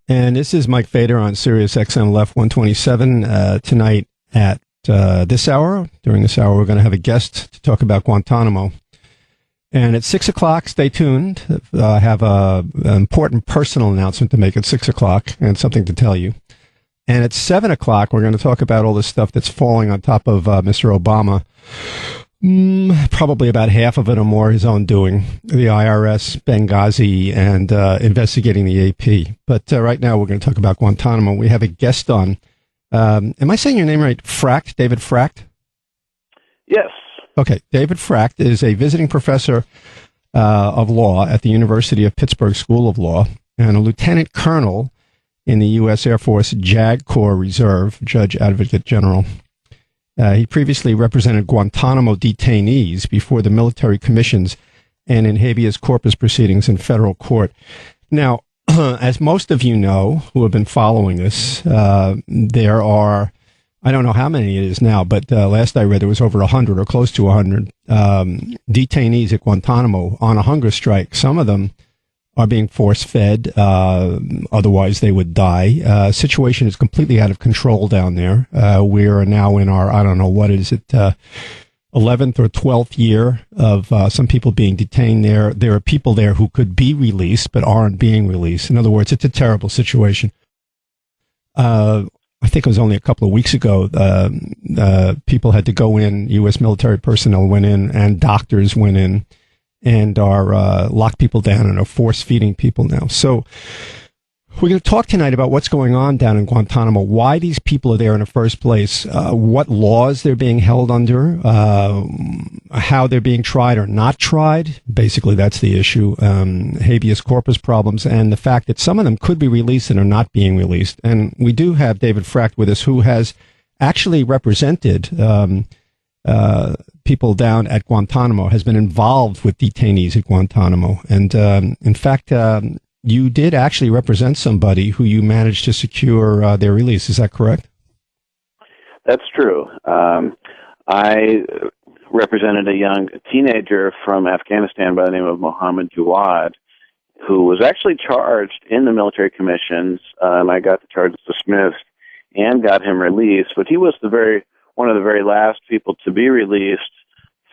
And this is Mike Fader on Sirius XM Left 127. Tonight at this hour, during this hour, we're going to have a guest to talk about Guantanamo. And at 6 o'clock, stay tuned. I have an important personal announcement to make at 6 o'clock and something to tell you. And at 7 o'clock, we're going to talk about all the stuff that's falling on top of Mr. Obama. Probably about half of it or more his own doing. The IRS, Benghazi, and investigating the AP. But right now we're going to talk about Guantanamo. We have a guest on. Am I saying your name right? Fracht? David Fracht? Yes. Okay. David Fracht is a visiting professor of law at the University of Pittsburgh School of Law and a lieutenant colonel in the U.S. Air Force JAG Corps Reserve, Judge Advocate General. He previously represented Guantanamo detainees before the military commissions and in habeas corpus proceedings in federal court. Now, as most of you know who have been following this, there are, I don't know how many it is now, but last I read there was over 100 or close to 100 detainees at Guantanamo on a hunger strike. Some of them are being force-fed, otherwise they would die. Situation is completely out of control down there. We are now in our, I don't know, what is it, 11th or 12th year of some people being detained there. There are people there who could be released but aren't being released. In other words, it's a terrible situation. I think it was only a couple of weeks ago, people had to go in, U.S. military personnel went in, and doctors went in, and are locked people down and are force-feeding people now. So we're going to talk tonight about what's going on down in Guantanamo, why these people are there in the first place, what laws they're being held under, how they're being tried or not tried. Basically, that's the issue. Habeas corpus problems, and the fact that some of them could be released and are not being released. And we do have David Fracht with us, who has actually represented people down at Guantanamo, has been involved with detainees at Guantanamo. And in fact, you did actually represent somebody who you managed to secure their release. Is that correct? That's true. I represented a young teenager from Afghanistan by the name of Mohammed Jawad, who was actually charged in the military commissions, and I got the charges dismissed and got him released. But he was one of the very last people to be released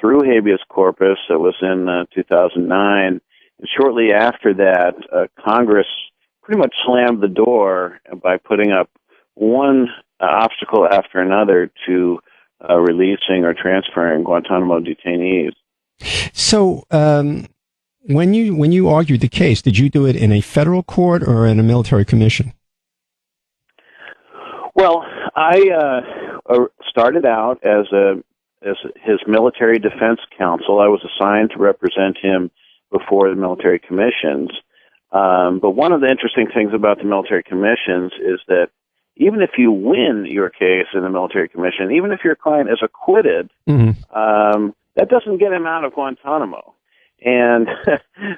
through habeas corpus. It was in 2009. And shortly after that, Congress pretty much slammed the door by putting up one obstacle after another to releasing or transferring Guantanamo detainees. So when you argued the case, did you do it in a federal court or in a military commission? Well, I started out as his military defense counsel. I was assigned to represent him before the military commissions. But one of the interesting things about the military commissions is that even if you win your case in the military commission, even if your client is acquitted, that doesn't get him out of Guantanamo. And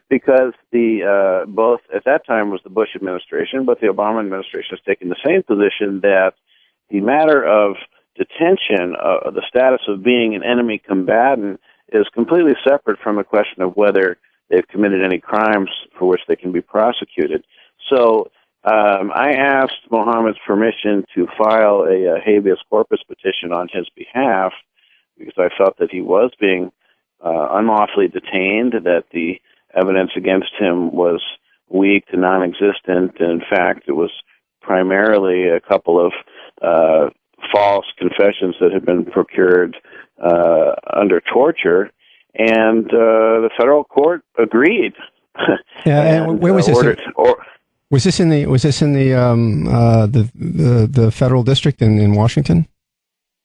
because both at that time was the Bush administration, but the Obama administration has taken the same position that the matter of detention, the status of being an enemy combatant, is completely separate from the question of whether they've committed any crimes for which they can be prosecuted. So I asked Mohammed's permission to file a habeas corpus petition on his behalf because I felt that he was being unlawfully detained, that the evidence against him was weak to non-existent, and in fact it was primarily a couple of false confessions that had been procured under torture, and the federal court agreed. Yeah, and where was this? Was this in the federal district in Washington?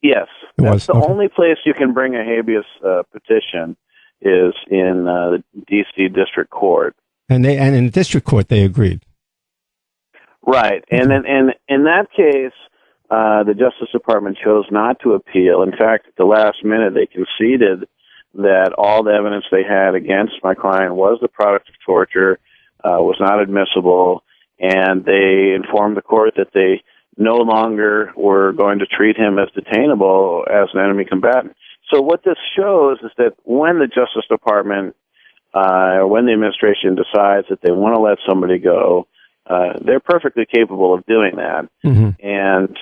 Yes, that's the only place you can bring a habeas petition is in the D.C. District Court. And in the district court they agreed. Right, and in that case, the Justice Department chose not to appeal. In fact, at the last minute, they conceded that all the evidence they had against my client was the product of torture, was not admissible, and they informed the court that they no longer were going to treat him as detainable as an enemy combatant. So what this shows is that when the Justice Department or when the administration decides that they want to let somebody go, they're perfectly capable of doing that. And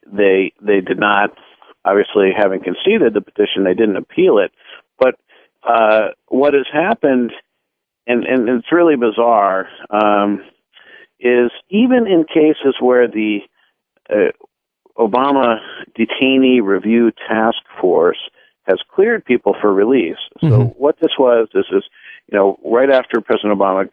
they did not, obviously, having conceded the petition, they didn't appeal it. But what has happened, and it's really bizarre, is even in cases where the Obama Detainee Review Task Force has cleared people for release. So what this is, right after President Obama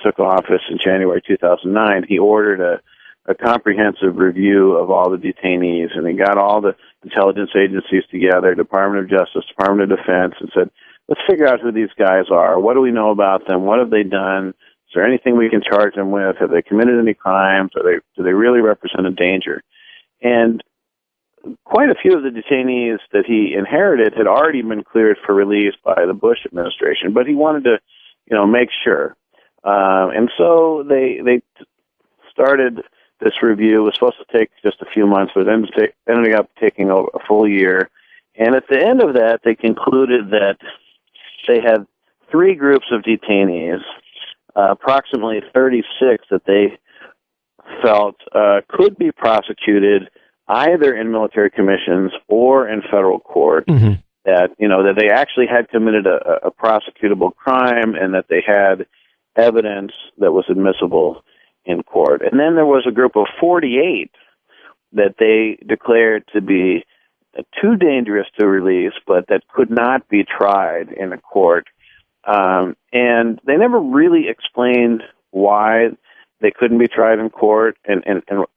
took office in January 2009, he ordered a comprehensive review of all the detainees, and he got all the intelligence agencies together, Department of Justice, Department of Defense, and said, let's figure out who these guys are. What do we know about them? What have they done? Is there anything we can charge them with? Have they committed any crimes? Do they really represent a danger? And quite a few of the detainees that he inherited had already been cleared for release by the Bush administration, but he wanted to, make sure. And so they started this review. It was supposed to take just a few months, but ended up taking a full year. And at the end of that, they concluded that they had three groups of detainees, approximately 36, that they felt could be prosecuted either in military commissions or in federal court, that they actually had committed a prosecutable crime and that they had evidence that was admissible in court. And then there was a group of 48 that they declared to be too dangerous to release, but that could not be tried in a court. And they never really explained why they couldn't be tried in court and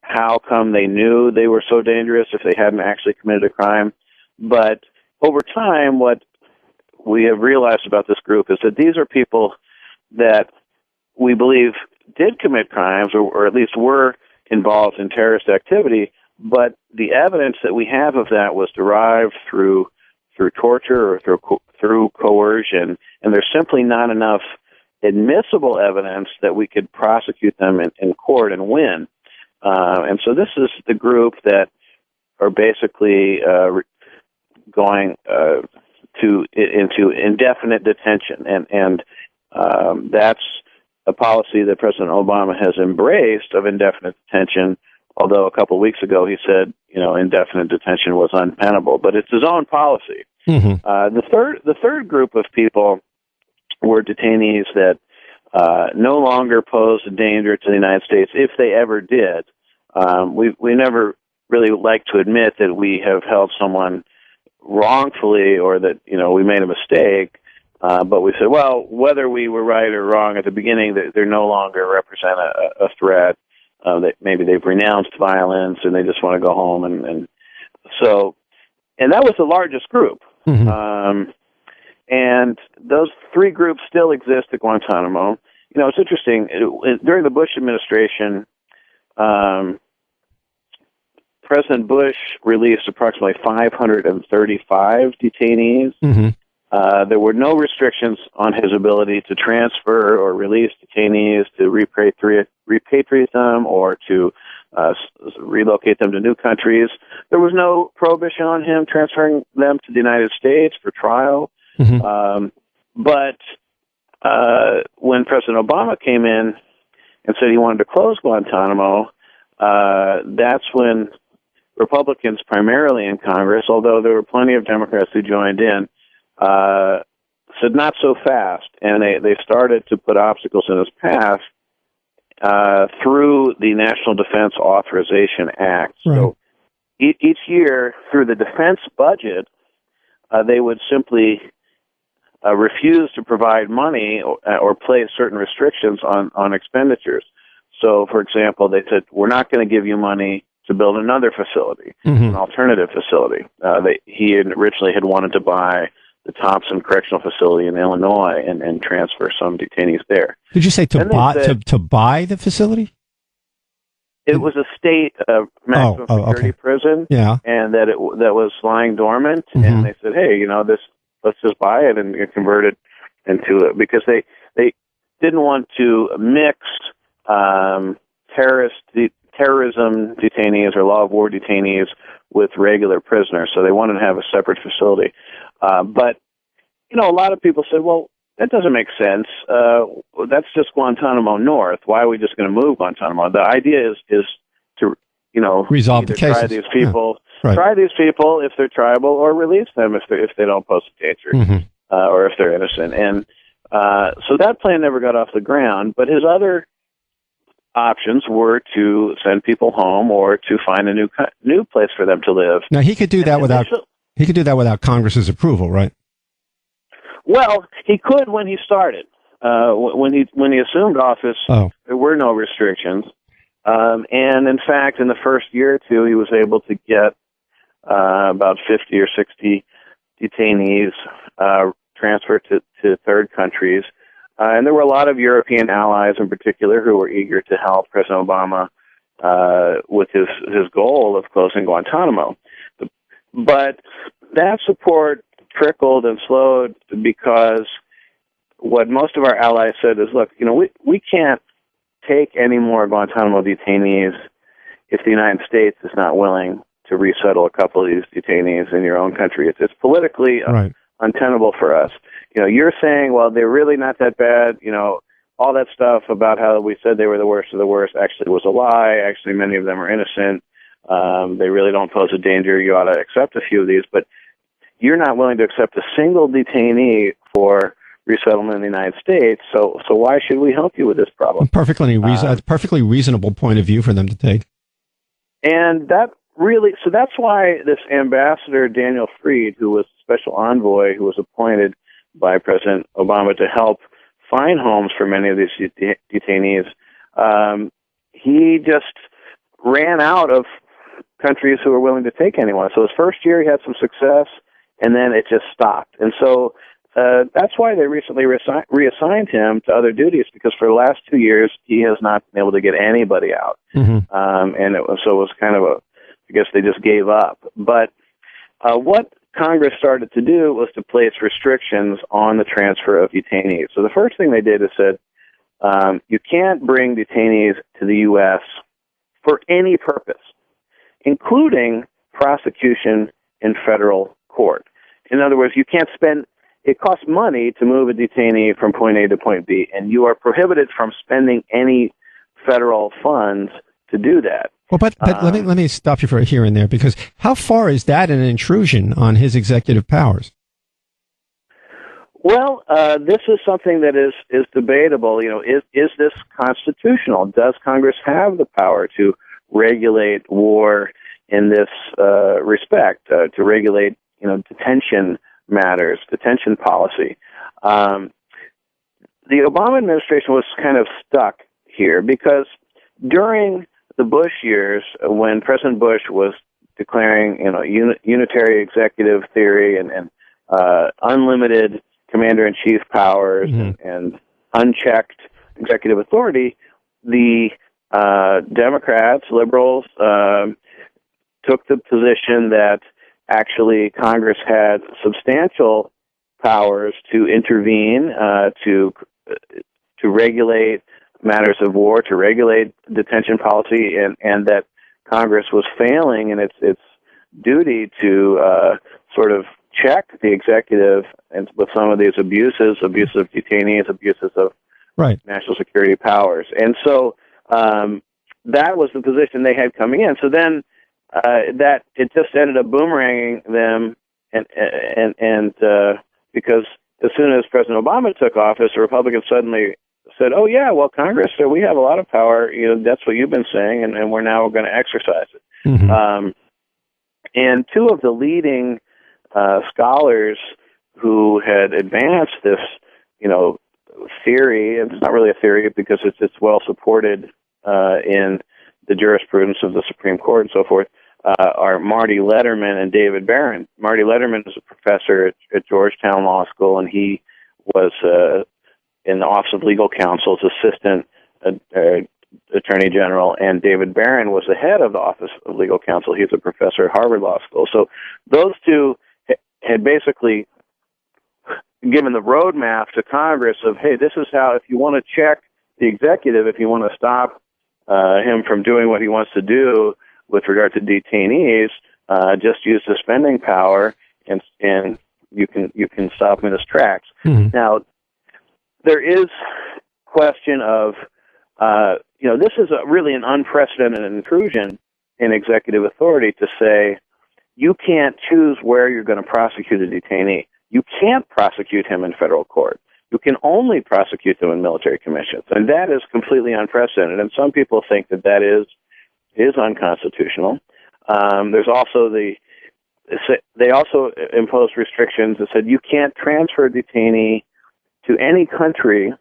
how come they knew they were so dangerous if they hadn't actually committed a crime. But over time, what we have realized about this group is that these are people that we believe did commit crimes or at least were involved in terrorist activity, but the evidence that we have of that was derived through torture or through coercion, and there's simply not enough admissible evidence that we could prosecute them in court and win. And so this is the group that are basically going into indefinite detention, and that's a policy that President Obama has embraced of indefinite detention, although a couple of weeks ago he said, indefinite detention was untenable, but it's his own policy. The third group of people were detainees that no longer posed a danger to the United States if they ever did. We never really like to admit that we have held someone wrongfully or that, we made a mistake. But we said, well, whether we were right or wrong at the beginning, they no longer represent a threat. That maybe they've renounced violence and they just want to go home. And that was the largest group. And those three groups still exist at Guantanamo. It's interesting. During the Bush administration, President Bush released approximately 535 detainees. There were no restrictions on his ability to transfer or release detainees, to repatriate them, or to relocate them to new countries. There was no prohibition on him transferring them to the United States for trial. But when President Obama came in and said he wanted to close Guantanamo, that's when Republicans, primarily in Congress, although there were plenty of Democrats who joined in, said not so fast, and they started to put obstacles in his path through the National Defense Authorization Act. Right. So each year, through the defense budget, they would simply refuse to provide money or place certain restrictions on expenditures. So, for example, they said, we're not going to give you money to build another facility, an alternative facility. He originally had wanted to buy the Thompson Correctional Facility in Illinois and transfer some detainees there. Did you say to buy the facility? It was a state maximum security prison, and that was lying dormant. And they said, "Hey, let's just buy it and convert it into it," because they didn't want to mix terrorism detainees or law of war detainees with regular prisoners. So they wanted to have a separate facility. But a lot of people said, "Well, that doesn't make sense. That's just Guantanamo North. Why are we just going to move Guantanamo? The idea is to, resolve the cases. Try these people, yeah. Right. Try these people if they're tribal, or release them if they don't pose a danger, or if they're innocent. And so that plan never got off the ground. But his other options were to send people home or to find a new place for them to live. Now he could do that without Congress's approval, right? Well, he could when he started. When he assumed office, there were no restrictions. And in fact, in the first year or two, he was able to get about 50 or 60 detainees transferred to third countries. And there were a lot of European allies in particular who were eager to help President Obama with his goal of closing Guantanamo. But that support trickled and slowed because what most of our allies said is, look, we can't take any more Guantanamo detainees if the United States is not willing to resettle a couple of these detainees in your own country. It's politically untenable for us. You're saying, well, they're really not that bad. All that stuff about how we said they were the worst of the worst actually was a lie. Actually, many of them are innocent. They really don't pose a danger. You ought to accept a few of these, but you're not willing to accept a single detainee for resettlement in the United States. So why should we help you with this problem? Perfectly reasonable point of view for them to take. And that's why this ambassador, Daniel Freed, who was special envoy, who was appointed by President Obama to help find homes for many of these detainees, he just ran out of countries who were willing to take anyone. So his first year he had some success, and then it just stopped. And so that's why they recently reassigned him to other duties, because for the last 2 years he has not been able to get anybody out. And it was kind of I guess they just gave up. But what Congress started to do was to place restrictions on the transfer of detainees. So the first thing they did is said, you can't bring detainees to the U.S. for any purpose, including prosecution in federal court. In other words, it costs money to move a detainee from point A to point B, and you are prohibited from spending any federal funds to do that. Well, but let me stop you for here and there, because how far is that an intrusion on his executive powers? Well, this is something that is debatable. Is this constitutional? Does Congress have the power to regulate war in this respect, to regulate detention matters, detention policy? The Obama administration was kind of stuck here because during the Bush years, when President Bush was declaring unitary executive theory and unlimited commander-in-chief powers and unchecked executive authority, the Democrats, liberals, took the position that actually Congress had substantial powers to intervene, to regulate matters of war, to regulate detention policy, and that Congress was failing in its duty to sort of check the executive and with some of these abuses of detainees, abuses of national security powers. And so that was the position they had coming in. So then that it just ended up boomeranging them, and because as soon as President Obama took office, the Republicans suddenly said, "Oh yeah, well Congress, so we have a lot of power. That's what you've been saying, and we're now going to exercise it." And two of the leading scholars who had advanced this, theory, and it's not really a theory because it's well supported in the jurisprudence of the Supreme Court and so forth, are Marty Lederman and David Barron. Marty Lederman is a professor at Georgetown Law School, and he was in the Office of Legal Counsel's assistant attorney general, and David Barron was the head of the Office of Legal Counsel. He's a professor at Harvard Law School. So those two had basically given the roadmap to Congress of, hey, this is how, if you want to check the executive, if you want to stop him from doing what he wants to do with regard to detainees, just use the spending power, and you can stop him in his tracks. Now, there is question of, this is really an unprecedented intrusion in executive authority to say you can't choose where you're going to prosecute a detainee. You can't prosecute him in federal court. You can only prosecute them in military commissions, and that is completely unprecedented. And some people think that is unconstitutional. There's also they also imposed restrictions that said you can't transfer a detainee to any country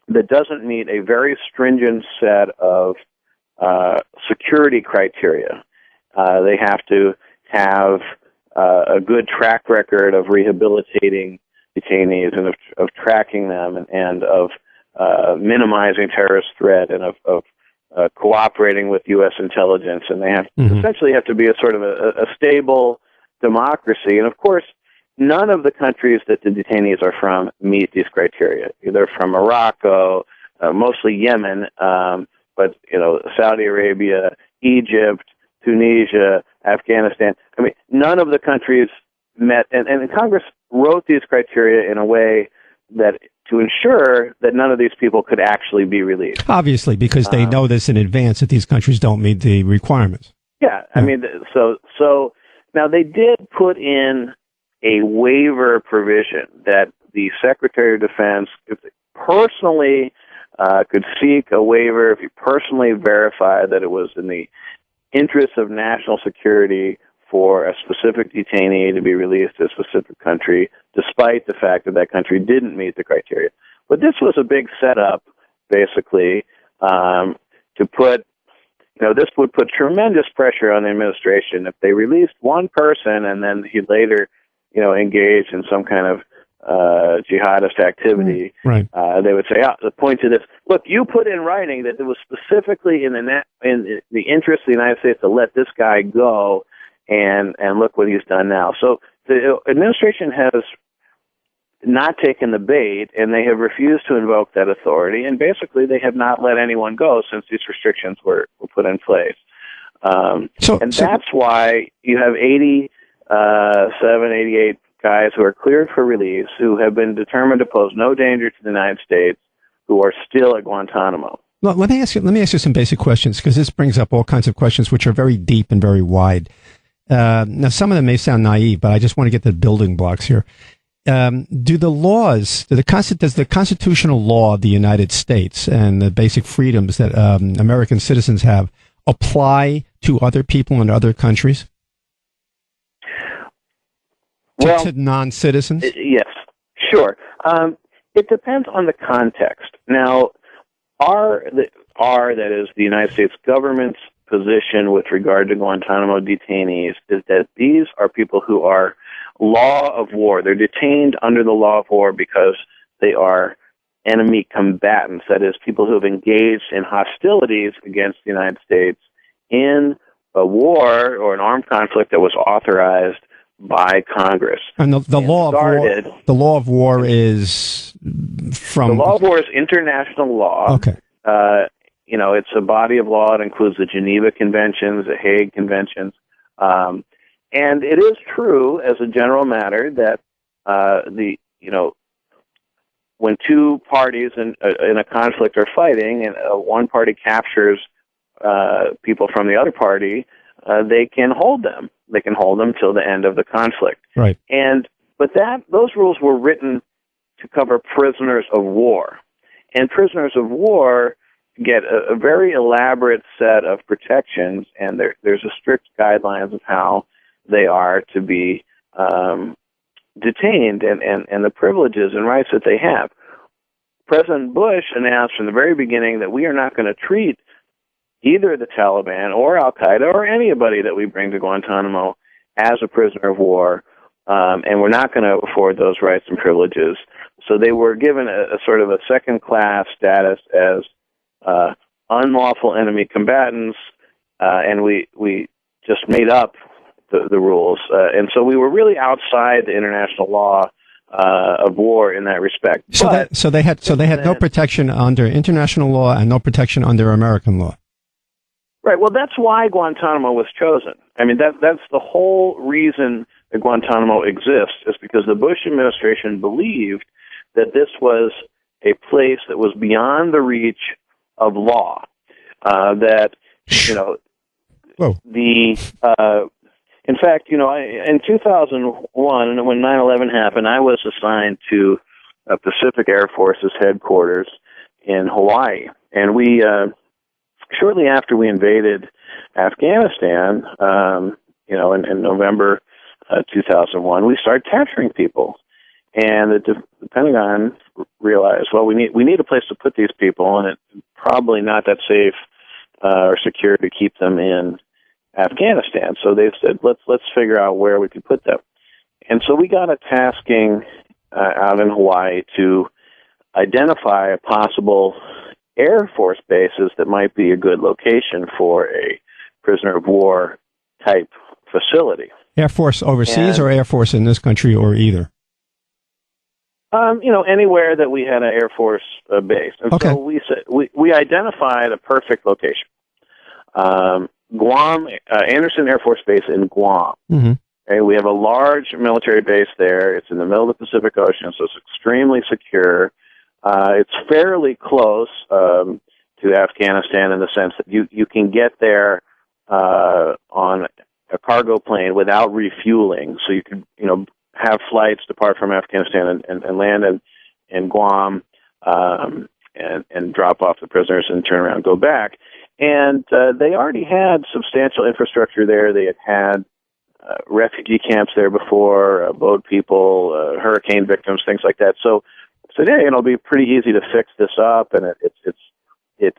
that doesn't meet a very stringent set of security criteria. They have to have a good track record of rehabilitating detainees and of tracking them and of minimizing terrorist threat and of cooperating with U.S. intelligence. And they have essentially have to be a sort of a stable democracy. And of course, none of the countries that the detainees are from meet these criteria. They're from Morocco, mostly Yemen, but Saudi Arabia, Egypt, Tunisia, Afghanistan. I mean, none of the countries met, and Congress wrote these criteria in a way that to ensure that none of these people could actually be released. Obviously, because they know this in advance that these countries don't meet the requirements. Yeah, I mean, so now they did put in a waiver provision that the Secretary of Defense personally could seek a waiver if he personally verified that it was in the interest of national security for a specific detainee to be released to a specific country, despite the fact that that country didn't meet the criteria. But this was a big setup, basically, to put, this would put tremendous pressure on the administration. If they released one person and then he later, engaged in some kind of jihadist activity, right. They would say, point to this, look, you put in writing that it was specifically in the interest of the United States to let this guy go, and look what he's done now. So the administration has not taken the bait, and they have refused to invoke that authority, and basically they have not let anyone go since these restrictions were put in place. That's why you have 87, 88 guys who are cleared for release, who have been determined to pose no danger to the United States, who are still at Guantanamo. Well, let me ask you some basic questions, because this brings up all kinds of questions which are very deep and very wide. Now, some of them may sound naive, but I just want to get the building blocks here. Does the constitutional law of the United States and the basic freedoms that American citizens have apply to other people in other countries? To non-citizens? Yes, sure. It depends on the context. Now, that is the United States government's position with regard to Guantanamo detainees is that these are people who are law of war. They're detained under the law of war because they are enemy combatants, that is, people who have engaged in hostilities against the United States in a war or an armed conflict that was authorized by Congress. And the law of war is from... The law of war is international law. Okay. It's a body of law. It includes the Geneva Conventions, the Hague Conventions. And it is true, as a general matter, that when two parties in a conflict are fighting and one party captures people from the other party, they can hold them. They can hold them till the end of the conflict. Right. But those rules were written to cover prisoners of war. And prisoners of war get a very elaborate set of protections, and there's a strict guidelines of how they are to be detained and the privileges and rights that they have. President Bush announced from the very beginning that we are not going to treat either the Taliban or Al-Qaeda or anybody that we bring to Guantanamo as a prisoner of war, and we're not going to afford those rights and privileges. So they were given a sort of a second-class status as unlawful enemy combatants, and we just made up the rules. And so we were really outside the international law of war in that respect. So they had no protection under international law and no protection under American law. Right. Well, that's why Guantanamo was chosen. I mean, that's the whole reason that Guantanamo exists, is because the Bush administration believed that this was a place that was beyond the reach of law. That, you know, Whoa. In fact, you know, in 2001, when 9/11 happened, I was assigned to Pacific Air Force's headquarters in Hawaii. And we, shortly after we invaded Afghanistan, you know, in November 2001, we started capturing people. And the Pentagon realized, well, we need a place to put these people, and it's probably not that safe or secure to keep them in Afghanistan. So they said, let's figure out where we could put them. And so we got a tasking out in Hawaii to identify possible Air Force bases that might be a good location for a prisoner of war type facility. Air Force overseas or Air Force in this country, or either? You know, anywhere that we had an Air Force base. And okay. So we said we identified a perfect location. Guam, Anderson Air Force Base in Guam. Mm-hmm. Okay, we have a large military base there. It's in the middle of the Pacific Ocean, so it's extremely secure. It's fairly close to Afghanistan in the sense that you can get there on a cargo plane without refueling. So you can, you know, have flights depart from Afghanistan and land in Guam and drop off the prisoners and turn around and go back. And they already had substantial infrastructure there. They had refugee camps there before, boat people, hurricane victims, things like that. So yeah, it'll be pretty easy to fix this up, and it's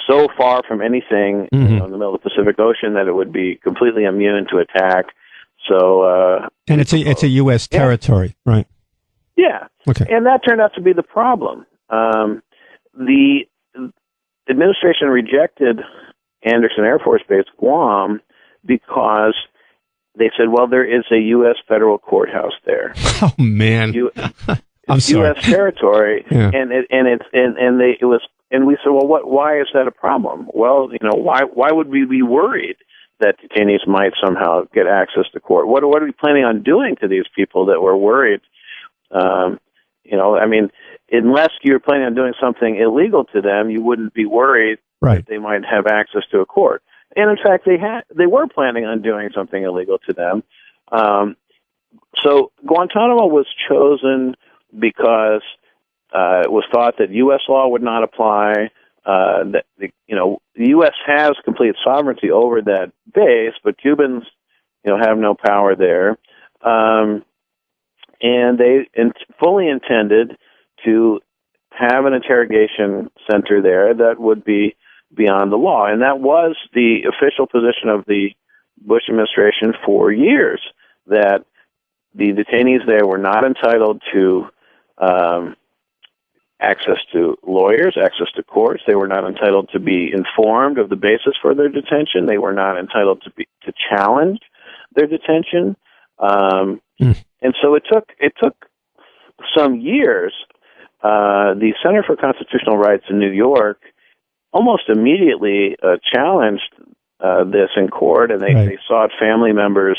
so far from anything in the middle of the Pacific Ocean that it would be completely immune to attack. So and it's a U.S. territory, right? Yeah. Okay. And that turned out to be the problem. The administration rejected Anderson Air Force Base, Guam, because they said, well, there is a U.S. federal courthouse there. Oh man, I'm sorry. U.S. territory, yeah. and we said, well, why is that a problem? Well, you know, why would we be worried that detainees might somehow get access to court? What are we planning on doing to these people that we're worried? You know, I mean, unless you're planning on doing something illegal to them, you wouldn't be worried that they might have access to a court. And in fact, they were planning on doing something illegal to them. So Guantanamo was chosen because it was thought that U.S. law would not apply. That the U.S. has complete sovereignty over that base, but Cubans, you know, have no power there. And they fully intended to have an interrogation center there that would be beyond the law. And that was the official position of the Bush administration for years, that the detainees there were not entitled to access to lawyers, access to courts. They were not entitled to be informed of the basis for their detention. They were not entitled to challenge their detention. And so it took some years. The Center for Constitutional Rights in New York almost immediately challenged this in court, and they sought family members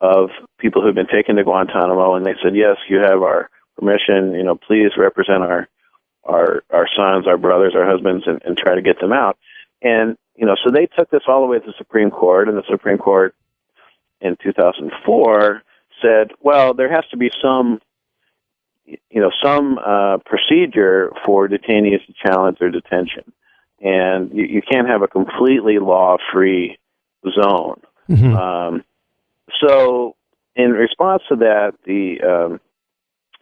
of people who had been taken to Guantanamo, and they said, yes, you have our permission, you know, please represent our sons, our brothers, our husbands, and try to get them out. And, you know, so they took this all the way to the Supreme Court, and the Supreme Court in 2004 said, well, there has to be some procedure for detainees to challenge their detention. And you can't have a completely law-free zone. Mm-hmm. So in response to that, the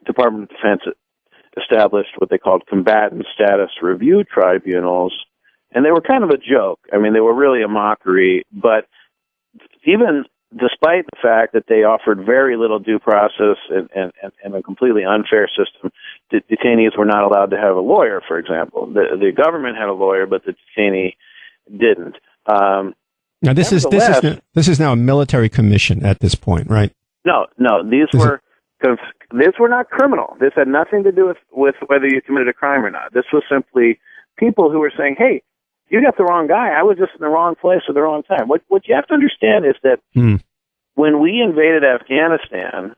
Department of Defense established what they called combatant status review tribunals, and they were kind of a joke. I mean, they were really a mockery, but even despite the fact that they offered very little due process and a completely unfair system, detainees were not allowed to have a lawyer, for example. The government had a lawyer, but the detainee didn't. Now, this is now a military commission at this point, right? No, these were not criminal. This had nothing to do with whether you committed a crime or not. This was simply people who were saying, hey, you got the wrong guy. I was just in the wrong place at the wrong time. What you have to understand is that when we invaded Afghanistan,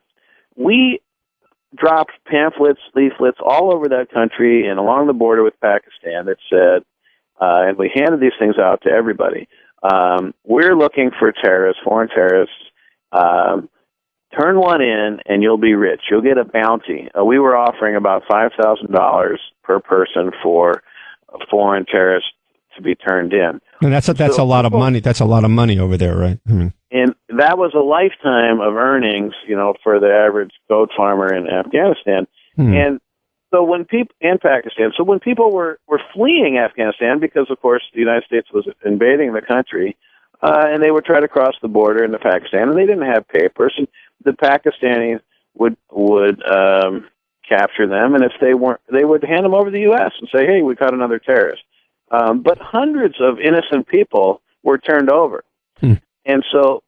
we dropped pamphlets, leaflets all over that country and along the border with Pakistan that said, and we handed these things out to everybody. We're looking for terrorists, foreign terrorists. Turn one in and you'll be rich. You'll get a bounty. We were offering about $5,000 per person for a foreign terrorist to be turned in. And that's a lot of money. That's a lot of money over there, right? And that was a lifetime of earnings, for the average goat farmer in Afghanistan. And so when people in Pakistan, so when people were fleeing Afghanistan because, of course, the United States was invading the country, and they would try to cross the border into Pakistan, and they didn't have papers, and the Pakistanis would capture them, and if they weren't, they would hand them over to the U.S. and say, "Hey, we caught another terrorist." But hundreds of innocent people were turned over, and so,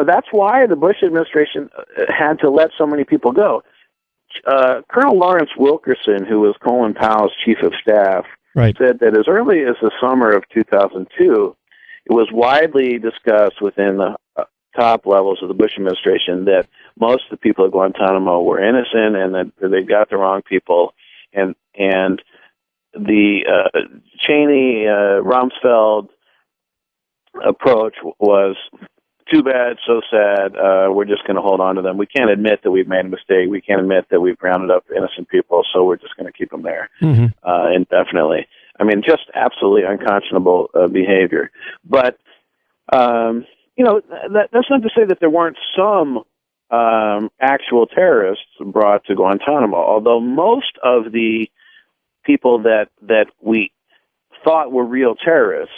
that's why the Bush administration had to let so many people go. Colonel Lawrence Wilkerson, who was Colin Powell's chief of staff, said that as early as the summer of 2002, it was widely discussed within the top levels of the Bush administration that most of the people at Guantanamo were innocent and that they got the wrong people. And the Cheney Rumsfeld approach was too bad, so sad. We're just going to hold on to them. We can't admit that we've made a mistake. We can't admit that we've rounded up innocent people, so we're just going to keep them there indefinitely. I mean, just absolutely unconscionable behavior. But, that's not to say that there weren't some actual terrorists brought to Guantanamo, although most of the people that we thought were real terrorists,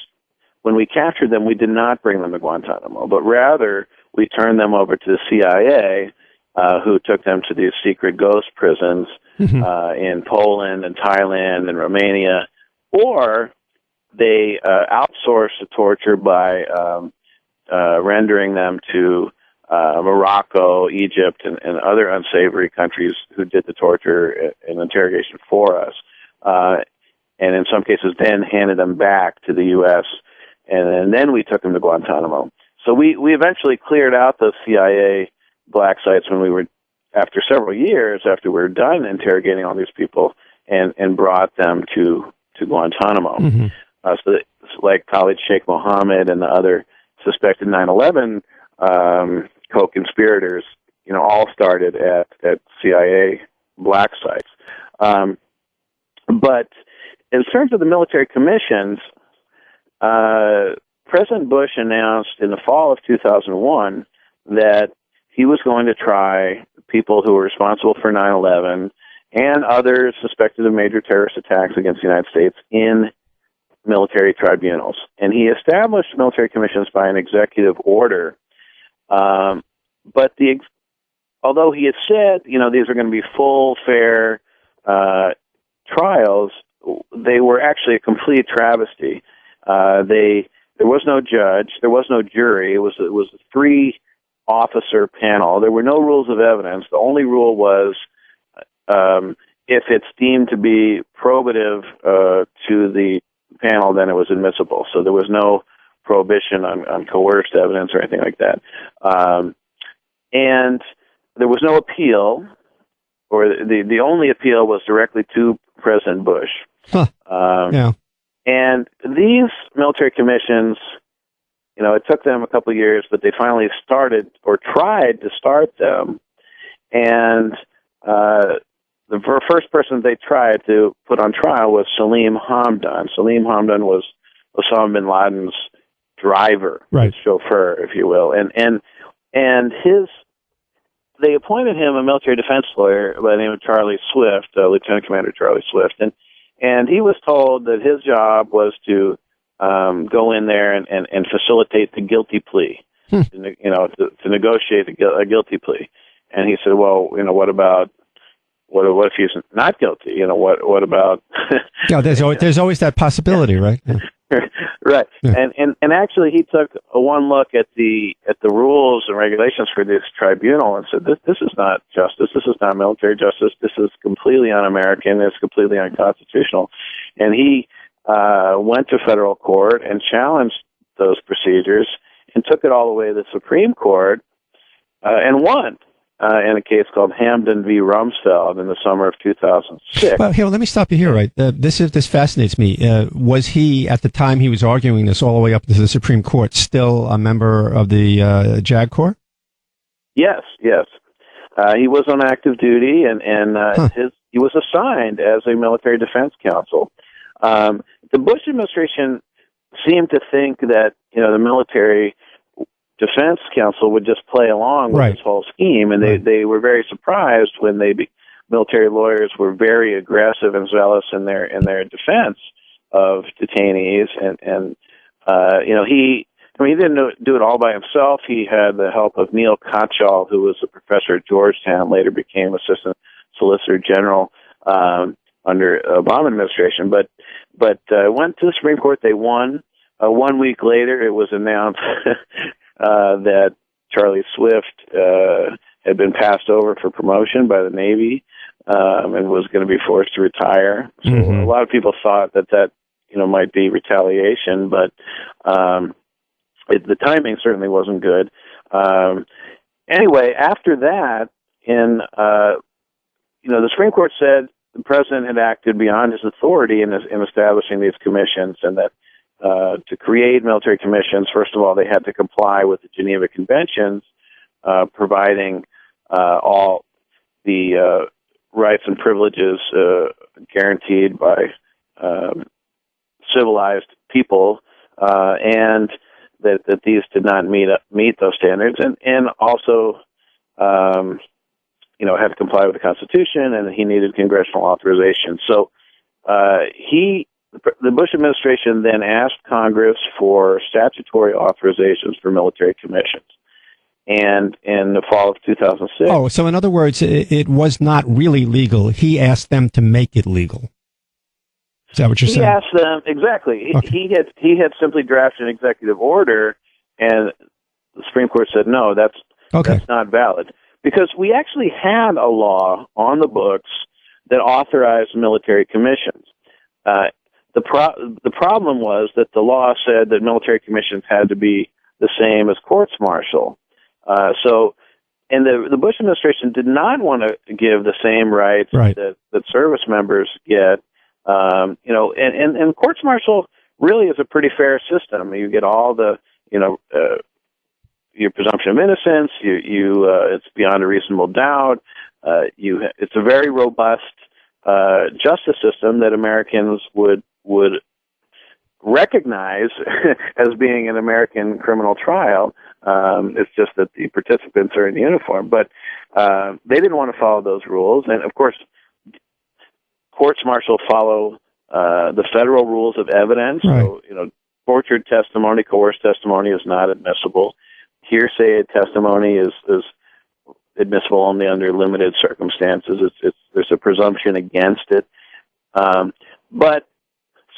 when we captured them, we did not bring them to Guantanamo, but rather we turned them over to the CIA, who took them to these secret ghost prisons in Poland and Thailand and Romania, or they outsourced the torture by rendering them to Morocco, Egypt, and other unsavory countries who did the torture and interrogation for us, and in some cases then handed them back to the U.S., and then we took them to Guantanamo. So we eventually cleared out those CIA black sites after several years, after we were done interrogating all these people, and brought them to Guantanamo. So like Khalid Sheikh Mohammed and the other suspected 9/11 co-conspirators, all started at CIA black sites. But in terms of the military commissions, President Bush announced in the fall of 2001 that he was going to try people who were responsible for 9/11 and others suspected of major terrorist attacks against the United States in military tribunals. And he established military commissions by an executive order. But although he had said, these are going to be full, fair trials, they were actually a complete travesty. There was no judge, there was no jury. It was a 3-officer panel. There were no rules of evidence. The only rule was if it's deemed to be probative to the panel, then it was admissible. So there was no prohibition on coerced evidence or anything like that. And there was no appeal, or the only appeal was directly to President Bush. And these military commissions, it took them a couple of years, but they finally started or tried to start them. And the first person they tried to put on trial was Salim Hamdan. Salim Hamdan was Osama bin Laden's driver, his chauffeur, if you will. And they appointed him a military defense lawyer by the name of Charlie Swift, Lieutenant Commander Charlie Swift. And he was told that his job was to go in there and facilitate the guilty plea, to negotiate a guilty plea. And he said, well, what about what if he's not guilty? What about? There's always that possibility, right? Yeah. Right. Yeah. And actually, he took one look at the rules and regulations for this tribunal and said, this is not justice. This is not military justice. This is completely un-American. It's completely unconstitutional. And he went to federal court and challenged those procedures and took it all the way to the Supreme Court. and won in a case called Hamden v. Rumsfeld in the summer of 2006. Well, here, let me stop you here. Right, this fascinates me. Was he, at the time he was arguing this all the way up to the Supreme Court, still a member of the JAG Corps? Yes. He was on active duty, and he was assigned as a military defense counsel. The Bush administration seemed to think that the military defense counsel would just play along with this whole scheme, and they were very surprised when military lawyers were very aggressive and zealous in their defense of detainees, and he didn't do it all by himself. He had the help of Neil Katyal, who was a professor at Georgetown, later became Assistant Solicitor General under Obama administration. But went to the Supreme Court. They won. 1 week later, it was announced that Charlie Swift had been passed over for promotion by the Navy and was going to be forced to retire. So a lot of people thought that might be retaliation, but the timing certainly wasn't good. Anyway, after that, the Supreme Court said the president had acted beyond his authority in establishing these commissions, and that to create military commissions, first of all, they had to comply with the Geneva Conventions, providing all the rights and privileges guaranteed by civilized people, and that these did not meet those standards, and also had to comply with the Constitution, and he needed congressional authorization. So the Bush administration then asked Congress for statutory authorizations for military commissions. And in the fall of 2006... Oh, so in other words, it was not really legal. He asked them to make it legal. Is that what you're saying? He asked them, exactly. Okay. He had simply drafted an executive order, and the Supreme Court said, no, that's not valid. Because we actually had a law on the books that authorized military commissions. The problem was that the law said that military commissions had to be the same as courts-martial. And the Bush administration did not want to give the same rights that service members get. And courts-martial really is a pretty fair system. You get all the, your presumption of innocence. It's beyond a reasonable doubt. It's a very robust justice system that Americans would recognize as being an American criminal trial. It's just that the participants are in uniform, but they didn't want to follow those rules. And of course, courts-martial follow the federal rules of evidence. Right. So, tortured testimony, coerced testimony is not admissible. Hearsay testimony is admissible only under limited circumstances. There's a presumption against it.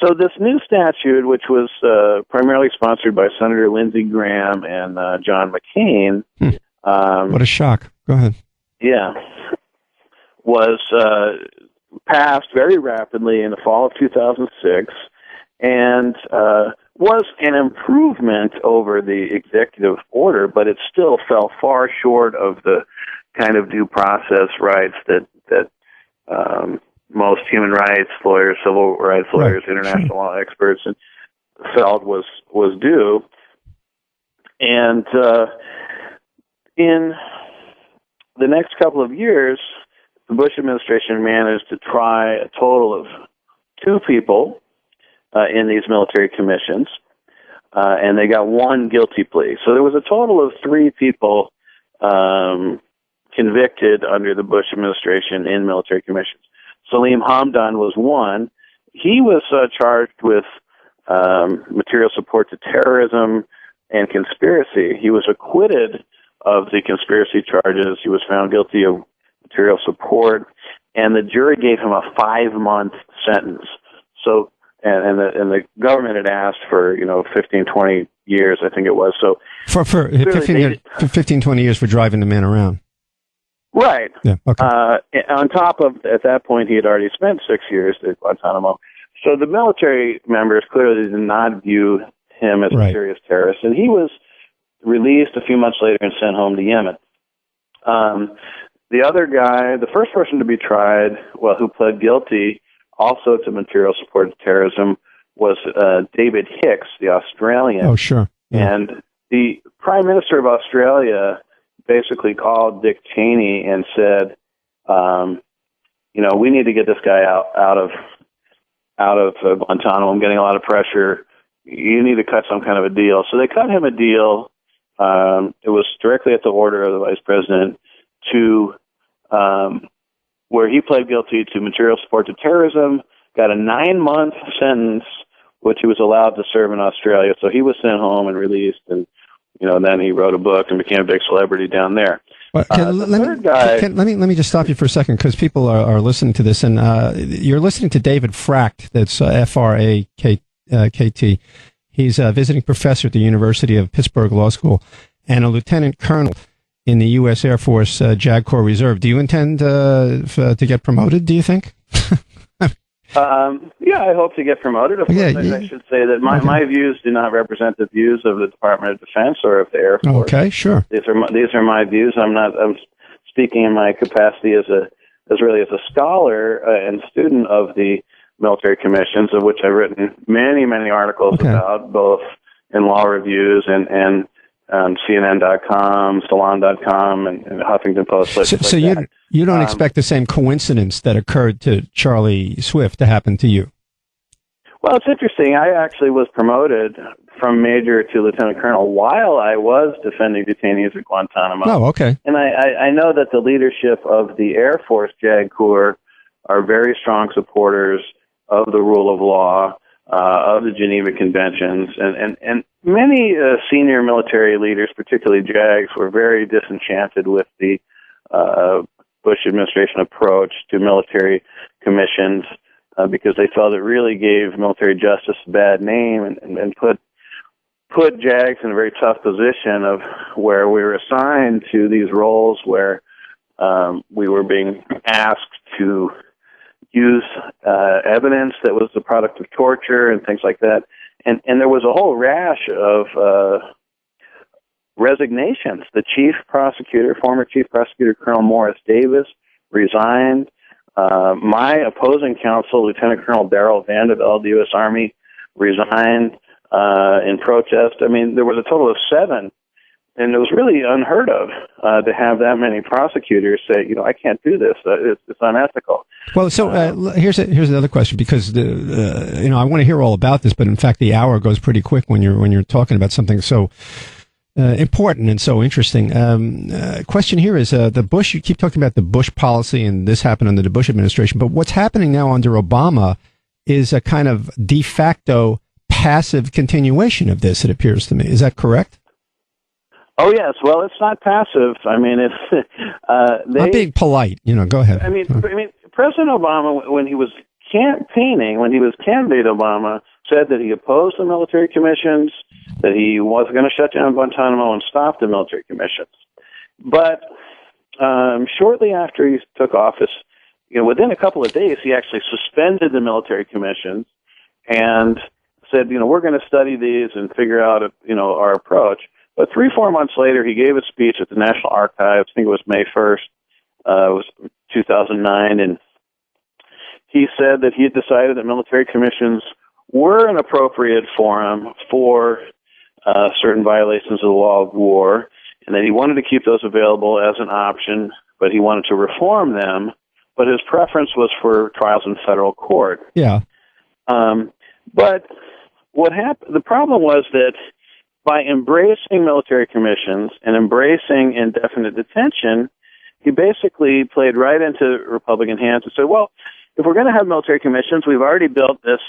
So this new statute, which was primarily sponsored by Senator Lindsey Graham and John McCain. What a shock. Go ahead. Yeah. Was passed very rapidly in the fall of 2006 and was an improvement over the executive order, but it still fell far short of the kind of due process rights that most human rights lawyers, civil rights lawyers, international law experts felt was due. And in the next couple of years, the Bush administration managed to try a total of 2 people in these military commissions, and they got 1 guilty plea. So there was a total of 3 people convicted under the Bush administration in military commissions. Salim Hamdan was one. He was charged with material support to terrorism and conspiracy. He was acquitted of the conspiracy charges. He was found guilty of material support, and the jury gave him a 5-month sentence. So, and the government had asked for 15, 20 years, I think it was. So for 15, 20 years for driving the man around. Right. Yeah. Okay. On top of, at that point, he had already spent 6 years at Guantanamo. So the military members clearly did not view him as a serious terrorist, and he was released a few months later and sent home to Yemen. The other guy, the first person to be tried, who pled guilty also to material support of terrorism, was David Hicks, the Australian. Oh, sure. Yeah. And the Prime Minister of Australia basically called Dick Cheney and said, we need to get this guy out of Guantanamo. I'm getting a lot of pressure. You need to cut some kind of a deal. So they cut him a deal. It was directly at the order of the Vice President to where he pled guilty to material support to terrorism, got a 9-month sentence, which he was allowed to serve in Australia. So he was sent home and released, and then he wrote a book and became a big celebrity down there. Well, let me just stop you for a second, because people are listening to this, and you're listening to David Fracht. That's F-R-A-K-T. He's a visiting professor at the University of Pittsburgh Law School and a lieutenant colonel in the U.S. Air Force JAG Corps Reserve. Do you intend to get promoted, do you think? Yeah, I hope to get promoted. Of course, I should say that my views do not represent the views of the Department of Defense or of the Air Force. Okay, sure. These are my views. I'm speaking in my capacity as a scholar and student of the military commissions, of which I've written many, many articles about, both in law reviews and CNN.com, Salon.com, and Huffington Post. So you don't expect the same coincidence that occurred to Charlie Swift to happen to you? Well, it's interesting. I actually was promoted from major to lieutenant colonel while I was defending detainees at Guantanamo. Oh, okay. And I know that the leadership of the Air Force JAG Corps are very strong supporters of the rule of law, of the Geneva Conventions, and many senior military leaders, particularly JAGs, were very disenchanted with the Bush administration approach to military commissions because they felt it really gave military justice a bad name and put JAGs in a very tough position of where we were assigned to these roles where we were being asked to use evidence that was the product of torture and things like that. And there was a whole rash of resignations. The former chief prosecutor, Colonel Morris Davis, resigned. My opposing counsel, Lieutenant Colonel Darrell Vanderbilt of the U.S. Army, resigned in protest. I mean, there was a total of 7. And it was really unheard of to have that many prosecutors say, I can't do this. It's unethical. Well, so here's another question, because I want to hear all about this, but in fact, the hour goes pretty quick when you're talking about something so important and so interesting. Question here is the Bush. You keep talking about the Bush policy, and this happened under the Bush administration. But what's happening now under Obama is a kind of de facto passive continuation of this. It appears to me. Is that correct? Oh, yes. Well, it's not passive. I mean, it's I'm being polite. Go ahead. I mean, President Obama, when he was campaigning, when he was candidate Obama, said that he opposed the military commissions, that he was going to shut down Guantanamo and stop the military commissions. But shortly after he took office, within a couple of days, he actually suspended the military commissions and said, we're going to study these and figure out, our approach. But 3-4 months later, he gave a speech at the National Archives. I think it was May 1st, it was 2009, and he said that he had decided that military commissions were an appropriate forum for certain violations of the law of war, and that he wanted to keep those available as an option, but he wanted to reform them, but his preference was for trials in federal court. Yeah. But what happened? The problem was that by embracing military commissions and embracing indefinite detention, he basically played right into Republican hands and said, well, if we're going to have military commissions, we've already built this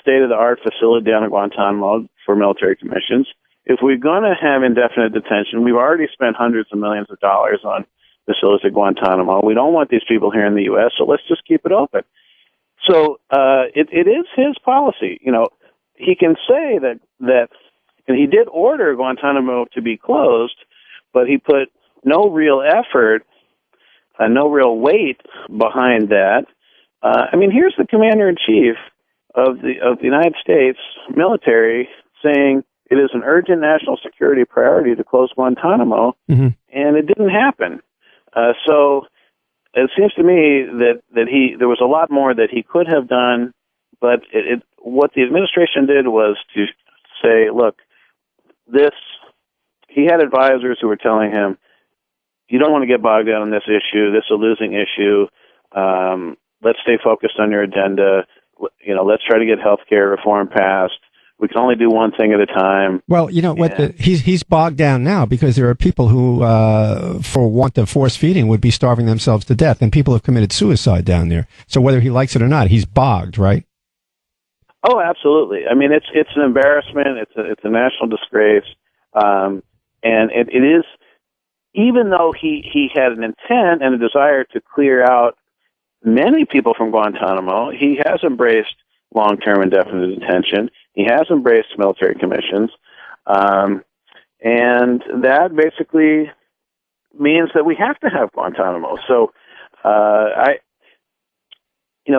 state-of-the-art facility down at Guantanamo for military commissions. If we're going to have indefinite detention, we've already spent hundreds of millions of dollars on facilities at Guantanamo. We don't want these people here in the U.S., so let's just keep it open. So it is his policy. He can say that and he did order Guantanamo to be closed, but he put no real effort and no real weight behind that. Here's the commander-in-chief of the United States military saying it is an urgent national security priority to close Guantanamo, and it didn't happen. So it seems to me that there was a lot more that he could have done, but what the administration did was to say, look, he had advisors who were telling him, you don't want to get bogged down on this issue. This is a losing issue. Let's stay focused on your agenda. Let's try to get health care reform passed. We can only do one thing at a time. Well, he's bogged down now because there are people who, for want of force feeding, would be starving themselves to death, and people have committed suicide down there. So whether he likes it or not, he's bogged, right? Oh, absolutely. I mean, it's an embarrassment. It's a national disgrace, and it is. Even though he had an intent and a desire to clear out many people from Guantanamo, he has embraced long-term indefinite detention. He has embraced military commissions, and that basically means that we have to have Guantanamo. So,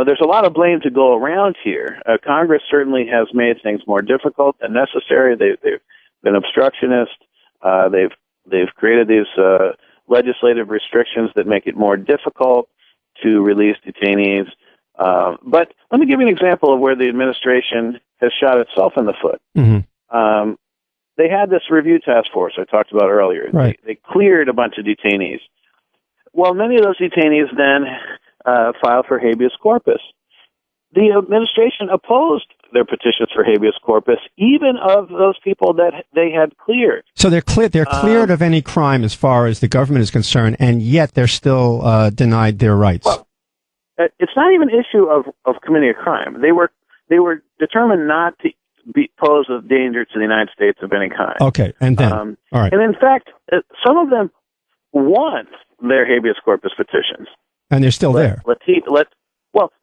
there's a lot of blame to go around here. Congress certainly has made things more difficult than necessary. They've been obstructionist. They've created these legislative restrictions that make it more difficult to release detainees. But let me give you an example of where the administration has shot itself in the foot. Mm-hmm. They had this review task force I talked about earlier. Right. They cleared a bunch of detainees. Well, many of those detainees then filed for habeas corpus. The administration opposed their petitions for habeas corpus, even of those people that they had cleared. So they're cleared of any crime as far as the government is concerned, and yet they're still denied their rights. Well, it's not even an issue of committing a crime. They were determined not to pose a danger to the United States of any kind. Okay, and then all right. And in fact, some of them won their habeas corpus petitions, and they're still there.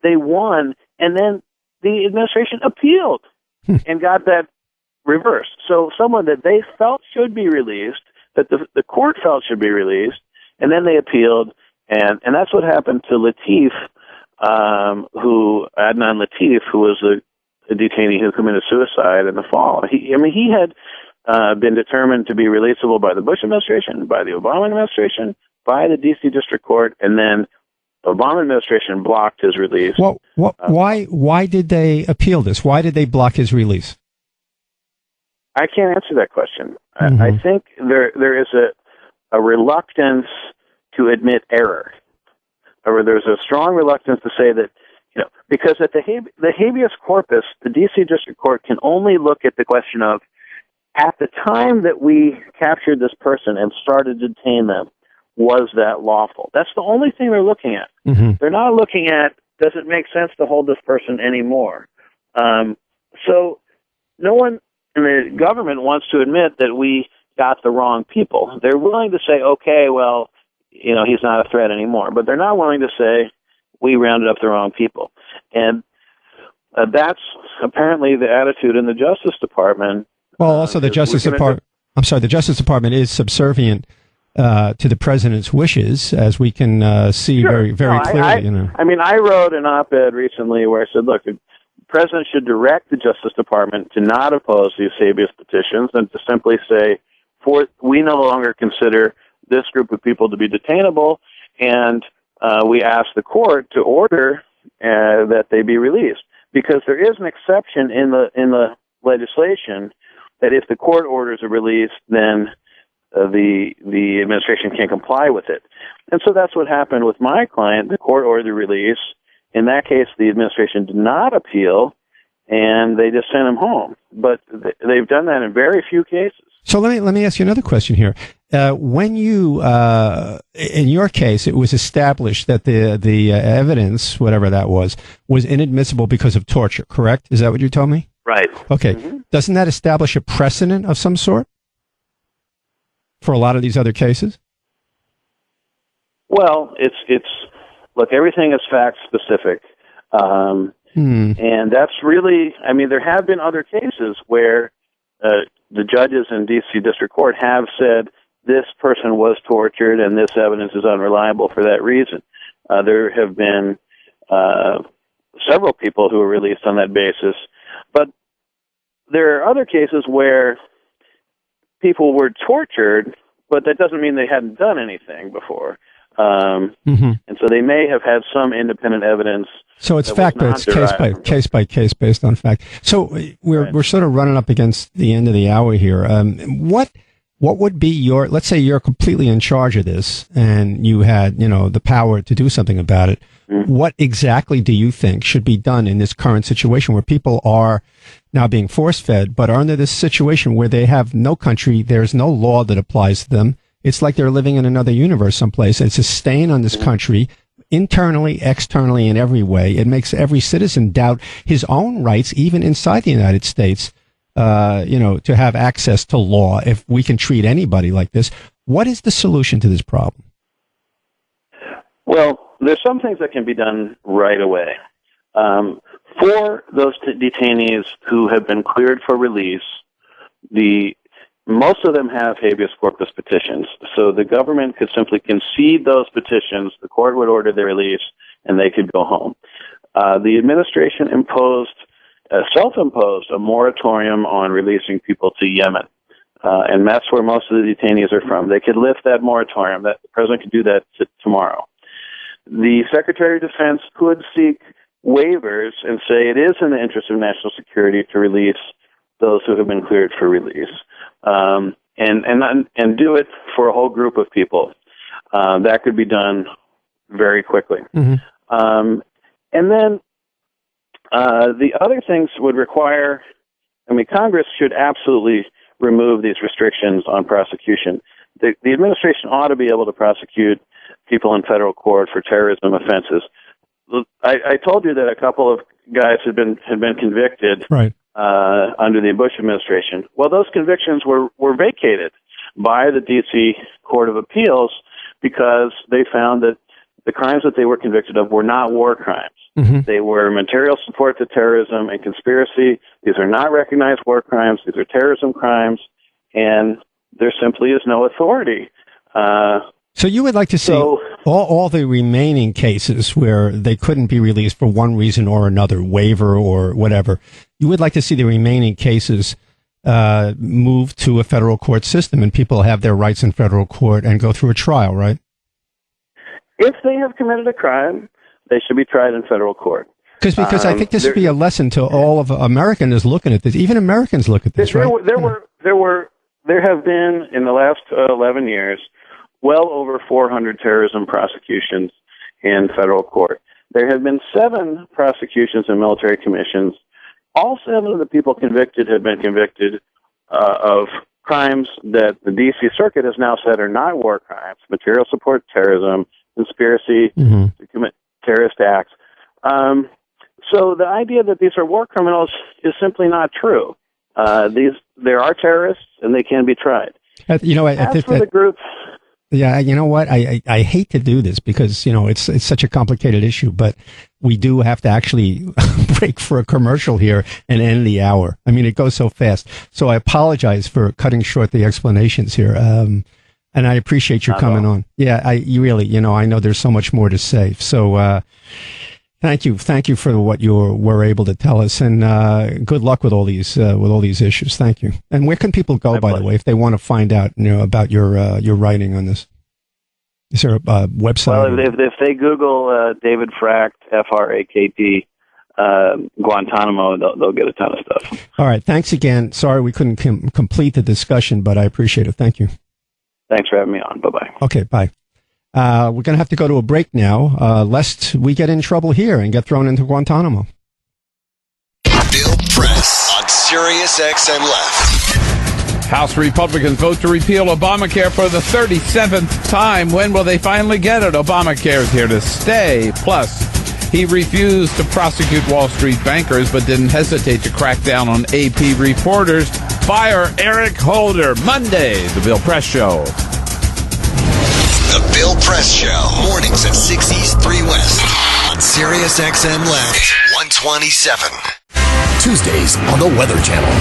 They won, and then the administration appealed and got that reversed. So someone that they felt should be released, that the court felt should be released, and then they appealed, and that's what happened to Latif, Adnan Latif, who was a detainee who committed suicide in the fall. He had been determined to be releasable by the Bush administration, by the Obama administration, by the D.C. District Court, and then the Obama administration blocked his release. Well, why did they appeal this? Why did they block his release? I can't answer that question. Mm-hmm. I think there is a reluctance to admit error, or there's a strong reluctance to say that, because at the habeas corpus, the D.C. District Court can only look at the question of, at the time that we captured this person and started to detain them, was that lawful? That's the only thing they're looking at. Mm-hmm. They're not looking at, does it make sense to hold this person anymore? So no one in the government wants to admit that we got the wrong people. They're willing to say, okay, well, he's not a threat anymore. But they're not willing to say, we rounded up the wrong people. And that's apparently the attitude in the Justice Department. Well, also the Justice Department, the Justice Department is subservient to the president's wishes, as we can see very, very clearly. I wrote an op-ed recently where I said, look, the president should direct the Justice Department to not oppose these habeas petitions and to simply say, we no longer consider this group of people to be detainable, and we ask the court to order that they be released. Because there is an exception in the legislation that if the court orders a release, then the administration can't comply with it. And so that's what happened with my client. The court ordered the release. In that case, the administration did not appeal, and they just sent him home. But they've done that in very few cases. So let me ask you another question here. When you, in your case, it was established that the evidence, whatever that was inadmissible because of torture, correct? Is that what you told me? Right. Okay. Mm-hmm. Doesn't that establish a precedent of some sort for a lot of these other cases? Well, look, everything is fact specific. And that's really, there have been other cases where the judges in D.C. District Court have said this person was tortured and this evidence is unreliable for that reason. There have been several people who were released on that basis. But there are other cases where people were tortured but that doesn't mean they hadn't done anything before. And so they may have had some independent evidence. So it's fact, but it's case by case based on fact. So we're sort of running up against the end of the hour here. What would be your, let's say you're completely in charge of this and you had, the power to do something about it. What exactly do you think should be done in this current situation where people are now being force-fed, but are under this situation where they have no country, there's no law that applies to them? It's like they're living in another universe someplace. It's a stain on this country, internally, externally, in every way. It makes every citizen doubt his own rights, even inside the United States, to have access to law if we can treat anybody like this. What is the solution to this problem? Well, there's some things that can be done right away. For those detainees who have been cleared for release, most of them have habeas corpus petitions. So the government could simply concede those petitions, the court would order their release, and they could go home. The administration self-imposed a moratorium on releasing people to Yemen. And that's where most of the detainees are from. They could lift that moratorium. The president could do that tomorrow. The Secretary of Defense could seek waivers and say it is in the interest of national security to release those who have been cleared for release, and do it for a whole group of people. That could be done very quickly. And then the other things would require, Congress should absolutely remove these restrictions on prosecution. The administration ought to be able to prosecute people in federal court for terrorism offenses. I told you that a couple of guys had been convicted under the Bush administration. Well, those convictions were vacated by the D.C. Court of Appeals because they found that the crimes that they were convicted of were not war crimes. They were material support to terrorism and conspiracy. These are not recognized war crimes. These are terrorism crimes, and there simply is no authority. So you would like to see all the remaining cases where they couldn't be released for one reason or another, waiver or whatever. You would like to see the remaining cases moved to a federal court system and people have their rights in federal court and go through a trial, right? If they have committed a crime, they should be tried in federal court. Because I think this would be a lesson to all of Americans looking at this. Even Americans look at this, right? There have been, in the last 11 years, well over 400 terrorism prosecutions in federal court. There have been 7 prosecutions and military commissions. All 7 of the people convicted have been convicted of crimes that the D.C. Circuit has now said are not war crimes: material support to terrorism, conspiracy to commit terrorist acts. So the idea that these are war criminals is simply not true. There are terrorists, and they can be tried. As for the group... Yeah, you know what? I hate to do this because, it's such a complicated issue, but we do have to actually break for a commercial here and end the hour. It goes so fast. So I apologize for cutting short the explanations here. And I appreciate your coming on. Yeah, you really, I know there's so much more to say. So, thank you for what you were able to tell us, and good luck with all these issues. Thank you. And where can people go, by the way, if they want to find out, about your writing on this? Is there a website? Well, if they Google David Frakt, Frakt, Guantanamo, they'll get a ton of stuff. All right. Thanks again. Sorry we couldn't complete the discussion, but I appreciate it. Thank you. Thanks for having me on. Bye-bye. Okay. Bye. We're going to have to go to a break now, lest we get in trouble here and get thrown into Guantanamo. Bill Press on Sirius XM Left. House Republicans vote to repeal Obamacare for the 37th time. When will they finally get it? Obamacare is here to stay. Plus, he refused to prosecute Wall Street bankers, but didn't hesitate to crack down on AP reporters. Fire Eric Holder. Monday, The Bill Press Show. The Bill Press Show. Mornings at 6 East, 3 West. On Sirius XM Left, 127. Tuesdays on the Weather Channel.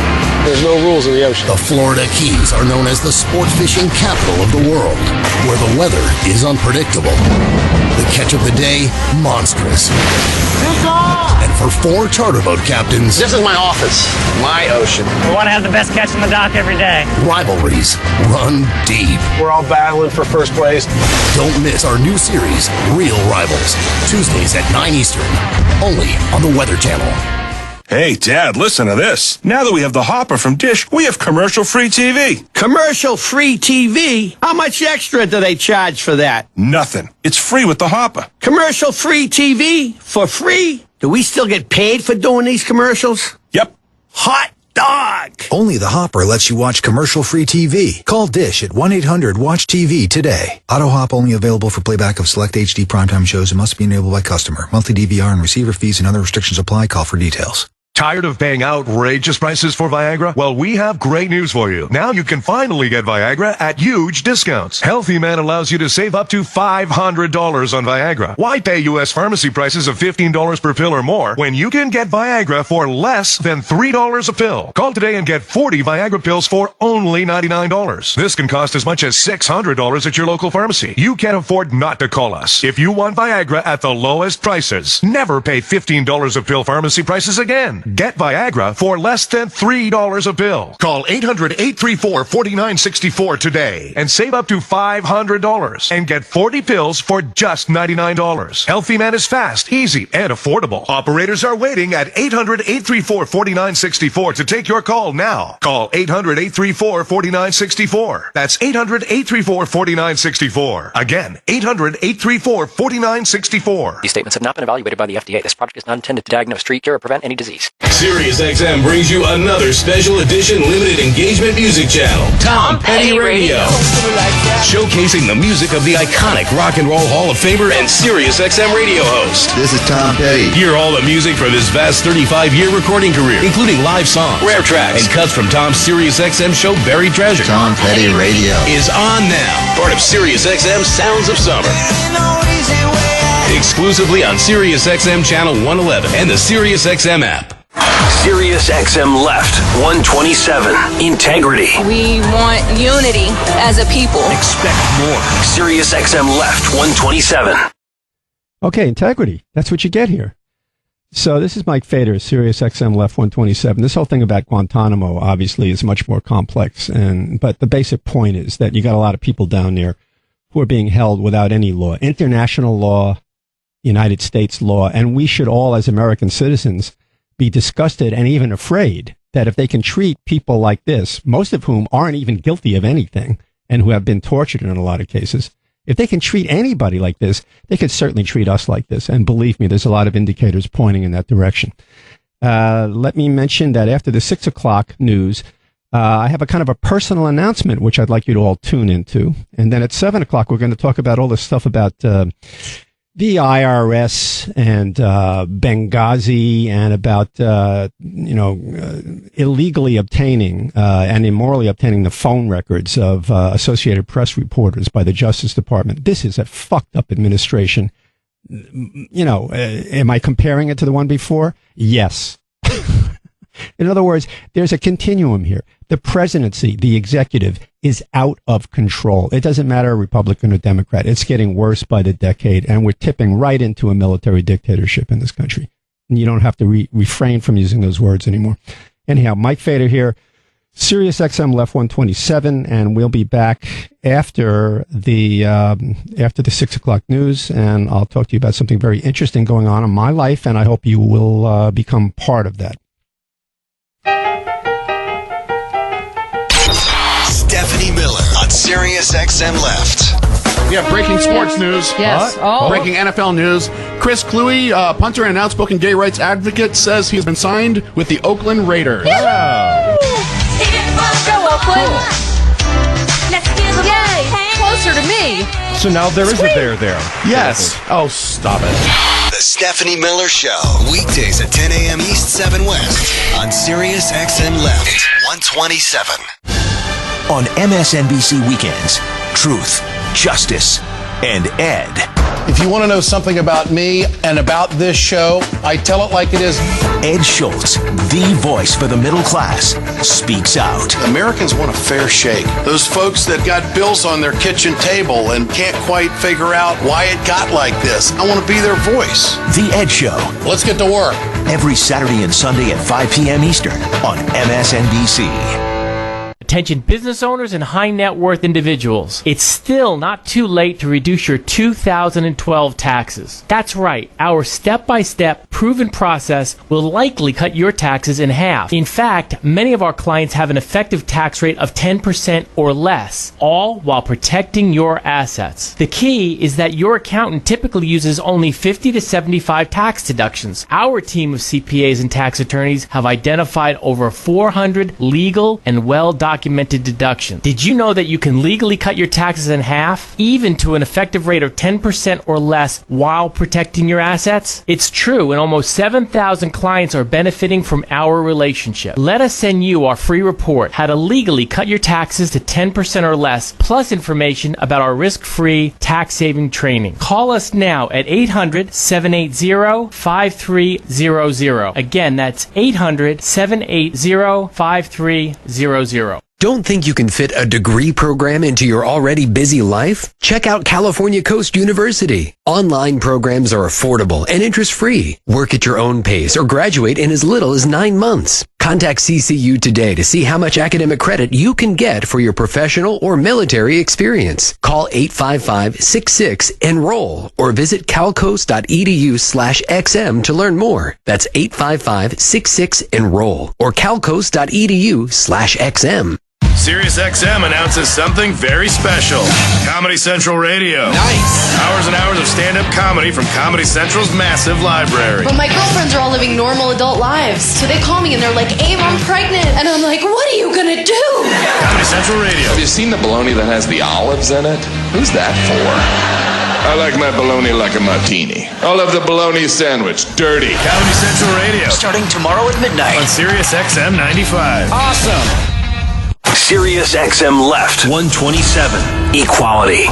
There's no rules in the ocean. The Florida Keys are known as the sport fishing capital of the world, where the weather is unpredictable. The catch of the day, monstrous. And for 4 charter boat captains, This is my office, my ocean. We want to have the best catch in the dock every day. rivalries run deep. We're all battling for first place. Don't miss our new series, Real Rivals, Tuesdays at 9 Eastern, only on the Weather Channel. Hey, Dad, listen to this. Now that we have the Hopper from Dish, we have commercial-free TV. Commercial-free TV? How much extra do they charge for that? Nothing. It's free with the Hopper. Commercial-free TV? For free? Do we still get paid for doing these commercials? Yep. Hot dog! Only the Hopper lets you watch commercial-free TV. Call Dish at 1-800-WATCH-TV today. AutoHop only available for playback of select HD primetime shows and must be enabled by customer. Monthly DVR and receiver fees and other restrictions apply. Call for details. Tired of paying outrageous prices for Viagra? Well, we have great news for you. Now you can finally get Viagra at huge discounts. Healthy Man allows you to save up to $500 on Viagra. Why pay U.S. pharmacy prices of $15 per pill or more when you can get Viagra for less than $3 a pill? Call today and get 40 Viagra pills for only $99. This can cost as much as $600 at your local pharmacy. You can't afford not to call us. If you want Viagra at the lowest prices, never pay $15 a pill pharmacy prices again. Get Viagra for less than $3 a pill. Call 800-834-4964 today and save up to $500 and get 40 pills for just $99. Healthy Man is fast, easy, and affordable. Operators are waiting at 800-834-4964 to take your call now. Call 800-834-4964. That's 800-834-4964. Again, 800-834-4964. These statements have not been evaluated by the FDA. This product is not intended to diagnose, treat, cure, or prevent any disease. SiriusXM brings you another special edition limited engagement music channel, Tom Petty Radio. Showcasing the music of the iconic Rock and Roll Hall of Famer and SiriusXM radio host. This is Tom Petty. Hear all the music for this vast 35-year recording career, including live songs, rare tracks, and cuts from Tom's SiriusXM show Buried Treasure. Tom Petty Radio is on now, part of SiriusXM Sounds of Summer. Exclusively on SiriusXM Channel 111 and the SiriusXM app. SiriusXM Left 127. Integrity. We want unity as a people. Expect more. SiriusXM Left 127. Okay, integrity. That's what you get here. So this is Mike Fader, SiriusXM Left 127. This whole thing about Guantanamo obviously is much more complex, but the basic point is that you got a lot of people down there who are being held without any law, international law, United States law, and we should all, as American citizens, be disgusted and even afraid that if they can treat people like this, most of whom aren't even guilty of anything and who have been tortured in a lot of cases, if they can treat anybody like this, they could certainly treat us like this. And believe me, there's a lot of indicators pointing in that direction. Let me mention that after the 6 o'clock news, I have a kind of a personal announcement, which I'd like you to all tune into. And then at 7 o'clock, we're going to talk about all this stuff about the IRS and Benghazi and about illegally obtaining and immorally obtaining the phone records of Associated Press reporters by the Justice Department. This is a fucked up administration. Am I comparing it to the one before? Yes. In other words, there's a continuum here. The presidency, the executive, is out of control. It doesn't matter Republican or Democrat. It's getting worse by the decade, and we're tipping right into a military dictatorship in this country. And you don't have to refrain from using those words anymore. Anyhow, Mike Fader here, SiriusXM Left 127, and we'll be back after the 6 o'clock news, and I'll talk to you about something very interesting going on in my life, and I hope you will become part of that. Stephanie Miller on SiriusXM Left. We have breaking sports news. Yes. Breaking NFL news. Chris Cluey, punter and outspoken gay rights advocate, says he's been signed with the Oakland Raiders. Wow. Go Oakland. Yay. Closer to me. So now there is a there there. Yes. Oh, stop it. The Stephanie Miller Show. Weekdays at 10 a.m. East, 7 West on SiriusXM Left 127. On MSNBC Weekends, truth, justice, and Ed. If you want to know something about me and about this show, I tell it like it is. Ed Schultz, the voice for the middle class, speaks out. Americans want a fair shake. Those folks that got bills on their kitchen table and can't quite figure out why it got like this. I want to be their voice. The Ed Show. Let's get to work. Every Saturday and Sunday at 5 p.m. Eastern on MSNBC. Attention business owners and high net worth individuals. It's still not too late to reduce your 2012 taxes. That's right. Our step-by-step proven process will likely cut your taxes in half. In fact, many of our clients have an effective tax rate of 10% or less, all while protecting your assets. The key is that your accountant typically uses only 50 to 75 tax deductions. Our team of CPAs and tax attorneys have identified over 400 legal and well-documented deduction. Did you know that you can legally cut your taxes in half, even to an effective rate of 10% or less, while protecting your assets? It's true, and almost 7,000 clients are benefiting from our relationship. Let us send you our free report, How to Legally Cut Your Taxes to 10% or Less, plus information about our risk-free tax-saving training. Call us now at 800-780-5300. Again, that's 800-780-5300. Don't think you can fit a degree program into your already busy life? Check out California Coast University. Online programs are affordable and interest-free. Work at your own pace or graduate in as little as 9 months. Contact CCU today to see how much academic credit you can get for your professional or military experience. Call 855-66-ENROLL or visit calcoast.edu/XM to learn more. That's 855-66-ENROLL or calcoast.edu/XM. SiriusXM announces something very special. Comedy Central Radio. Nice. Hours and hours of stand-up comedy from Comedy Central's massive library. But my girlfriends are all living normal adult lives, so they call me and they're like, Abe, I'm pregnant. And I'm like, what are you gonna do? Comedy Central Radio. Have you seen the bologna that has the olives in it? Who's that for? I like my bologna like a martini. I'll have the bologna sandwich. Dirty. Comedy Central Radio. Starting tomorrow at midnight. On SiriusXM 95. Awesome. SiriusXM Left 127. Equality.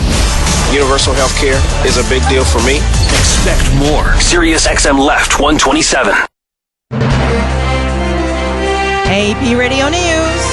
Universal health care is a big deal for me. Expect more. SiriusXM Left 127. AP Radio News.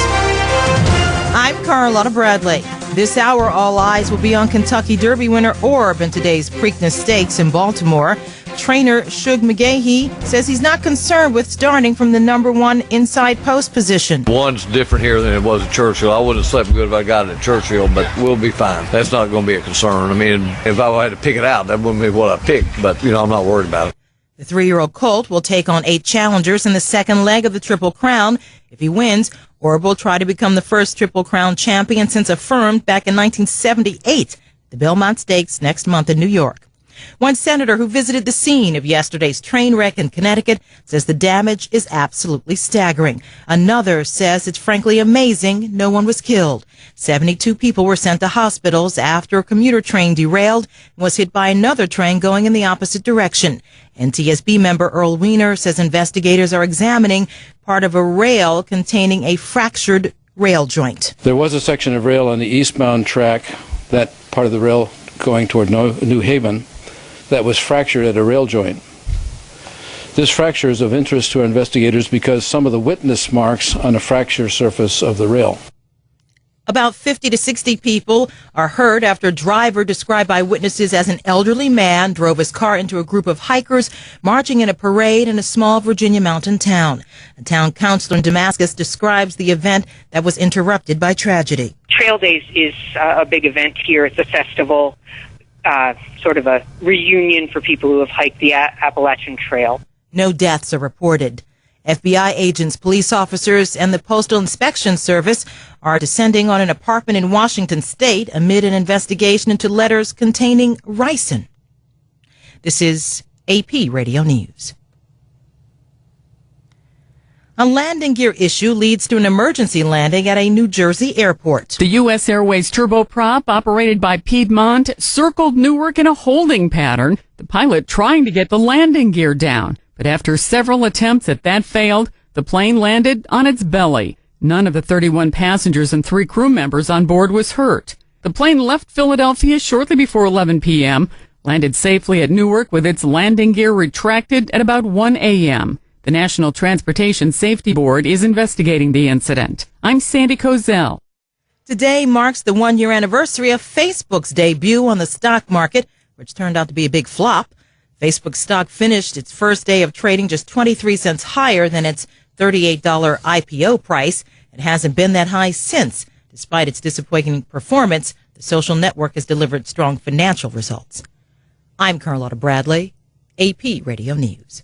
I'm Carlotta Bradley. This hour, all eyes will be on Kentucky Derby winner Orb in today's Preakness Stakes in Baltimore. Trainer Shug McGahee says he's not concerned with starting from the number one inside post position. One's different here than it was at Churchill. I wouldn't have slept good if I got it at Churchill, but we'll be fine. That's not going to be a concern. I mean, if I had to pick it out, that wouldn't be what I picked, but, I'm not worried about it. The 3-year-old colt will take on 8 challengers in the second leg of the Triple Crown. If he wins, Orb will try to become the first Triple Crown champion since affirmed back in 1978. The Belmont Stakes next month in New York. One senator who visited the scene of yesterday's train wreck in Connecticut says the damage is absolutely staggering. Another says it's frankly amazing no one was killed. 72 people were sent to hospitals after a commuter train derailed and was hit by another train going in the opposite direction. NTSB member Earl Weiner says investigators are examining part of a rail containing a fractured rail joint. There was a section of rail on the eastbound track, that part of the rail going toward New Haven, that was fractured at a rail joint. This fracture is of interest to our investigators because some of the witness marks on a fracture surface of the rail. About 50 to 60 people are hurt after a driver described by witnesses as an elderly man drove his car into a group of hikers marching in a parade in a small Virginia mountain town. A town councilor in Damascus describes the event that was interrupted by tragedy. Trail Days is a big event here. It's a festival, sort of a reunion for people who have hiked the Appalachian Trail. No deaths are reported. FBI agents, police officers, and the Postal Inspection Service are descending on an apartment in Washington state amid an investigation into letters containing ricin. This is AP Radio News. A landing gear issue leads to an emergency landing at a New Jersey airport. The U.S. Airways turboprop, operated by Piedmont, circled Newark in a holding pattern, the pilot trying to get the landing gear down. But after several attempts at that failed, the plane landed on its belly. None of the 31 passengers and 3 crew members on board was hurt. The plane left Philadelphia shortly before 11 p.m., landed safely at Newark with its landing gear retracted at about 1 a.m. The National Transportation Safety Board is investigating the incident. I'm Sandy Kozel. Today marks the one-year anniversary of Facebook's debut on the stock market, which turned out to be a big flop. Facebook stock finished its first day of trading just 23 cents higher than its $38 IPO price. It hasn't been that high since. Despite its disappointing performance, the social network has delivered strong financial results. I'm Carlotta Bradley, AP Radio News.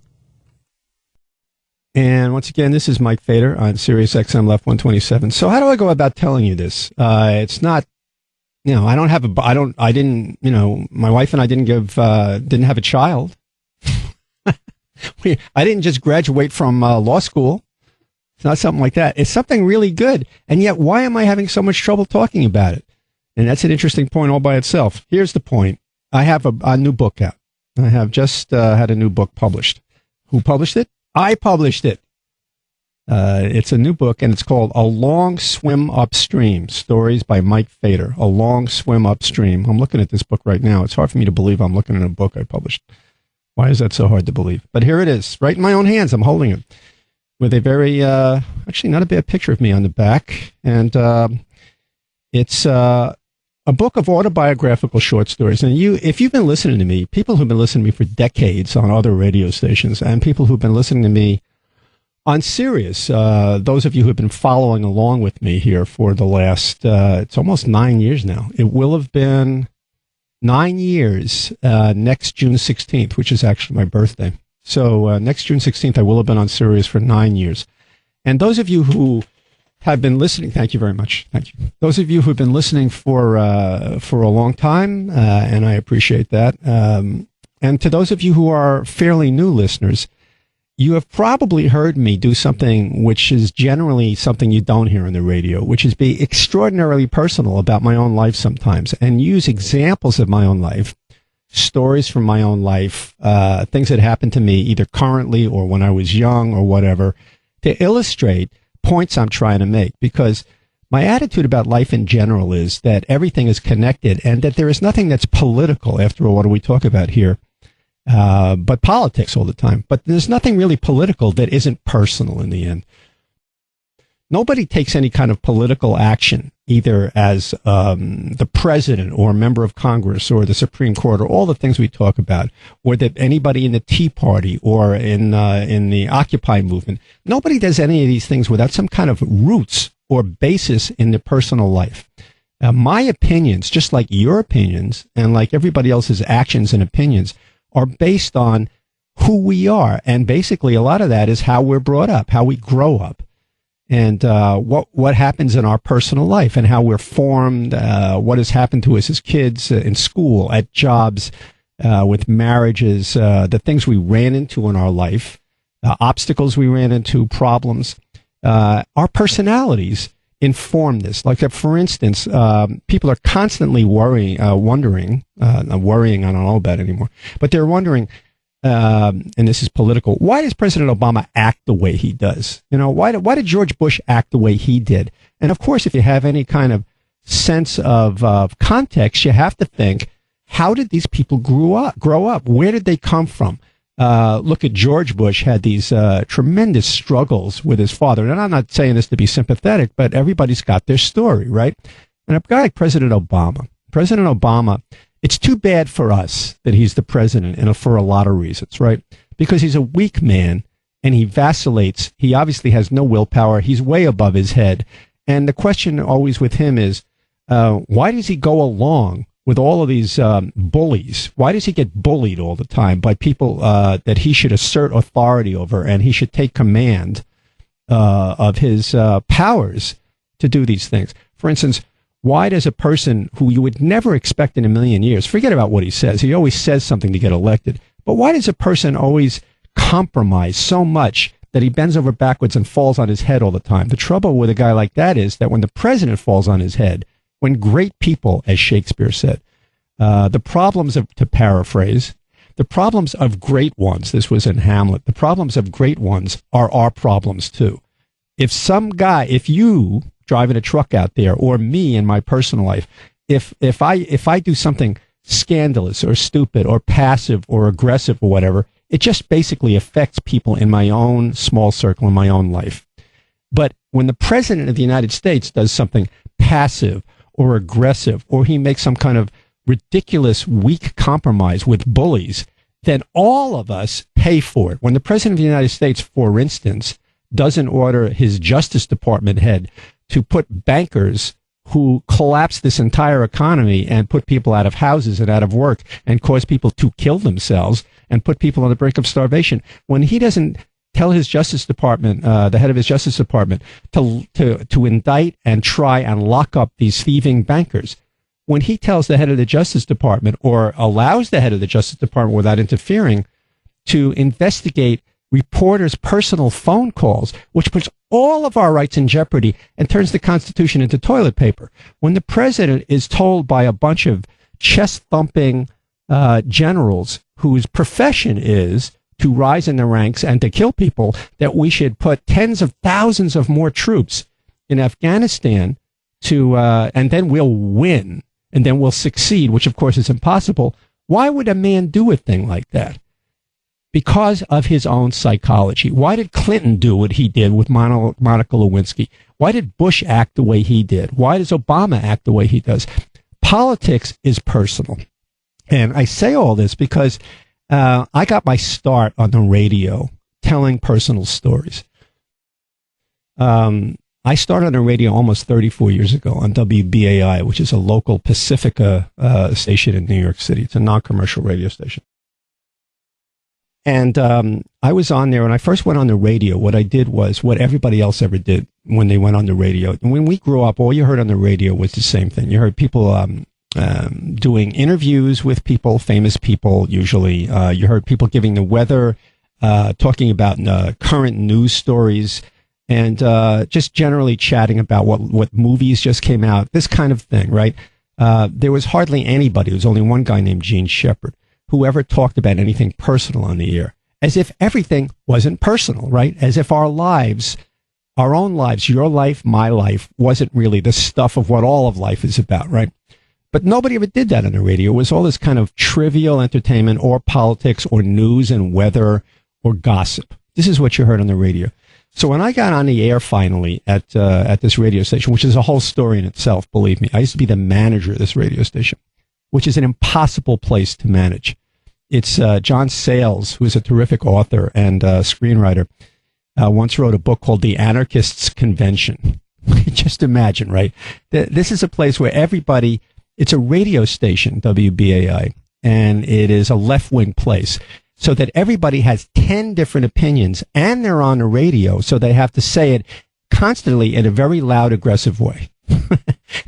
And once again, this is Mike Fader on Sirius XM Left 127. So how do I go about telling you this? It's not, I don't have I didn't, my wife and I didn't have a child. I didn't just graduate from law school. It's not something like that. It's something really good. And yet, why am I having so much trouble talking about it? And that's an interesting point all by itself. Here's the point. I have a new book out. I have just had a new book published. Who published it? I published it. It's a new book, and it's called A Long Swim Upstream, Stories by Mike Fader. A Long Swim Upstream. I'm looking at this book right now. It's hard for me to believe I'm looking at a book I published. Why is that so hard to believe? But here it is, right in my own hands. I'm holding it with a very, actually not a bad picture of me on the back. And it's a book of autobiographical short stories. And if you've been listening to me, people who've been listening to me for decades on other radio stations, and people who've been listening to me on Sirius, those of you who have been following along with me here for the last, it's almost 9 years now. It will have been 9 years next June 16th, which is actually my birthday. So next June 16th, I will have been on Sirius for 9 years. And those of you who have been listening, thank you very much. Thank you. Those of you who have been listening for a long time, and I appreciate that. And to those of you who are fairly new listeners, you have probably heard me do something which is generally something you don't hear on the radio, which is be extraordinarily personal about my own life sometimes and use examples of my own life, stories from my own life, things that happened to me either currently or when I was young or whatever, to illustrate points I'm trying to make. Because my attitude about life in general is that everything is connected and that there is nothing that's political. After all, what do we talk about here? But politics all the time. But there's nothing really political that isn't personal in the end. Nobody takes any kind of political action, either as the president or a member of Congress or the Supreme Court or all the things we talk about, or that anybody in the Tea Party or in the Occupy movement. Nobody does any of these things without some kind of roots or basis in their personal life. My opinions, just like your opinions and like everybody else's actions and opinions, are based on who we are. And basically a lot of that is how we're brought up, how we grow up, and what happens in our personal life and how we're formed, what has happened to us as kids, in school, at jobs, with marriages, the things we ran into in our life, obstacles we ran into, problems. Our personalities inform this. Like, for instance, people are constantly wondering, I don't know about anymore, but they're wondering, and this is political, why does President Obama act the way he does? Why did George Bush act the way he did? And of course, if you have any kind of sense of context, you have to think, how did these people grow up? Where did they come from? Look at George Bush, had these tremendous struggles with his father. And I'm not saying this to be sympathetic, but everybody's got their story, right? And a guy like President Obama, it's too bad for us that he's the president, and for a lot of reasons, right? Because he's a weak man and he vacillates. He obviously has no willpower. He's way above his head. And the question always with him is, why does he go along with all of these bullies? Why does he get bullied all the time by people that he should assert authority over, and he should take command of his powers to do these things? For instance, why does a person who you would never expect in a million years, forget about what he says, he always says something to get elected, but why does a person always compromise so much that he bends over backwards and falls on his head all the time? The trouble with a guy like that is that when the president falls on his head, when great people, as Shakespeare said, the problems of, to paraphrase, the problems of great ones, this was in Hamlet, the problems of great ones are our problems too. If you driving a truck out there, or me in my personal life, if I do something scandalous or stupid or passive or aggressive or whatever, it just basically affects people in my own small circle in my own life. But when the president of the United States does something passive or aggressive, or he makes some kind of ridiculous, weak compromise with bullies, then all of us pay for it. When the president of the United States, for instance, doesn't order his Justice Department head to put bankers who collapse this entire economy and put people out of houses and out of work and cause people to kill themselves and put people on the brink of starvation, when he doesn't tell his Justice Department, the head of his Justice Department, to indict and try and lock up these thieving bankers, when he tells the head of the Justice Department, or allows the head of the Justice Department without interfering, to investigate reporters' personal phone calls, which puts all of our rights in jeopardy and turns the Constitution into toilet paper. When the president is told by a bunch of chest-thumping generals whose profession is to rise in the ranks and to kill people, that we should put tens of thousands of more troops in Afghanistan and then we'll win, and then we'll succeed, which of course is impossible. Why would a man do a thing like that? Because of his own psychology. Why did Clinton do what he did with Monica Lewinsky? Why did Bush act the way he did? Why does Obama act the way he does? Politics is personal. And I say all this because I got my start on the radio telling personal stories. I started on the radio almost 34 years ago on WBAI, which is a local Pacifica station in New York City. It's a non-commercial radio station. And I was on there, and I first went on the radio. What I did was what everybody else ever did when they went on the radio. And when we grew up, all you heard on the radio was the same thing. You heard people doing interviews with people, famous people usually. You heard people giving the weather, talking about current news stories, and just generally chatting about what movies just came out, this kind of thing, right? There was hardly anybody. There was only one guy named Gene Shepard who ever talked about anything personal on the air, as if everything wasn't personal, right? As if our lives, our own lives, your life, my life, wasn't really the stuff of what all of life is about, right? But nobody ever did that on the radio. It was all this kind of trivial entertainment or politics or news and weather or gossip. This is what you heard on the radio. So when I got on the air finally at this radio station, which is a whole story in itself, believe me, I used to be the manager of this radio station, which is an impossible place to manage. It's John Sayles, who's a terrific author and screenwriter, once wrote a book called The Anarchists' Convention. Just imagine, right? This is a place where everybody, it's a radio station, WBAI, and it is a left-wing place, so that everybody has 10 different opinions, and they're on the radio, so they have to say it constantly in a very loud, aggressive way.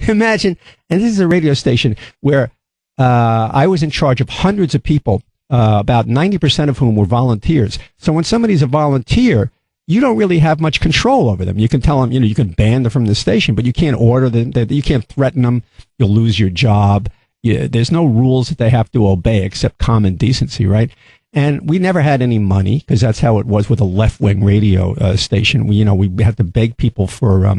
Imagine, and this is a radio station where I was in charge of hundreds of people, about 90% of whom were volunteers. So when somebody's a volunteer, you don't really have much control over them. You can tell them, you can ban them from the station, but you can't order them. You can't threaten them. You'll lose your job. There's no rules that they have to obey except common decency, right? And we never had any money because that's how it was with a left-wing radio station. We had to beg people for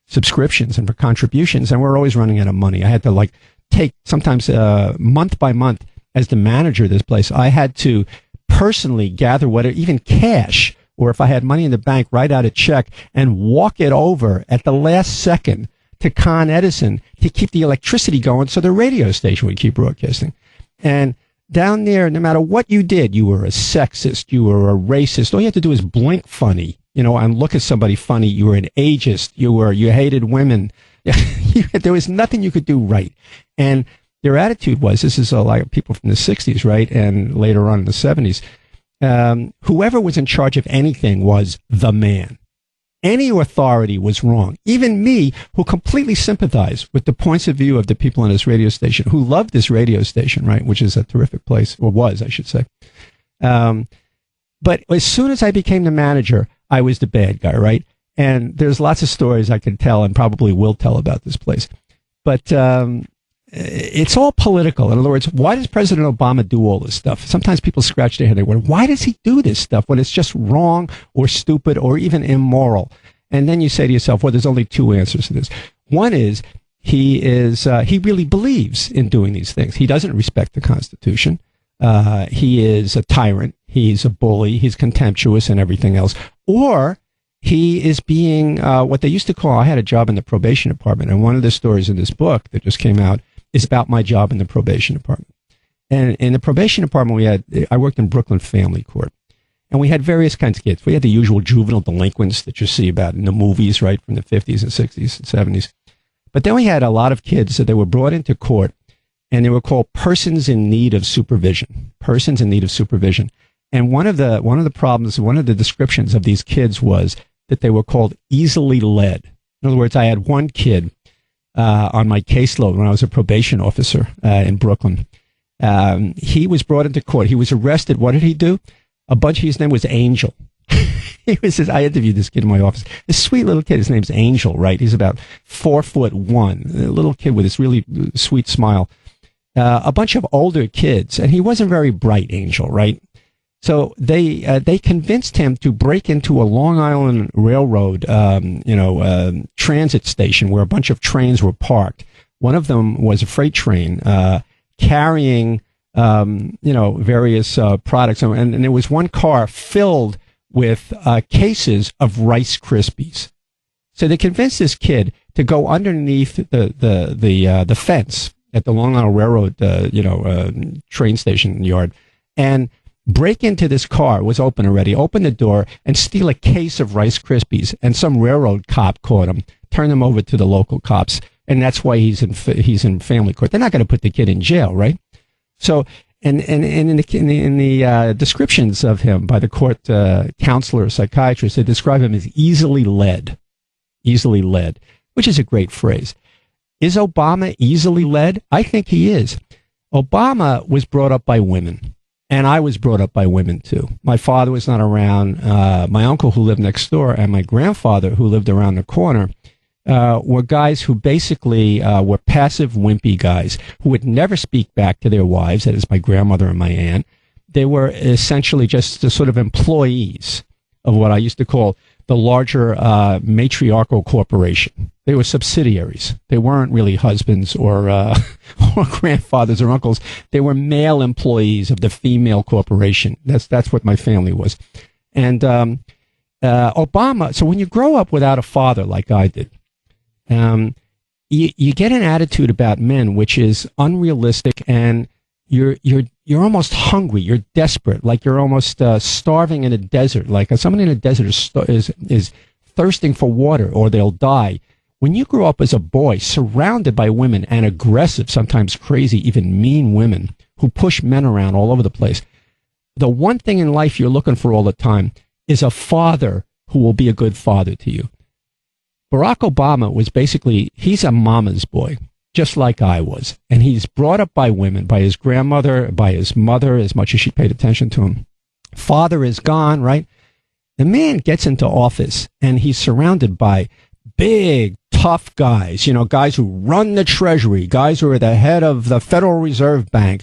subscriptions and for contributions, and we're always running out of money. I had to take sometimes month by month as the manager of this place. I had to personally gather even cash, or if I had money in the bank, write out a check and walk it over at the last second to Con Edison to keep the electricity going so the radio station would keep broadcasting. And down there, no matter what you did, you were a sexist, you were a racist. All you had to do is blink funny, and look at somebody funny. You were an ageist. You hated women. There was nothing you could do right. And their attitude was, this is like people from the 60s, right? And later on in the 70s, whoever was in charge of anything was the man. Any authority was wrong. Even me, who completely sympathized with the points of view of the people on this radio station, who loved this radio station, right? Which is a terrific place, or was, I should say. But as soon as I became the manager, I was the bad guy, right? And there's lots of stories I could tell and probably will tell about this place. But it's all political. In other words, why does President Obama do all this stuff? Sometimes people scratch their head and wonder, why does he do this stuff when it's just wrong or stupid or even immoral? And then you say to yourself, well, there's only two answers to this. One is he really believes in doing these things. He doesn't respect the Constitution. He is a tyrant. He's a bully. He's contemptuous and everything else. Or he is being what they used to call, I had a job in the probation department, and one of the stories in this book that just came out is about my job in the probation department. And in the probation department, I worked in Brooklyn Family Court, and we had various kinds of kids. We had the usual juvenile delinquents that you see about in the movies, right, from the 50s and 60s and 70s. But then we had a lot of kids that they were brought into court, and they were called persons in need of supervision. Persons in need of supervision. And one of the problems, one of the descriptions of these kids was that they were called easily led. In other words, I had one kid on my caseload when I was a probation officer in Brooklyn. He was brought into court. He was arrested. What did he do? His name was Angel. I interviewed this kid in my office. This sweet little kid. His name's Angel, right? He's about 4'1", a little kid with this really sweet smile. A bunch of older kids, and he wasn't very bright, Angel, right? So they convinced him to break into a Long Island Railroad, transit station where a bunch of trains were parked. One of them was a freight train carrying, various products, and there was one car filled with cases of Rice Krispies. So they convinced this kid to go underneath the fence at the Long Island Railroad, train station yard, and break into this car. It was open already. Open the door and steal a case of Rice Krispies. And some railroad cop caught him, turned him over to the local cops, and that's why he's in family court. They're not going to put the kid in jail, right? So, and in the descriptions of him by the court counselor, psychiatrist, they describe him as easily led, which is a great phrase. Is Obama easily led? I think he is. Obama was brought up by women. And I was brought up by women, too. My father was not around. My uncle, who lived next door, and my grandfather, who lived around the corner, were guys who basically were passive, wimpy guys who would never speak back to their wives, that is my grandmother and my aunt. They were essentially just the sort of employees of what I used to call the larger matriarchal corporation. They were subsidiaries. They weren't really husbands or grandfathers or uncles. They were male employees of the female corporation. That's what my family was. And Obama, so when you grow up without a father like I did, you get an attitude about men which is unrealistic, and you're almost hungry. You're desperate, like you're almost starving in a desert. Like someone in a desert is thirsting for water, or they'll die. When you grow up as a boy, surrounded by women and aggressive, sometimes crazy, even mean women who push men around all over the place, the one thing in life you're looking for all the time is a father who will be a good father to you. Barack Obama was basically, he's a mama's boy, just like I was. And he's brought up by women, by his grandmother, by his mother, as much as she paid attention to him. Father is gone, right? The man gets into office, and he's surrounded by big, tough guys, guys who run the Treasury, guys who are the head of the Federal Reserve Bank,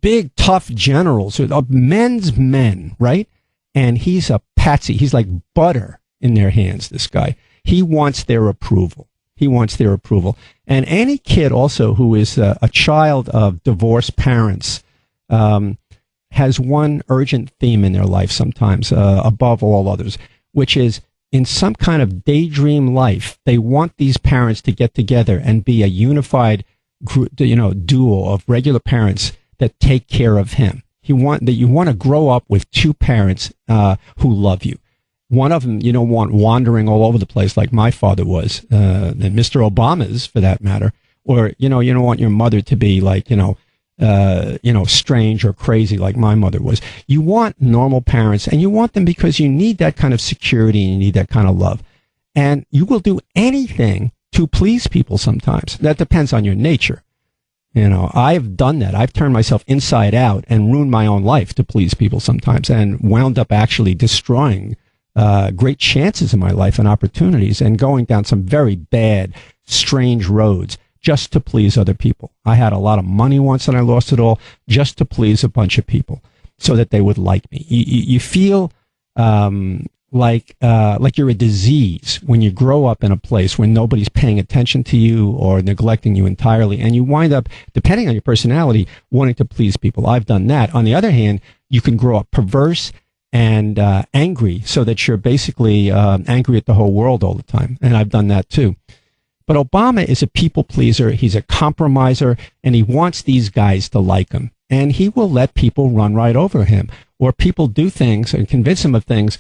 big, tough generals, men's men, right? And he's a patsy. He's like butter in their hands, this guy. He wants their approval. And any kid also who is a child of divorced parents has one urgent theme in their life sometimes, above all others, which is in some kind of daydream life, they want these parents to get together and be a unified duo of regular parents that take care of him. You want to grow up with two parents who love you. One of them you don't want wandering all over the place like my father was, and Mr. Obama's for that matter. Or, you don't want your mother to be like, strange or crazy like my mother was. You want normal parents, and you want them because you need that kind of security and you need that kind of love. And you will do anything to please people sometimes. That depends on your nature. I've done that. I've turned myself inside out and ruined my own life to please people sometimes, and wound up actually destroying great chances in my life and opportunities, and going down some very bad, strange roads just to please other people. I had a lot of money once and I lost it all just to please a bunch of people so that they would like me. You feel like you're a disease when you grow up in a place where nobody's paying attention to you or neglecting you entirely, and you wind up, depending on your personality, wanting to please people. I've done that. On the other hand, you can grow up perverse and angry, so that you're basically angry at the whole world all the time, and I've done that too. But Obama is a people pleaser, he's a compromiser, and he wants these guys to like him, and he will let people run right over him, or people do things and convince him of things.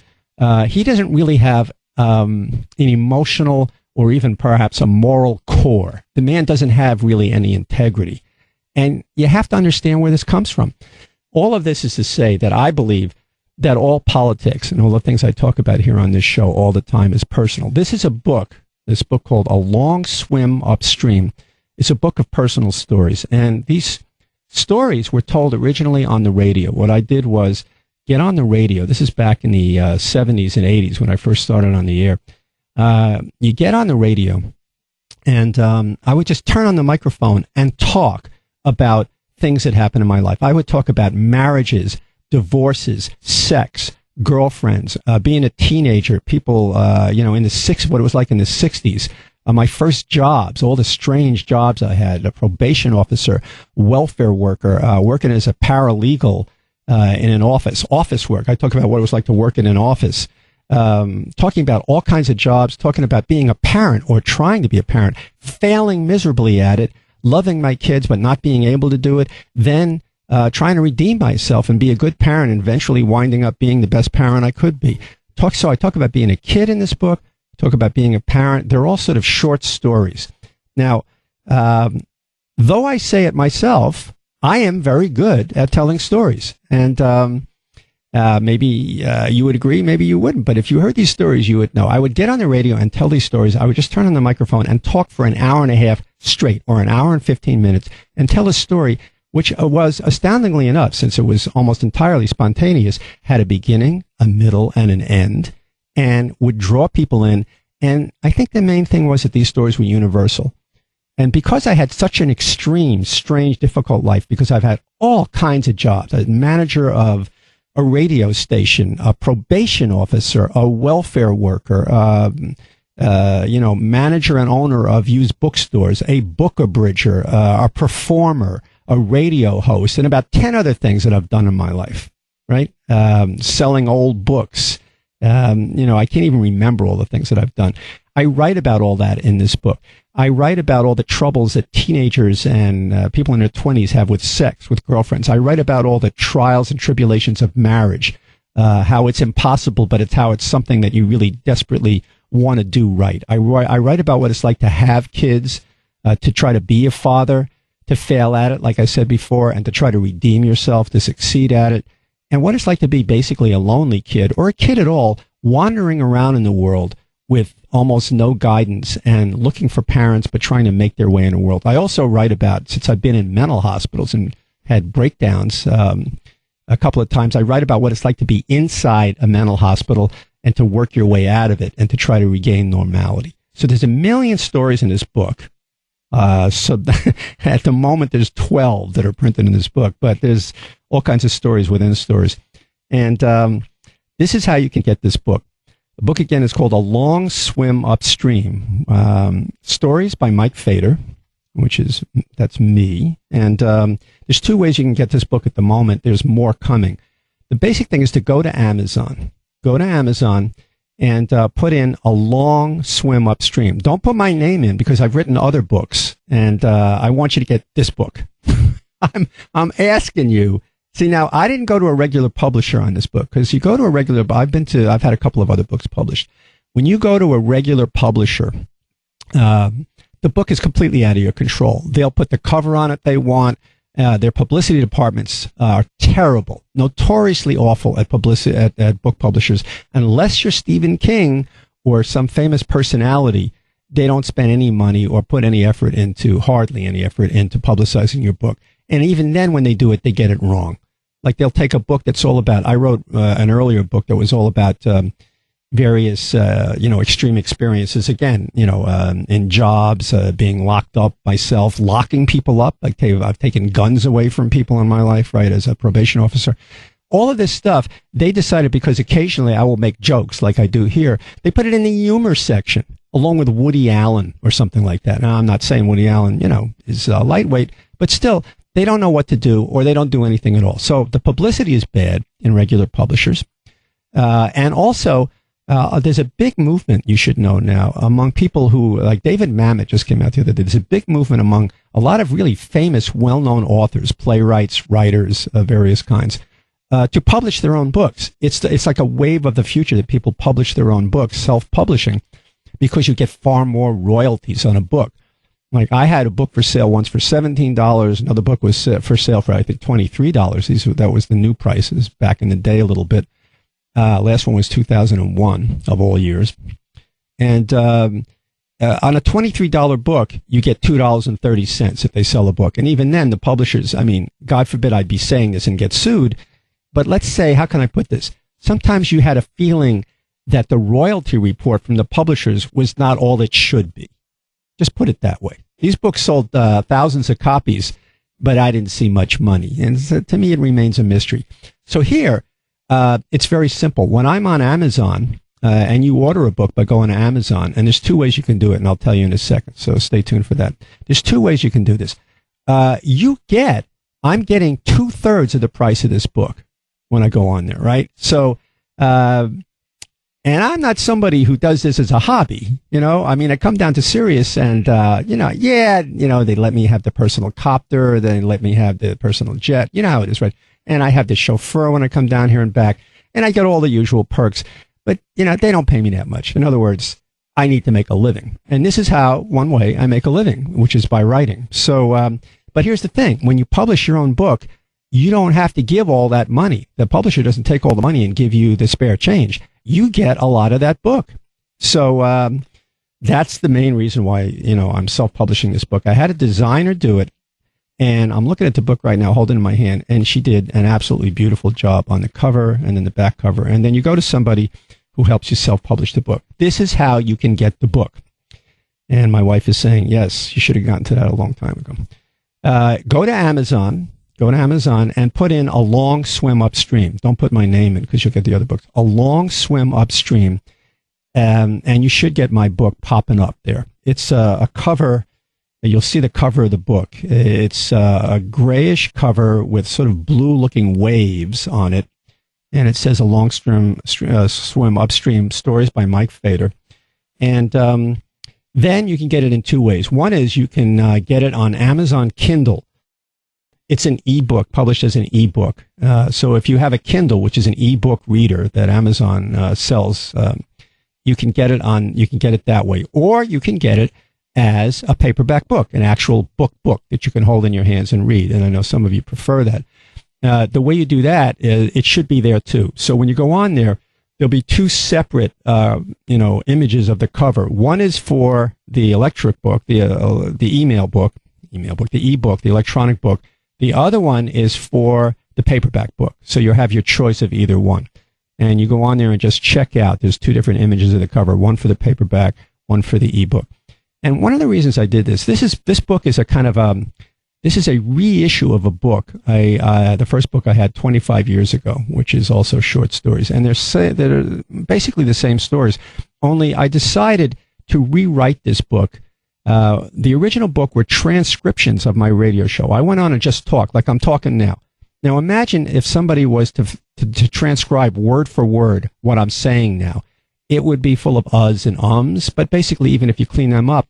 He doesn't really have an emotional or even perhaps a moral core. The man doesn't have really any integrity. And you have to understand where this comes from. All of this is to say that I believe that all politics and all the things I talk about here on this show all the time is personal. This is this book called A Long Swim Upstream. It's a book of personal stories. And these stories were told originally on the radio. What I did was get on the radio. This is back in the 70s and 80s when I first started on the air. You get on the radio, and I would just turn on the microphone and talk about things that happened in my life. I would talk about marriages, divorces, sex, girlfriends, being a teenager, people, in what it was like in the 60s. My first jobs, all the strange jobs I had, a probation officer, welfare worker, working as a paralegal, in an office work. I talk about what it was like to work in an office, talking about all kinds of jobs, talking about being a parent or trying to be a parent, failing miserably at it, loving my kids but not being able to do it, then trying to redeem myself and be a good parent, and eventually winding up being the best parent I could be. So I talk about being a kid in this book, talk about being a parent. They're all sort of short stories. Now, though I say it myself, I am very good at telling stories, and maybe you would agree, maybe you wouldn't, but if you heard these stories, you would know. I would get on the radio and tell these stories. I would just turn on the microphone and talk for an hour and a half straight, or an hour and 15 minutes, and tell a story which was, astoundingly enough, since it was almost entirely spontaneous, had a beginning, a middle, and an end, and would draw people in. And I think the main thing was that these stories were universal. And because I had such an extreme, strange, difficult life, because I've had all kinds of jobs, a manager of a radio station, a probation officer, a welfare worker, manager and owner of used bookstores, a book abridger, a performer, a radio host, and about 10 other things that I've done in my life, right? Selling old books. I can't even remember all the things that I've done. I write about all that in this book. I write about all the troubles that teenagers and people in their 20s have with sex, with girlfriends. I write about all the trials and tribulations of marriage, how it's impossible, but it's something that you really desperately want to do right. I write about what it's like to have kids, to try to be a father, to fail at it, like I said before, and to try to redeem yourself, to succeed at it, and what it's like to be basically a lonely kid, or a kid at all, wandering around in the world with almost no guidance and looking for parents but trying to make their way in the world. I also write about, since I've been in mental hospitals and had breakdowns a couple of times, I write about what it's like to be inside a mental hospital and to work your way out of it and to try to regain normality. So there's a million stories in this book. So at the moment there's 12 that are printed in this book, but there's all kinds of stories within stories. And this is how you can get this book. The book, again, is called A Long Swim Upstream. Stories by Mike Fader, that's me. And there's two ways you can get this book at the moment. There's more coming. The basic thing is to go to Amazon. Go to Amazon and put in A Long Swim Upstream. Don't put my name in, because I've written other books, and I want you to get this book. I'm asking you. See, now, I didn't go to a regular publisher on this book, because you go to a regular, I've had a couple of other books published. When you go to a regular publisher, the book is completely out of your control. They'll put the cover on it they want. Their publicity departments are terrible, notoriously awful at publicity at book publishers. Unless you're Stephen King or some famous personality, they don't spend any money or put any effort into, hardly any effort into publicizing your book. And even then, when they do it, they get it wrong. Like, they'll take a book that's all about, I wrote an earlier book that was all about various, extreme experiences, again, in jobs, being locked up myself, locking people up. Like, I've taken guns away from people in my life, right, as a probation officer. all of this stuff, they decided, because occasionally I will make jokes like I do here, they put it in the humor section along with Woody Allen or something like that. Now, I'm not saying Woody Allen, is lightweight, but still, they don't know what to do, or they don't do anything at all. So the publicity is bad in regular publishers. And also, there's a big movement, you should know now, among people who, like David Mamet just came out the other day. There's a big movement among a lot of really famous, well-known authors, playwrights, writers of various kinds, to publish their own books. It's like a wave of the future that people publish their own books, self-publishing, because you get far more royalties on a book. Like, I had a book for sale once for $17. Another book was for sale for, I think, $23. That was the new prices back in the day a little bit. Last one was 2001 of all years. And on a $23 book, you get $2.30 if they sell a book. And even then, the publishers, I mean, God forbid I'd be saying this and get sued. But let's say, how can I put this? Sometimes you had a feeling that the royalty report from the publishers was not all it should be. Just put it that way. These books sold thousands of copies, but I didn't see much money. And so, to me, it remains a mystery. So here, it's very simple. When I'm on Amazon, and you order a book by going to Amazon, and there's two ways you can do it, and I'll tell you in a second, so stay tuned for that. There's two ways you can do this. I'm getting 2/3 of the price of this book when I go on there, right? So, and I'm not somebody who does this as a hobby, I mean, I come down to Sirius and, they let me have the personal copter, they let me have the personal jet, you know how it is, right? And I have the chauffeur when I come down here and back, and I get all the usual perks, but, they don't pay me that much. In other words, I need to make a living. And this is one way I make a living, which is by writing. So, but here's the thing. When you publish your own book, you don't have to give all that money. The publisher doesn't take all the money and give you the spare change. You get a lot of that book. So that's the main reason why, I'm self-publishing this book. I had a designer do it, and I'm looking at the book right now, holding it in my hand, and she did an absolutely beautiful job on the cover and then the back cover. And then you go to somebody who helps you self-publish the book. This is how you can get the book. And my wife is saying, yes, you should have gotten to that a long time ago. Go to Amazon and put in A Long Swim Upstream. Don't put my name in because you'll get the other books. A Long Swim Upstream. And you should get my book popping up there. It's a cover. You'll see the cover of the book. It's a grayish cover with sort of blue-looking waves on it. And it says A Long Swim Upstream, Stories by Mike Fader. And then you can get it in two ways. One is you can get it on Amazon Kindle. It's an ebook, published as an ebook. So if you have a Kindle, which is an ebook reader that Amazon sells, you can get it that way. Or you can get it as a paperback book, an actual book that you can hold in your hands and read. And I know some of you prefer that. The way you do that is it should be there too. So when you go on there, there'll be two separate, images of the cover. One is for the electric book, the ebook, the electronic book. The other one is for the paperback book. So you'll have your choice of either one. And you go on there and just check out. There's two different images of the cover, one for the paperback, one for the ebook. And one of the reasons I did this book is a kind of this is a reissue of a book. The first book I had 25 years ago, which is also short stories. And they're basically the same stories, only I decided to rewrite this book. The original book were transcriptions of my radio show. I went on and just talked like I'm talking now. Now imagine if somebody was to transcribe word for word what I'm saying now. It would be full of uhs and ums, but basically even if you clean them up,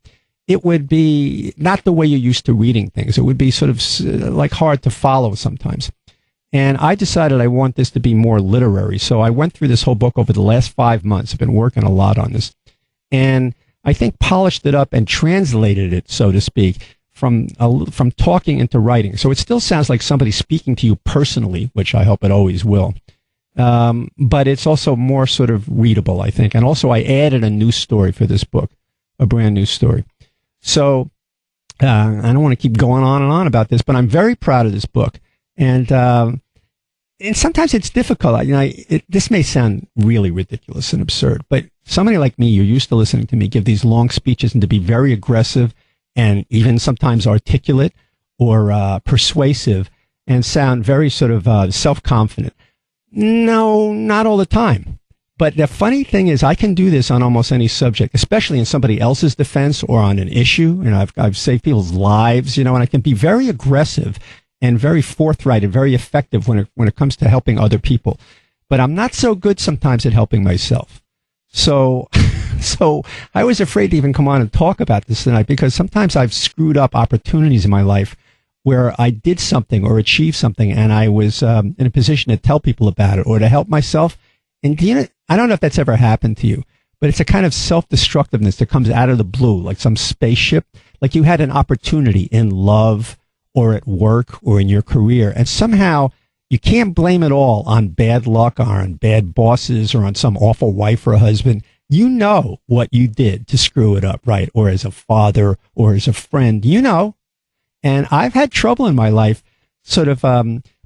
it would be not the way you're used to reading things. It would be sort of like hard to follow sometimes. And I decided I want this to be more literary. So I went through this whole book over the last 5 months. I've been working a lot on this. And I think polished it up and translated it, so to speak, from talking into writing. So it still sounds like somebody speaking to you personally, which I hope it always will. But it's also more sort of readable, I think. And also I added a new story for this book, a brand new story. So I don't want to keep going on and on about this, but I'm very proud of this book. And sometimes it's difficult. This may sound really ridiculous and absurd, but somebody like me, you're used to listening to me give these long speeches and to be very aggressive and even sometimes articulate or persuasive and sound very sort of self-confident. No, not all the time. But the funny thing is I can do this on almost any subject, especially in somebody else's defense or on an issue. You know, I've saved people's lives, you know, and I can be very aggressive and very forthright and very effective when it comes to helping other people. But I'm not so good sometimes at helping myself. So I was afraid to even come on and talk about this tonight because sometimes I've screwed up opportunities in my life where I did something or achieved something and I was in a position to tell people about it or to help myself. And you know, I don't know if that's ever happened to you, but it's a kind of self-destructiveness that comes out of the blue, like some spaceship, like you had an opportunity in love or at work or in your career, and somehow you can't blame it all on bad luck or on bad bosses or on some awful wife or husband. You know what you did to screw it up, right? Or as a father or as a friend, you know. And I've had trouble in my life sort of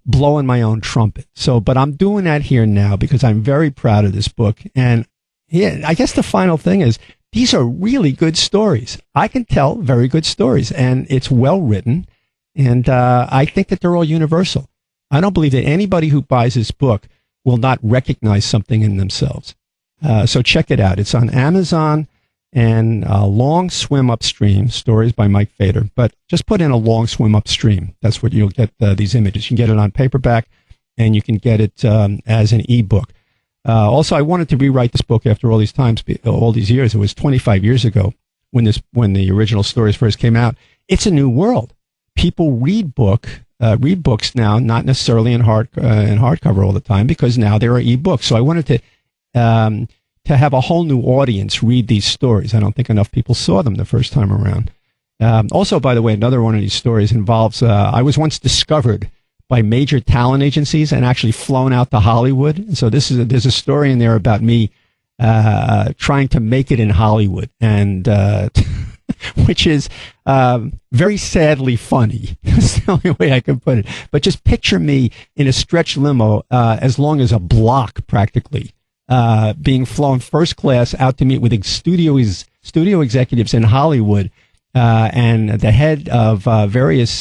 blowing my own trumpet. But I'm doing that here now because I'm very proud of this book. And yeah, I guess the final thing is these are really good stories. I can tell very good stories and it's well written. And I think that they're all universal. I don't believe that anybody who buys this book will not recognize something in themselves. So check it out. It's on Amazon and Long Swim Upstream, stories by Mike Fader. But just put in a Long Swim Upstream. That's what you'll get these images. You can get it on paperback and you can get it as an ebook. Also, I wanted to rewrite this book after all these times, all these years. It was 25 years ago when the original stories first came out. It's a new world. People read books now, not necessarily in hardcover all the time, because now there are ebooks. So I wanted to have a whole new audience read these stories. I don't think enough people saw them the first time around. Also, by the way, another one of these stories involves, I was once discovered by major talent agencies and actually flown out to Hollywood. And so there's a story in there about me trying to make it in Hollywood, and which is very sadly funny. That's the only way I can put it. But just picture me in a stretch limo as long as a block, practically, being flown first class out to meet with studio executives in Hollywood and the head of various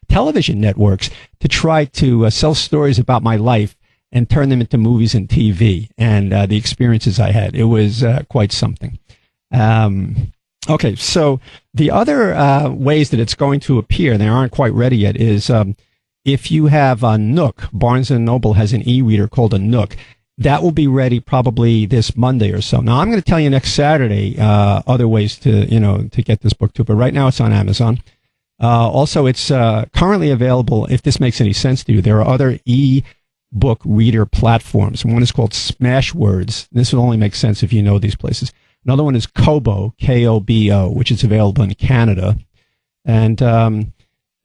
television networks to try to sell stories about my life and turn them into movies and TV, and the experiences I had. It was quite something. Okay, so the other ways that it's going to appear, they aren't quite ready yet, is if you have a Nook. Barnes & Noble has an e-reader called a Nook. That will be ready probably this Monday or so. Now, I'm going to tell you next Saturday other ways to get this book too, but right now it's on Amazon. Also, it's currently available, if this makes any sense to you. There are other e-book reader platforms. One is called Smashwords. This will only make sense if you know these places. Another one is Kobo, K-O-B-O, which is available in Canada. And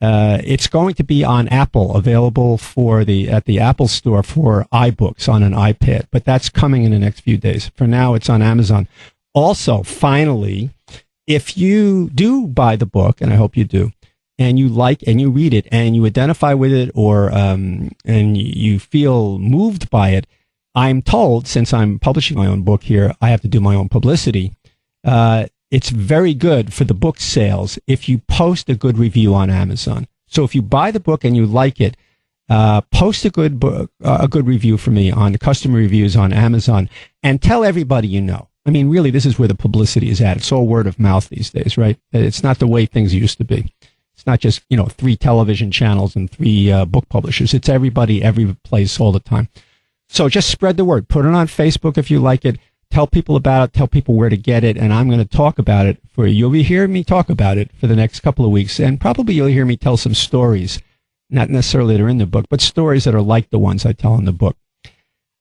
it's going to be on Apple, available at the Apple Store for iBooks on an iPad. But that's coming in the next few days. For now, it's on Amazon. Also, finally, if you do buy the book, and I hope you do, and you like and you read it and you identify with it, or and you feel moved by it, I'm told, since I'm publishing my own book here, I have to do my own publicity. It's very good for the book sales if you post a good review on Amazon. So if you buy the book and you like it, post a good review for me on the customer reviews on Amazon, and tell everybody you know. I mean, really, this is where the publicity is at. It's all word of mouth these days, right? It's not the way things used to be. It's not just, 3 television channels and 3 book publishers. It's everybody, every place, all the time. So just spread the word. Put it on Facebook if you like it. Tell people about it. Tell people where to get it. And I'm going to talk about it for you. You'll be hearing me talk about it for the next couple of weeks. And probably you'll hear me tell some stories, not necessarily that are in the book, but stories that are like the ones I tell in the book.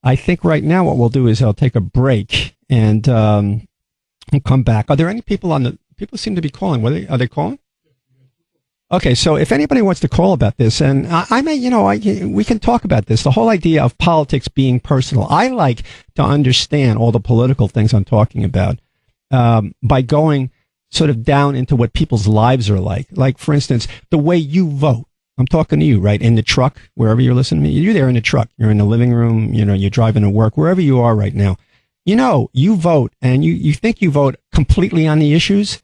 I think right now what we'll do is I'll take a break and we'll come back. Are there any people people seem to be calling. Are they calling? Okay, so if anybody wants to call about this, and I may, we can talk about this, the whole idea of politics being personal. I like to understand all the political things I'm talking about by going sort of down into what people's lives are like. Like, for instance, the way you vote. I'm talking to you, right? In the truck, wherever you're listening to me. You're there in the truck. You're in the living room. You're driving to work, wherever you are right now. You vote, and you think you vote completely on the issues?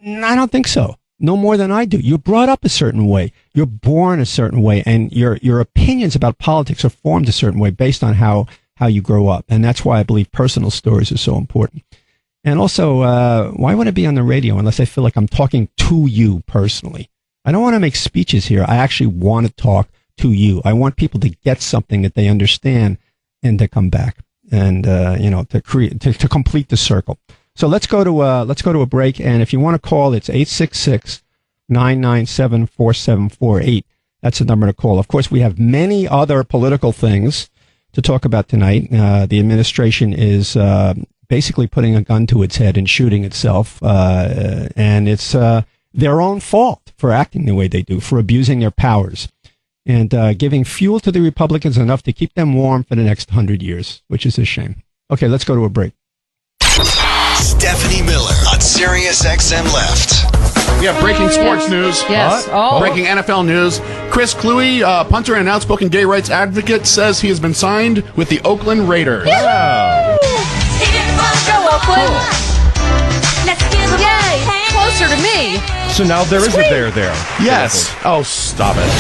I don't think so. No more than I do. You're brought up a certain way. you're born a certain way, and your opinions about politics are formed a certain way based on how you grow up. And that's why I believe personal stories are so important. And also, why would I be on the radio unless I feel like I'm talking to you personally? I don't want to make speeches here. I actually want to talk to you. I want people to get something that they understand and to come back and, to create, to complete the circle. So let's go to a break. And if you want to call, it's 866-997-4748. That's the number to call. Of course, we have many other political things to talk about tonight. The administration is basically putting a gun to its head and shooting itself, and it's their own fault for acting the way they do, for abusing their powers, and giving fuel to the Republicans enough to keep them warm for the next 100 years, which is a shame. Okay, let's go to a break. Stephanie Miller on Sirius XM Left. We have breaking sports news. Yes. Oh. Breaking NFL news. Chris Cluey, punter and outspoken gay rights advocate, says he has been signed with the Oakland Raiders. Wow. Go Oakland. Yay. Closer to me. So now there is a there. Yes. Oh, stop it.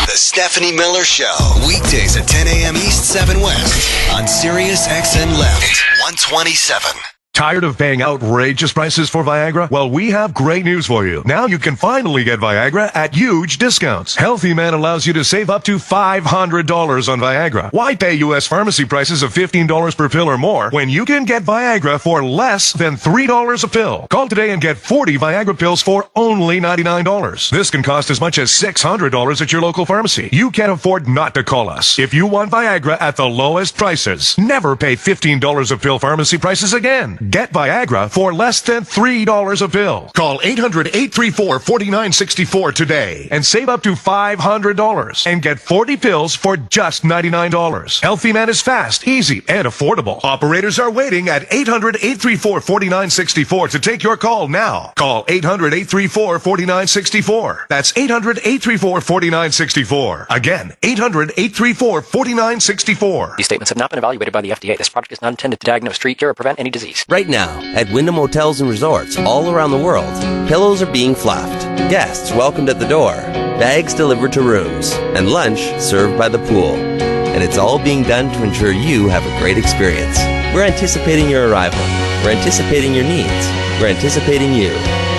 The Stephanie Miller Show. Weekdays at 10 a.m. East, 7 West on Sirius XM Left 127. Tired of paying outrageous prices for Viagra? Well, we have great news for you. Now you can finally get Viagra at huge discounts. Healthy Man allows you to save up to $500 on Viagra. Why pay U.S. pharmacy prices of $15 per pill or more when you can get Viagra for less than $3 a pill? Call today and get 40 Viagra pills for only $99. This can cost as much as $600 at your local pharmacy. You can't afford not to call us. If you want Viagra at the lowest prices, never pay $15 a pill pharmacy prices again. Get Viagra for less than $3 a pill. Call 800-834-4964 today and save up to $500 and get 40 pills for just $99. Healthy Man is fast, easy, and affordable. Operators are waiting at 800-834-4964 to take your call now. Call 800-834-4964. That's 800-834-4964. Again, 800-834-4964. These statements have not been evaluated by the FDA. This product is not intended to diagnose, treat, cure, or prevent any disease. Right now, at Wyndham Hotels and Resorts all around the world, pillows are being fluffed, guests welcomed at the door, bags delivered to rooms, and lunch served by the pool. And it's all being done to ensure you have a great experience. We're anticipating your arrival. We're anticipating your needs. We're anticipating you.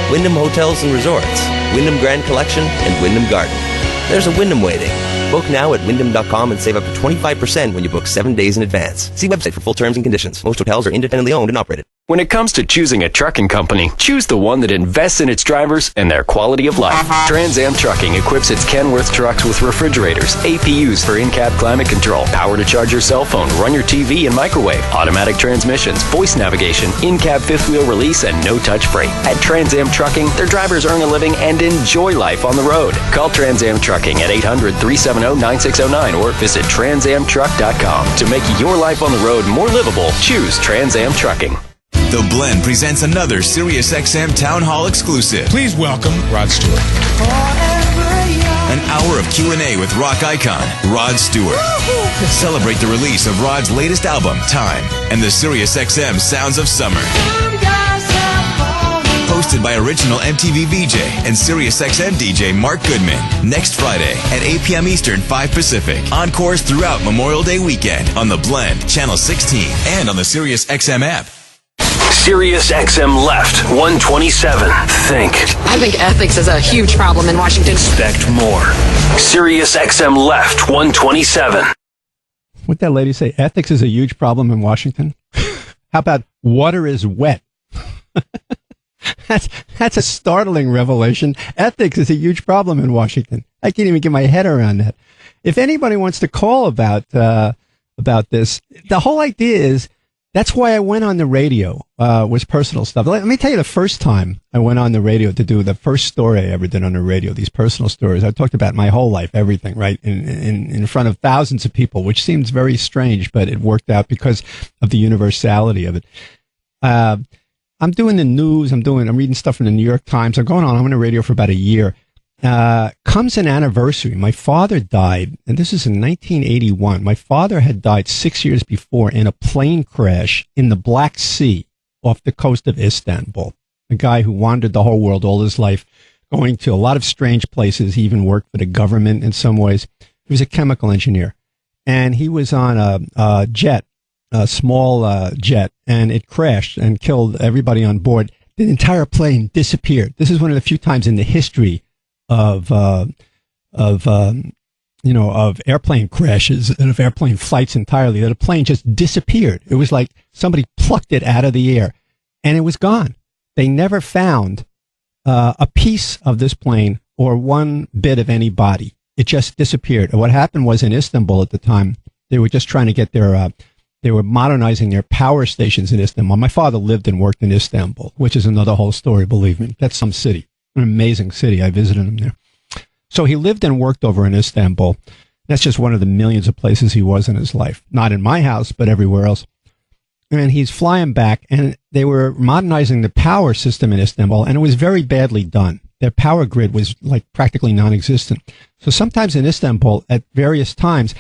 Wyndham Hotels and Resorts, Wyndham Grand Collection, and Wyndham Garden. There's a Wyndham waiting. Book now at Wyndham.com and save up to 25% when you book 7 days in advance. See website for full terms and conditions. Most hotels are independently owned and operated. When it comes to choosing a trucking company, choose the one that invests in its drivers and their quality of life. Trans Am Trucking equips its Kenworth trucks with refrigerators, APUs for in-cab climate control, power to charge your cell phone, run your TV and microwave, automatic transmissions, voice navigation, in-cab fifth wheel release, and no-touch freight. At Trans Am Trucking, their drivers earn a living and enjoy life on the road. Call Trans Am Trucking at 800-370-9609 or visit transamtruck.com. To make your life on the road more livable, choose Trans Am Trucking. The Blend presents another SiriusXM Town Hall exclusive. Please welcome Rod Stewart. An hour of Q&A with rock icon Rod Stewart. Celebrate the release of Rod's latest album, Time, and the SiriusXM Sounds of Summer. Hosted by original MTV VJ and SiriusXM DJ Mark Goodman. Next Friday at 8 p.m. Eastern, 5 Pacific. Encores throughout Memorial Day weekend on The Blend, Channel 16, and on the SiriusXM app. Sirius XM Left 127. Think. I think ethics is a huge problem in Washington. Expect more. Sirius XM Left 127. What'd that lady say? Ethics is a huge problem in Washington? How about water is wet? That's a startling revelation. Ethics is a huge problem in Washington. I can't even get my head around that. If anybody wants to call about this, the whole idea is, that's why I went on the radio, was personal stuff. Let me tell you the first time I went on the radio to do the first story I ever did on the radio, these personal stories. I talked about my whole life, everything, right, in front of thousands of people, which seems very strange, but it worked out because of the universality of it. I'm doing the news. I'm reading stuff from the New York Times. I'm on the radio for about a year. Comes an anniversary. My father died, and this is in 1981. My father had died 6 years before in a plane crash in the Black Sea off the coast of Istanbul. A guy who wandered the whole world all his life, going to a lot of strange places. He even worked for the government in some ways. He was a chemical engineer, and he was on a jet, a small jet, and it crashed and killed everybody on board. The entire plane disappeared. This is one of the few times in the history of airplane crashes and of airplane flights entirely that a plane just disappeared. It was like somebody plucked it out of the air, and it was gone. They never found a piece of this plane or one bit of any body. It just disappeared. And what happened was in Istanbul at the time, they were just trying to get they were modernizing their power stations in Istanbul. My father lived and worked in Istanbul, which is another whole story, believe me. That's some city, an amazing city. I visited him there. So he lived and worked over in Istanbul. That's just one of the millions of places he was in his life. Not in my house, but everywhere else. And he's flying back, and they were modernizing the power system in Istanbul, and it was very badly done. Their power grid was like practically non-existent. So sometimes in Istanbul, at various times,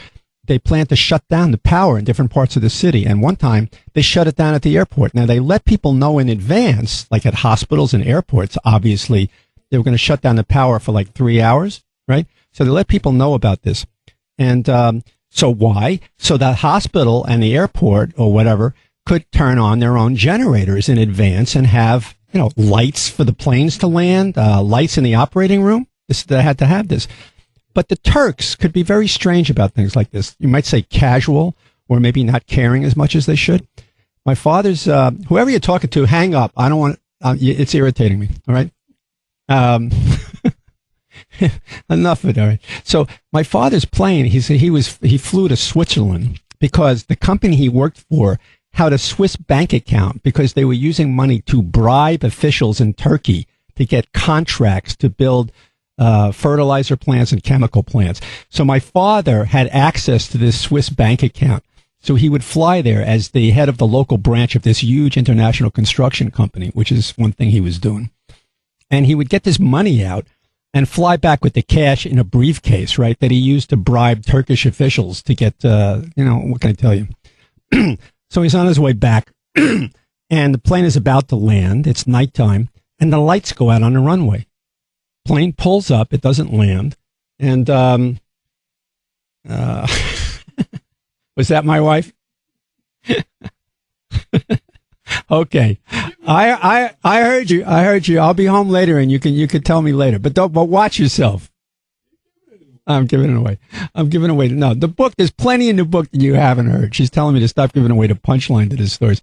they plan to shut down the power in different parts of the city. And one time, they shut it down at the airport. Now, they let people know in advance, like at hospitals and airports, obviously, they were going to shut down the power for like 3 hours, right? So they let people know about this. And so why? So that hospital and the airport or whatever could turn on their own generators in advance and have, lights for the planes to land, lights in the operating room. They had to have this. But the Turks could be very strange about things like this. You might say casual or maybe not caring as much as they should. My father's, whoever you're talking to, hang up. I don't want, it's irritating me. All right. Enough of it. All right. So my father's plane, he flew to Switzerland because the company he worked for had a Swiss bank account because they were using money to bribe officials in Turkey to get contracts to build fertilizer plants and chemical plants. So my father had access to this Swiss bank account. So he would fly there as the head of the local branch of this huge international construction company, which is one thing he was doing. And he would get this money out and fly back with the cash in a briefcase, right, that he used to bribe Turkish officials to get, what can I tell you? So he's on his way back, and the plane is about to land. It's nighttime, and the lights go out on the runway. Plane pulls up. It doesn't land. And was that my wife? Okay. I heard you. I'll be home later, and you can tell me later. But watch yourself. I'm giving it away. No, the book, there's plenty in the book that you haven't heard. She's telling me to stop giving away the punchline to the stories.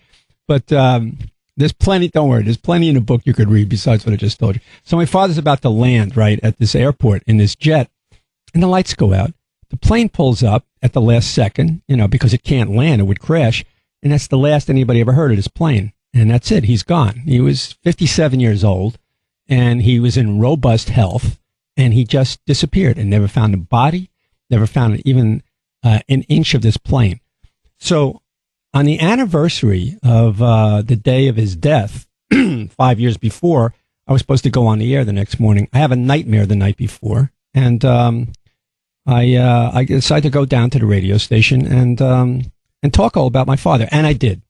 But there's plenty, don't worry, there's plenty in the book you could read besides what I just told you. So my father's about to land, right, at this airport in this jet, and the lights go out. The plane pulls up at the last second, because it can't land, it would crash. And that's the last anybody ever heard of this plane. And that's it. He's gone. He was 57 years old, and he was in robust health, and he just disappeared and never found a body, never found even an inch of this plane. So on the anniversary of the day of his death, 5 years before, I was supposed to go on the air the next morning. I have a nightmare the night before, and I decided to go down to the radio station and talk all about my father, and I did.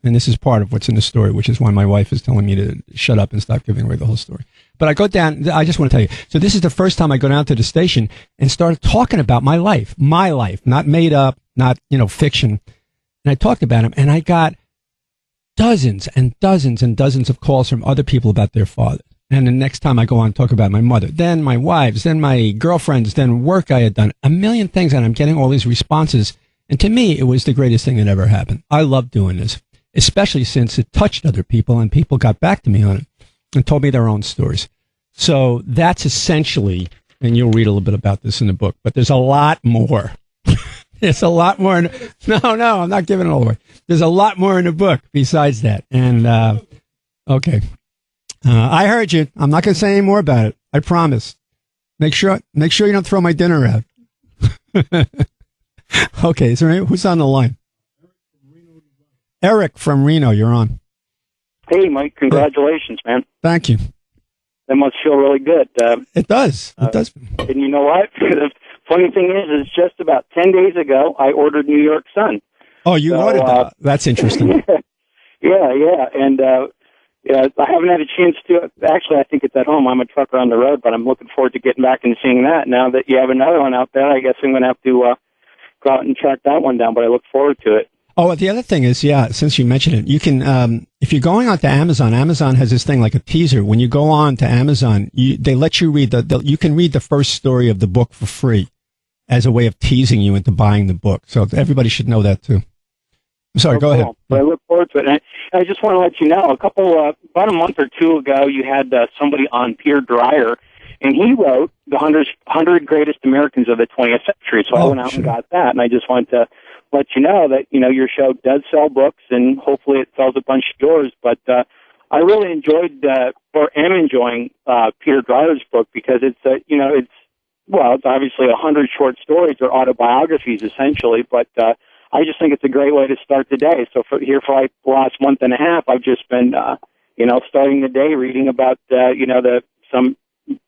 And this is part of what's in the story, which is why my wife is telling me to shut up and stop giving away the whole story. But I go down, I just want to tell you. So this is the first time I go down to the station and started talking about my life, not made up, not, fiction. And I talked about him, and I got dozens and dozens and dozens of calls from other people about their father. And the next time I go on and talk about my mother, then my wives, then my girlfriends, then work I had done, a million things, and I'm getting all these responses. And to me, it was the greatest thing that ever happened. I love doing this, especially since it touched other people and people got back to me on it and told me their own stories. So that's essentially, and you'll read a little bit about this in the book, but there's a lot more. There's a lot more. No, I'm not giving it all away. There's a lot more in the book besides that. And, okay. I heard you. I'm not going to say any more about it. I promise. Make sure you don't throw my dinner out. Okay. Who's on the line? Eric from Reno, you're on. Hey, Mike, congratulations, man. Thank you. That must feel really good. It does. It does. And you know what? The funny thing is just about 10 days ago, I ordered New York Sun. Oh, you ordered that? That's interesting. Yeah. And Yeah, I haven't had a chance to. Actually, I think it's at home. I'm a trucker on the road, but I'm looking forward to getting back and seeing that. Now that you have another one out there, I guess I'm going to have to go out and track that one down, but I look forward to it. Oh, the other thing is, since you mentioned it, you can, if you're going on to Amazon has this thing like a teaser. When you go on to Amazon, they let you read you can read the first story of the book for free as a way of teasing you into buying the book. So everybody should know that too. I'm sorry, go ahead. But I look forward to it. And I just want to let you know, about a month or two ago, you had somebody on, Peter Dreyer, and he wrote the 100 Greatest Americans of the 20th Century. So I went out and got that, and I just wanted to let you know that, your show does sell books, and hopefully it sells a bunch of yours. But I really enjoyed, or am enjoying, Peter Dreyer's book because it's obviously 100 short stories or autobiographies, essentially, but I just think it's a great way to start the day. So for like the last month and a half, I've just been, starting the day reading about, some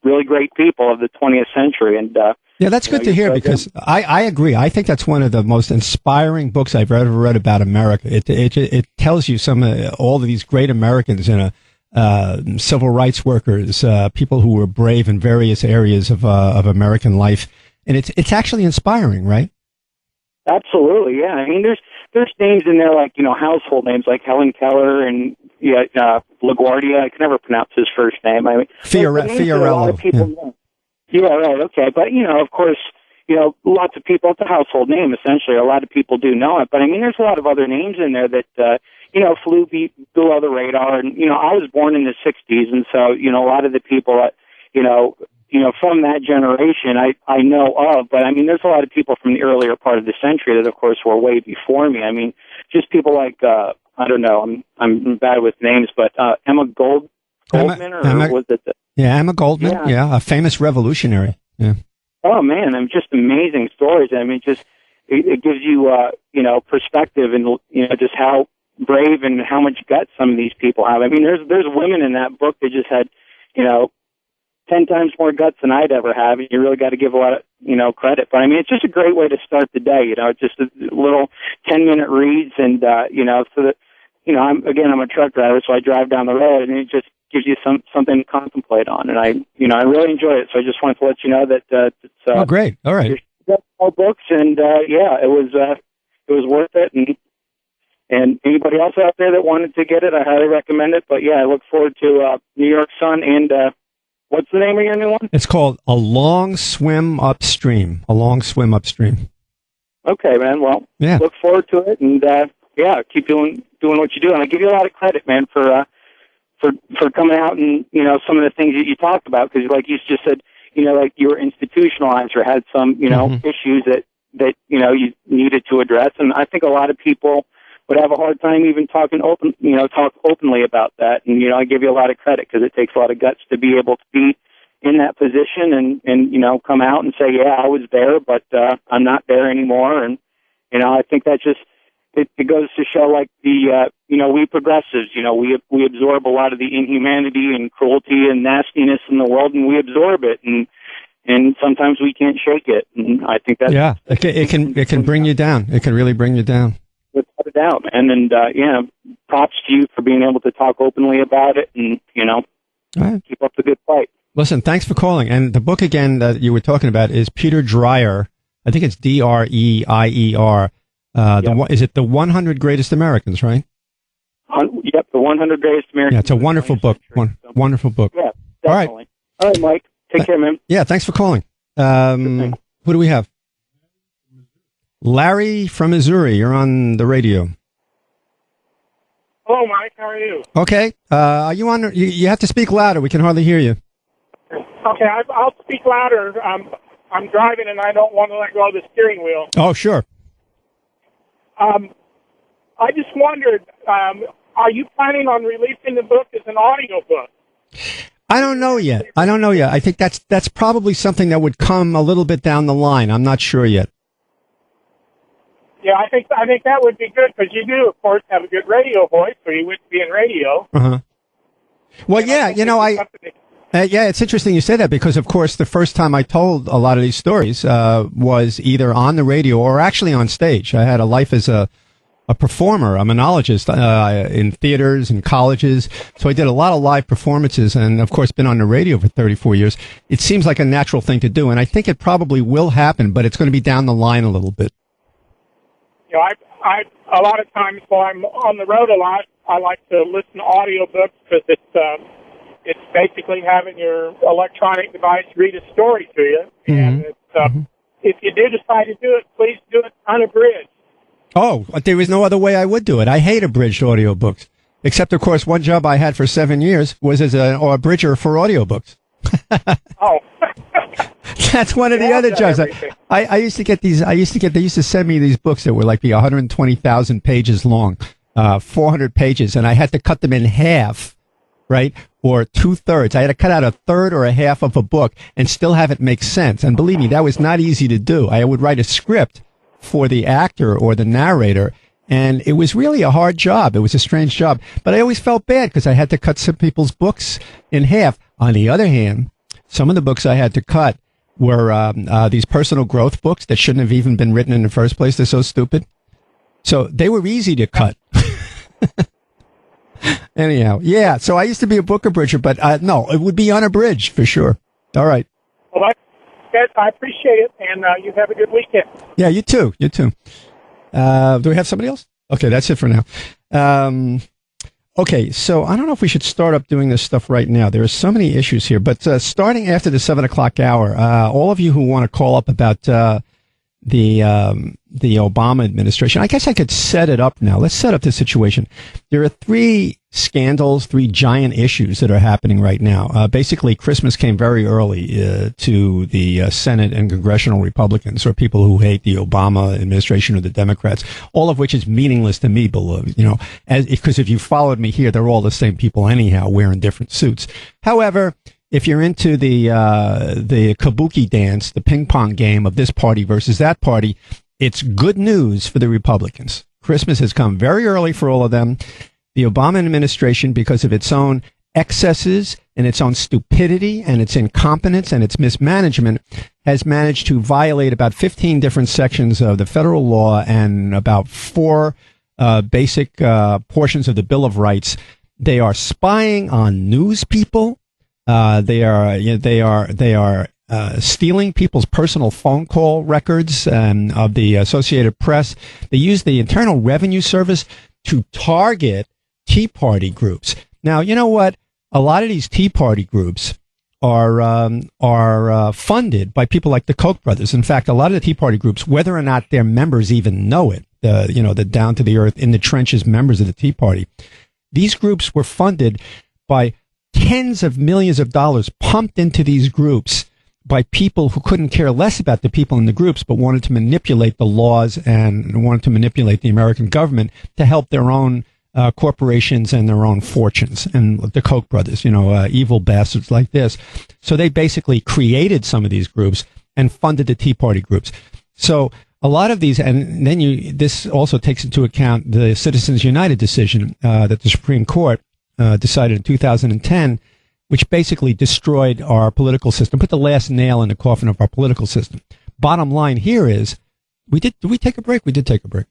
really great people of the 20th century. And yeah, that's good to hear because I agree. I think that's one of the most inspiring books I've ever read about America. It tells you all of these great Americans civil rights workers, people who were brave in various areas of American life, and it's actually inspiring, right? Absolutely, yeah. I mean, there's names in there like household names like Helen Keller and LaGuardia. I can never pronounce his first name. I mean, Fiorello. A lot of people know. Yeah, right. Okay, but of course, lots of people. It's a household name essentially. A lot of people do know it, but I mean, there's a lot of other names in there that flew below the radar. And I was born in the '60s, and so a lot of the people that from that generation I know of, but I mean, there's a lot of people from the earlier part of the century that, of course, were way before me. I mean, just people like, I don't know, I'm bad with names, but Emma Goldman, was it? Emma Goldman, a famous revolutionary. Yeah. Oh, man, just amazing stories. I mean, it gives you, perspective and, just how brave and how much guts some of these people have. I memean, there's women in that book that just had, 10 times more guts than I'd ever have. You really got to give a lot of, credit. But I mean, it's just a great way to start the day, just a little 10-minute reads and, so that, I'm a truck driver, so I drive down the road and it just gives you something to contemplate on. And I really enjoy it. So I just wanted to let you know that, it's, oh, great. All right. More books and, it was worth it. And anybody else out there that wanted to get it, I highly recommend it. But I look forward to, New York Sun and, what's the name of your new one? It's called A Long Swim Upstream. A Long Swim Upstream. Okay, man. Well, look forward to it, and keep doing what you do. And I give you a lot of credit, man, for coming out and some of the things that you talked about, because like you just said, like you were institutionalized or had some issues that you needed to address, and I think a lot of people would have a hard time even talk openly about that. And, I give you a lot of credit because it takes a lot of guts to be able to be in that position and come out and say, I was there, but, I'm not there anymore. And, I think that just, it goes to show like we progressives, we absorb a lot of the inhumanity and cruelty and nastiness in the world, and we absorb it. And sometimes we can't shake it. And I think that's, it can bring you down. It can really bring you down. Without a doubt, man. And, props to you for being able to talk openly about it and, keep up the good fight. Listen, thanks for calling. And the book, again, that you were talking about is Peter Dreyer. I think it's Dreier. Is it the 100 Greatest Americans, right? Yep, the 100 Greatest Americans. Yeah, it's a wonderful book. Wonderful book. Yeah, definitely. All right, Mike. Take care, man. Yeah, thanks for calling. Who do we have? Larry from Missouri, you're on the radio. Hello, Mike. How are you? Okay. Are you on? You have to speak louder. We can hardly hear you. Okay, I'll speak louder. I'm driving and I don't want to let go of the steering wheel. Oh, sure. I just wondered, are you planning on releasing the book as an audio book? I don't know yet. I think that's probably something that would come a little bit down the line. I'm not sure yet. Yeah, I think that would be good because you do, of course, have a good radio voice, so you would be in radio. Uh-huh. Well, it's interesting you say that because, of course, the first time I told a lot of these stories was either on the radio or actually on stage. I had a life as a a performer, a monologist in theaters and colleges. So I did a lot of live performances and, of course, been on the radio for 34 years. It seems like a natural thing to do, and I think it probably will happen, but it's going to be down the line a little bit. You know, I a lot of times while I'm on the road a lot, I like to listen to audiobooks because it's basically having your electronic device read a story to you. And if you do decide to do it, please do it unabridged. Oh, there is no other way I would do it. I hate abridged audiobooks. Except, of course, one job I had for 7 years was as an abridger for audiobooks. Oh. That's one of the other jobs. I used to get these. They used to send me these books that were like 120,000 pages long, 400 pages, and I had to cut them in half, right, or 2/3. I had to cut out a third or a half of a book and still have it make sense. And believe me, that was not easy to do. I would write a script for the actor or the narrator, and it was really a hard job. It was a strange job, but I always felt bad because I had to cut some people's books in half. On the other hand, some of the books I had to cut were these personal growth books that shouldn't have even been written in the first place. They're so stupid. So they were easy to cut. Anyhow, yeah, so I used to be a book abridger, but no, it would be unabridged for sure. All right. Well, I appreciate it, and you have a good weekend. Yeah, you too. You too. Do we have somebody else? Okay, that's it for now. Okay, so I don't know if we should start up doing this stuff right now. There are so many issues here, but starting after the 7 o'clock hour, all of you who want to call up about the Obama administration, I guess I could set it up now. Let's set up the situation. There are three giant issues that are happening right now. Basically, Christmas came very early to the Senate and congressional Republicans, or people who hate the Obama administration or the Democrats, all of which is meaningless to me, because if you followed me here, they're all the same people anyhow, wearing different suits. However, if you're into the kabuki dance, the ping pong game of this party versus that party, it's good news for the Republicans. Christmas has come very early for all of them. The Obama administration, because of its own excesses and its own stupidity and its incompetence and its mismanagement, has managed to violate about 15 different sections of the federal law and about 4 basic portions of the Bill of Rights. They are spying on news people. They are stealing people's personal phone call records of the Associated Press. They use the Internal Revenue Service to target Tea Party groups. Now, you know what? A lot of these Tea Party groups are funded by people like the Koch brothers. In fact, a lot of the Tea Party groups, whether or not their members even know it, the down to the earth, in the trenches members of the Tea Party, these groups were funded by tens of millions of dollars pumped into these groups by people who couldn't care less about the people in the groups, but wanted to manipulate the laws and wanted to manipulate the American government to help their own corporations and their own fortunes. And the Koch brothers, evil bastards like this. So they basically created some of these groups and funded the Tea Party groups. So a lot of these, and then this also takes into account the Citizens United decision that the Supreme Court decided in 2010, which basically destroyed our political system, put the last nail in the coffin of our political system. Bottom line here is, did we take a break? We did take a break.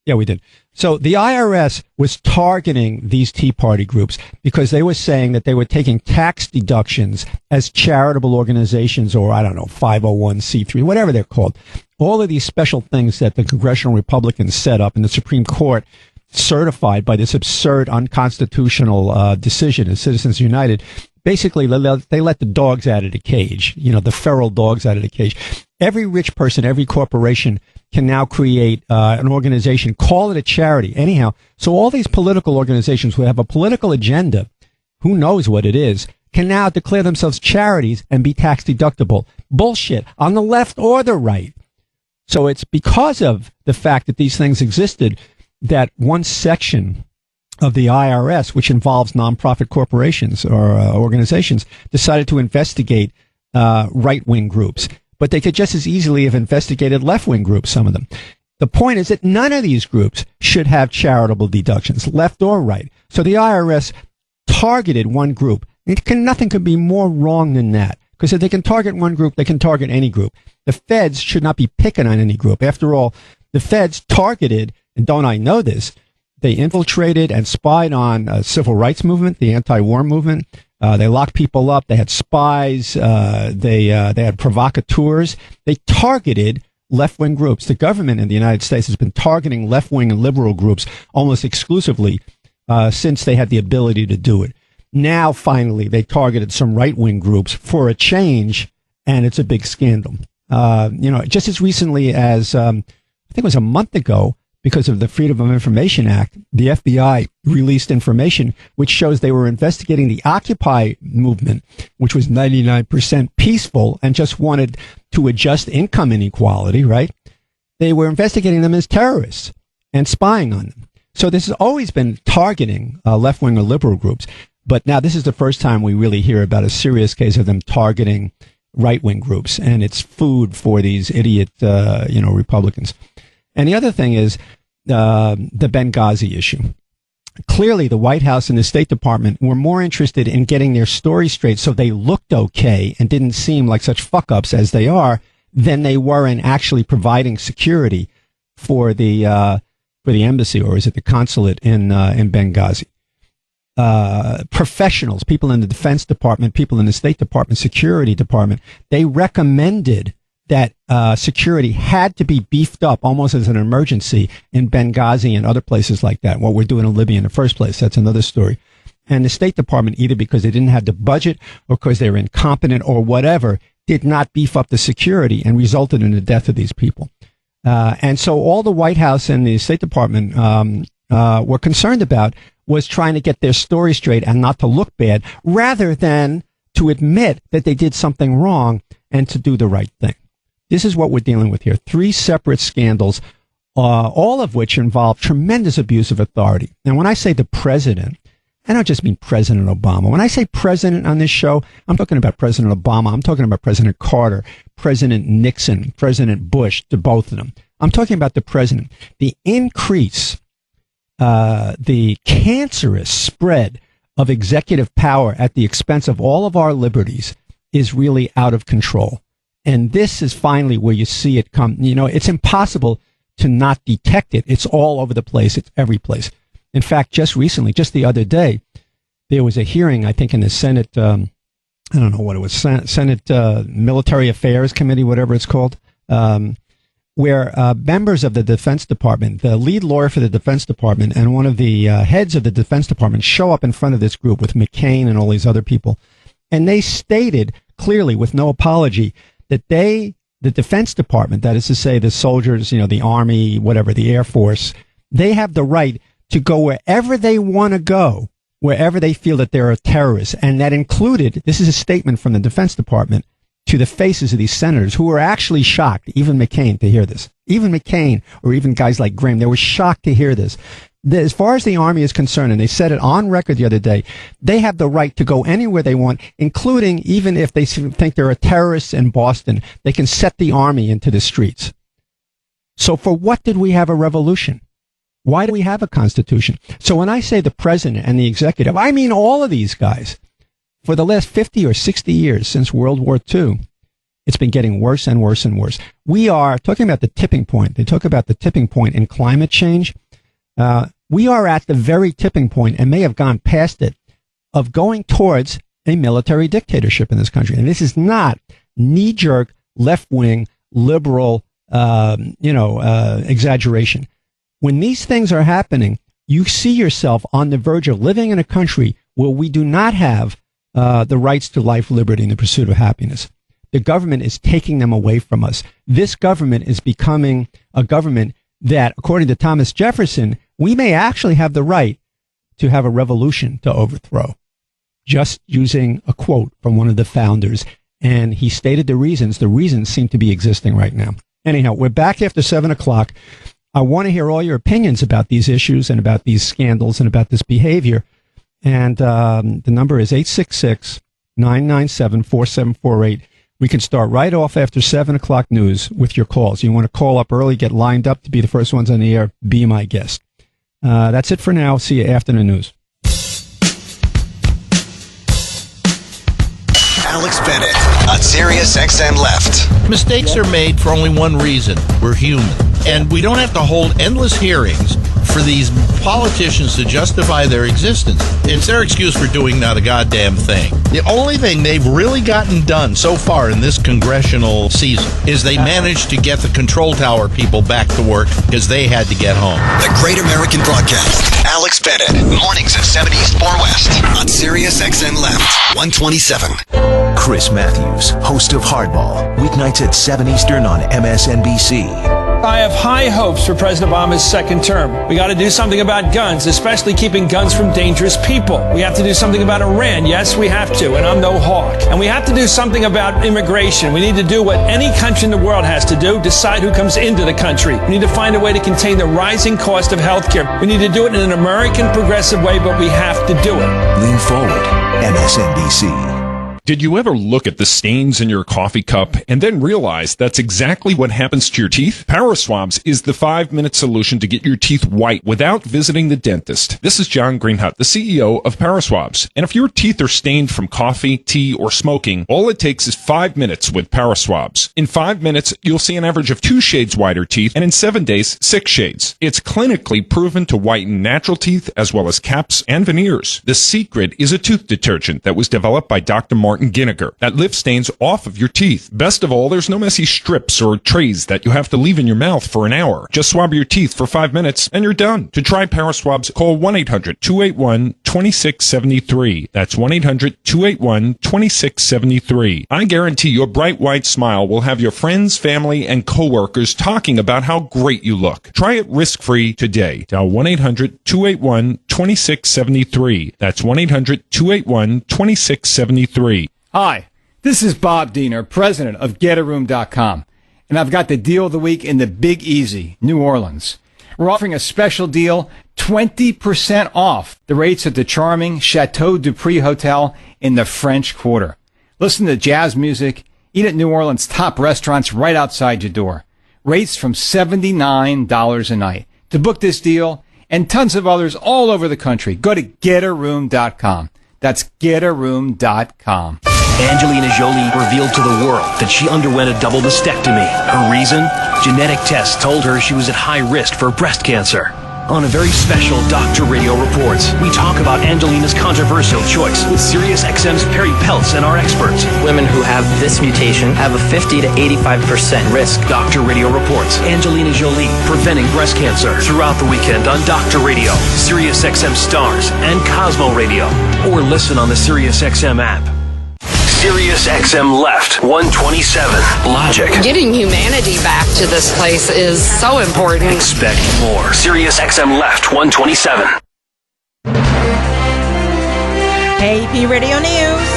Yeah, we did. So the IRS was targeting these Tea Party groups because they were saying that they were taking tax deductions as charitable organizations, or 501c3, whatever they're called. All of these special things that the congressional Republicans set up and the Supreme Court certified by this absurd, unconstitutional decision in Citizens United. Basically, they let the dogs out of the cage, the feral dogs out of the cage. Every rich person, every corporation can now create an organization, call it a charity. Anyhow, so all these political organizations who have a political agenda, who knows what it is, can now declare themselves charities and be tax deductible. Bullshit, on the left or the right. So it's because of the fact that these things existed that one section of the IRS, which involves nonprofit corporations or organizations, decided to investigate right-wing groups. But they could just as easily have investigated left-wing groups, some of them. The point is that none of these groups should have charitable deductions, left or right. So the IRS targeted one group. Nothing could be more wrong than that. Because if they can target one group, they can target any group. The feds should not be picking on any group. After all, the feds targeted and don't I know this, they infiltrated and spied on a civil rights movement, the anti-war movement. They locked people up. They had spies. They had provocateurs. They targeted left-wing groups. The government in the United States has been targeting left-wing and liberal groups almost exclusively since they had the ability to do it. Now, finally, they targeted some right-wing groups for a change, and it's a big scandal. Just as recently as, I think it was a month ago, because of the Freedom of Information Act, the FBI released information which shows they were investigating the Occupy movement, which was 99% peaceful and just wanted to adjust income inequality, right? They were investigating them as terrorists and spying on them. So this has always been targeting left-wing or liberal groups. But now this is the first time we really hear about a serious case of them targeting right-wing groups. And it's food for these idiot, Republicans. And the other thing is the Benghazi issue. Clearly, the White House and the State Department were more interested in getting their story straight so they looked okay and didn't seem like such fuck-ups as they are than they were in actually providing security for the embassy, or is it the consulate in Benghazi. Professionals, people in the Defense Department, people in the State Department, Security Department, they recommended that security had to be beefed up almost as an emergency in Benghazi and other places like that. What we're doing in Libya in the first place, that's another story. And the State Department, either because they didn't have the budget or because they were incompetent or whatever, did not beef up the security and resulted in the death of these people. And so all the White House and the State Department were concerned about was trying to get their story straight and not to look bad, rather than to admit that they did something wrong and to do the right thing. This is what we're dealing with here. 3 separate scandals, all of which involve tremendous abuse of authority. Now, when I say the president, I don't just mean President Obama. When I say president on this show, I'm talking about President Obama. I'm talking about President Carter, President Nixon, President Bush, to both of them. I'm talking about the president. The increase, the cancerous spread of executive power at the expense of all of our liberties is really out of control. And this is finally where you see it come. It's impossible to not detect it. It's all over the place. It's every place. In fact, just recently, just the other day, there was a hearing, I think, in the Senate, I don't know what it was, Senate Military Affairs Committee, whatever it's called, where members of the Defense Department, the lead lawyer for the Defense Department and one of the heads of the Defense Department show up in front of this group with McCain and all these other people. And they stated clearly, with no apology, that the Defense Department, that is to say the soldiers, the Army, whatever, the Air Force, they have the right to go wherever they want to go, wherever they feel that there are terrorists. And that included, this is a statement from the Defense Department to the faces of these senators who were actually shocked, even McCain, to hear this. Even McCain, or even guys like Graham, they were shocked to hear this. As far as the Army is concerned, and they said it on record the other day, they have the right to go anywhere they want, including even if they think there are terrorists in Boston, they can set the Army into the streets. So for what did we have a revolution? Why do we have a constitution? So when I say the president and the executive, I mean all of these guys. For the last 50 or 60 years since World War II, it's been getting worse and worse and worse. We are talking about the tipping point. They talk about the tipping point in climate change. We are at the very tipping point, and may have gone past it, of going towards a military dictatorship in this country. And this is not knee-jerk, left-wing, liberal, exaggeration. When these things are happening, you see yourself on the verge of living in a country where we do not have the rights to life, liberty, and the pursuit of happiness. The government is taking them away from us. This government is becoming a government that, according to Thomas Jefferson, we may actually have the right to have a revolution to overthrow. Just using a quote from one of the founders. And he stated the reasons. The reasons seem to be existing right now. Anyhow, we're back after 7 o'clock. I want to hear all your opinions about these issues and about these scandals and about this behavior. And the number is 866-997-4748. We can start right off after 7 o'clock news with your calls. You want to call up early, get lined up to be the first ones on the air, be my guest. That's it for now. See you after the news. Alex Bennett on Sirius XM Left. Mistakes are made for only one reason. We're human. And we don't have to hold endless hearings for these politicians to justify their existence. It's their excuse for doing not a goddamn thing. The only thing they've really gotten done so far in this congressional season is they managed to get the control tower people back to work because they had to get home. The Great American Broadcast. Alex Bennett. Mornings at 7 East, 4 West. On Sirius XM Left. 127. Chris Matthews, host of Hardball. Weeknights at 7 Eastern on MSNBC. I have high hopes for President Obama's second term. We got to do something about guns, especially keeping guns from dangerous people. We have to do something about Iran. Yes, we have to, and I'm no hawk. And we have to do something about immigration. We need to do what any country in the world has to do, decide who comes into the country. We need to find a way to contain the rising cost of health care. We need to do it in an American progressive way, but we have to do it. Lean forward, MSNBC. Did you ever look at the stains in your coffee cup and then realize that's exactly what happens to your teeth? Paraswabs is the 5-minute solution to get your teeth white without visiting the dentist. This is John Greenhut, the CEO of Paraswabs. And if your teeth are stained from coffee, tea, or smoking, all it takes is 5 minutes with Paraswabs. In 5 minutes, you'll see an average of 2 shades whiter teeth, and in 7 days, 6 shades. It's clinically proven to whiten natural teeth as well as caps and veneers. The secret is a tooth detergent that was developed by Dr. Martin Ginniger that lifts stains off of your teeth. Best of all, there's no messy strips or trays that you have to leave in your mouth for an hour. Just swab your teeth for 5 minutes and you're done. To try Paraswabs, call 1-800-281-2673. That's 1-800-281-2673. I guarantee your bright white smile will have your friends, family, and coworkers talking about how great you look. Try it risk-free today. Dial 1-800-281-2673. That's 1-800-281-2673. Hi, this is Bob Diener, president of GetARoom.com, and I've got the deal of the week in the Big Easy, New Orleans. We're offering a special deal, 20% off the rates at the charming Chateau Dupree Hotel in the French Quarter. Listen to jazz music, eat at New Orleans' top restaurants right outside your door. Rates from $79 a night. To book this deal and tons of others all over the country, go to GetARoom.com. That's GetARoom.com. Angelina Jolie revealed to the world that she underwent a double mastectomy. Her reason? Genetic tests told her she was at high risk for breast cancer. On a very special Dr. Radio Reports, we talk about Angelina's controversial choice with SiriusXM's Perry Peltz and our experts. Women who have this mutation have a 50 to 85% risk. Dr. Radio Reports, Angelina Jolie, preventing breast cancer throughout the weekend on Dr. Radio, SiriusXM Stars, and Cosmo Radio. Or listen on the SiriusXM app. Sirius XM Left 127. Logic. Getting humanity back to this place is so important. Expect more. Sirius XM Left 127. AP Radio News.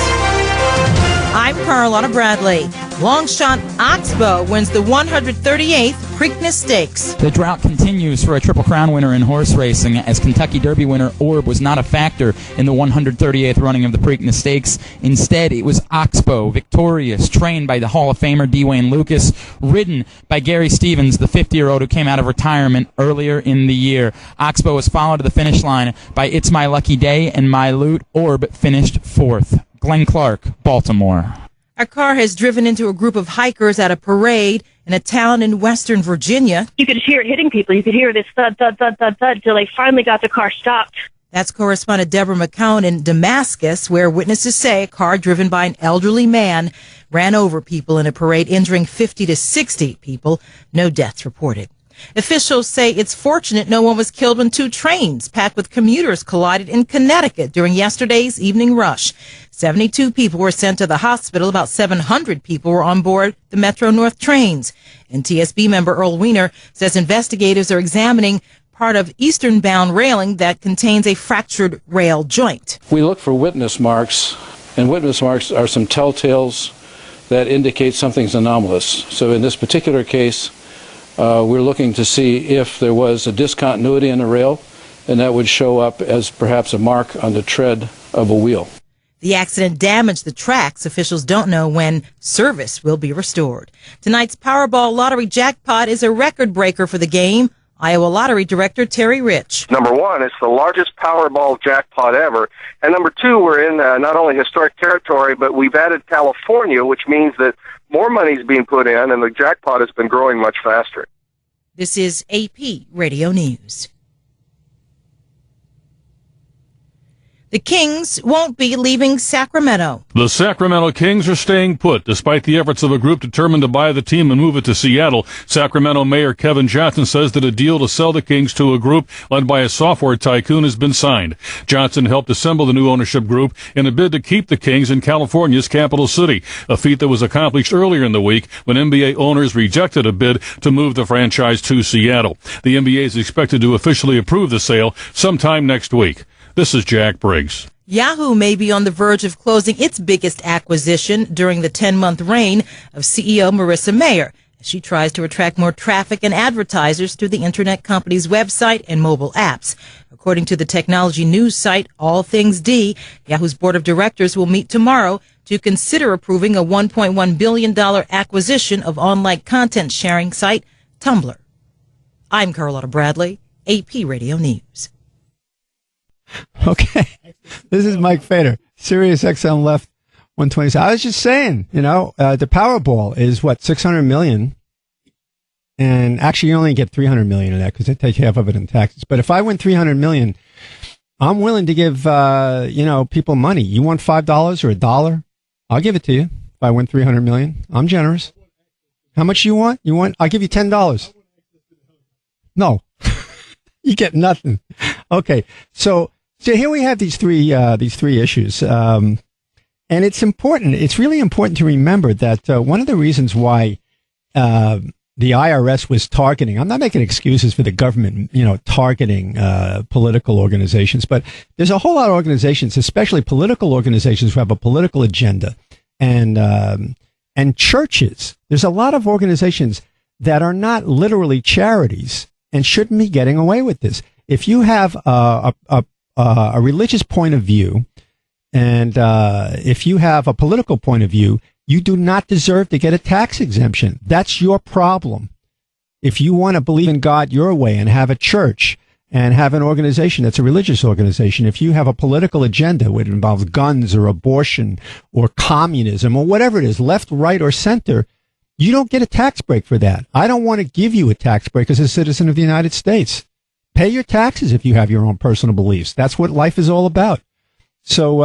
I'm Carlotta Bradley. Longshot Oxbow wins the 138th Preakness Stakes. The drought continues for a Triple Crown winner in horse racing, as Kentucky Derby winner Orb was not a factor in the 138th running of the Preakness Stakes. Instead, it was Oxbow, victorious, trained by the Hall of Famer Dwayne Lucas, ridden by Gary Stevens, the 50-year-old who came out of retirement earlier in the year. Oxbow was followed to the finish line by It's My Lucky Day and My Loot. Orb finished fourth. Glenn Clark, Baltimore. A car has driven into a group of hikers at a parade in a town in western Virginia. You could hear it hitting people. You could hear this thud, thud, thud, thud, thud, until they finally got the car stopped. That's correspondent Deborah McCown in Damascus, where witnesses say a car driven by an elderly man ran over people in a parade, injuring 50 to 60 people. No deaths reported. Officials say it's fortunate no one was killed when 2 trains packed with commuters collided in Connecticut during yesterday's evening rush. 72 people were sent to the hospital. About 700 people were on board the Metro North trains. NTSB member Earl Wiener says investigators are examining part of eastern-bound railing that contains a fractured rail joint. We look for witness marks, and witness marks are some telltales that indicate something's anomalous. So in this particular case, we're looking to see if there was a discontinuity in the rail, and that would show up as perhaps a mark on the tread of a wheel. The accident damaged the tracks. Officials don't know when service will be restored. Tonight's Powerball lottery jackpot is a record breaker for the game. Iowa Lottery Director Terry Rich. Number one, it's the largest Powerball jackpot ever. And number two, we're in not only historic territory, but we've added California, which means that more money is being put in, and the jackpot has been growing much faster. This is AP Radio News. The Kings won't be leaving Sacramento. The Sacramento Kings are staying put, despite the efforts of a group determined to buy the team and move it to Seattle. Sacramento Mayor Kevin Johnson says that a deal to sell the Kings to a group led by a software tycoon has been signed. Johnson helped assemble the new ownership group in a bid to keep the Kings in California's capital city, a feat that was accomplished earlier in the week when NBA owners rejected a bid to move the franchise to Seattle. The NBA is expected to officially approve the sale sometime next week. This is Jack Briggs. Yahoo may be on the verge of closing its biggest acquisition during the 10-month reign of CEO Marissa Mayer, as she tries to attract more traffic and advertisers to the internet company's website and mobile apps. According to the technology news site All Things D, Yahoo's board of directors will meet tomorrow to consider approving a $1.1 billion acquisition of online content sharing site Tumblr. I'm Carlotta Bradley, AP Radio News. Okay, this is Mike Fader, Sirius XM Left 127. I was just saying, the Powerball is what, 600 million, and actually you only get 300 million of that because they take half of it in taxes. But if I win 300 million, I'm willing to give people money. You want $5 or $1? I'll give it to you. If I win 300 million, I'm generous. How much you want? I'll give you $10. No, you get nothing. Okay, so here we have these three issues, and it's important. It's really important to remember that one of the reasons why the IRS was targeting. I'm not making excuses for the government, targeting political organizations, but there's a whole lot of organizations, especially political organizations, who have a political agenda, and churches. There's a lot of organizations that are not literally charities and shouldn't be getting away with this. If you have a religious point of view, and if you have a political point of view, you do not deserve to get a tax exemption. That's your problem. If you want to believe in God your way and have a church and have an organization that's a religious organization, if you have a political agenda which involves guns or abortion or communism or whatever it is, left, right, or center, you don't get a tax break for that. I don't want to give you a tax break as a citizen of the United States. Pay your taxes if you have your own personal beliefs. That's what life is all about. So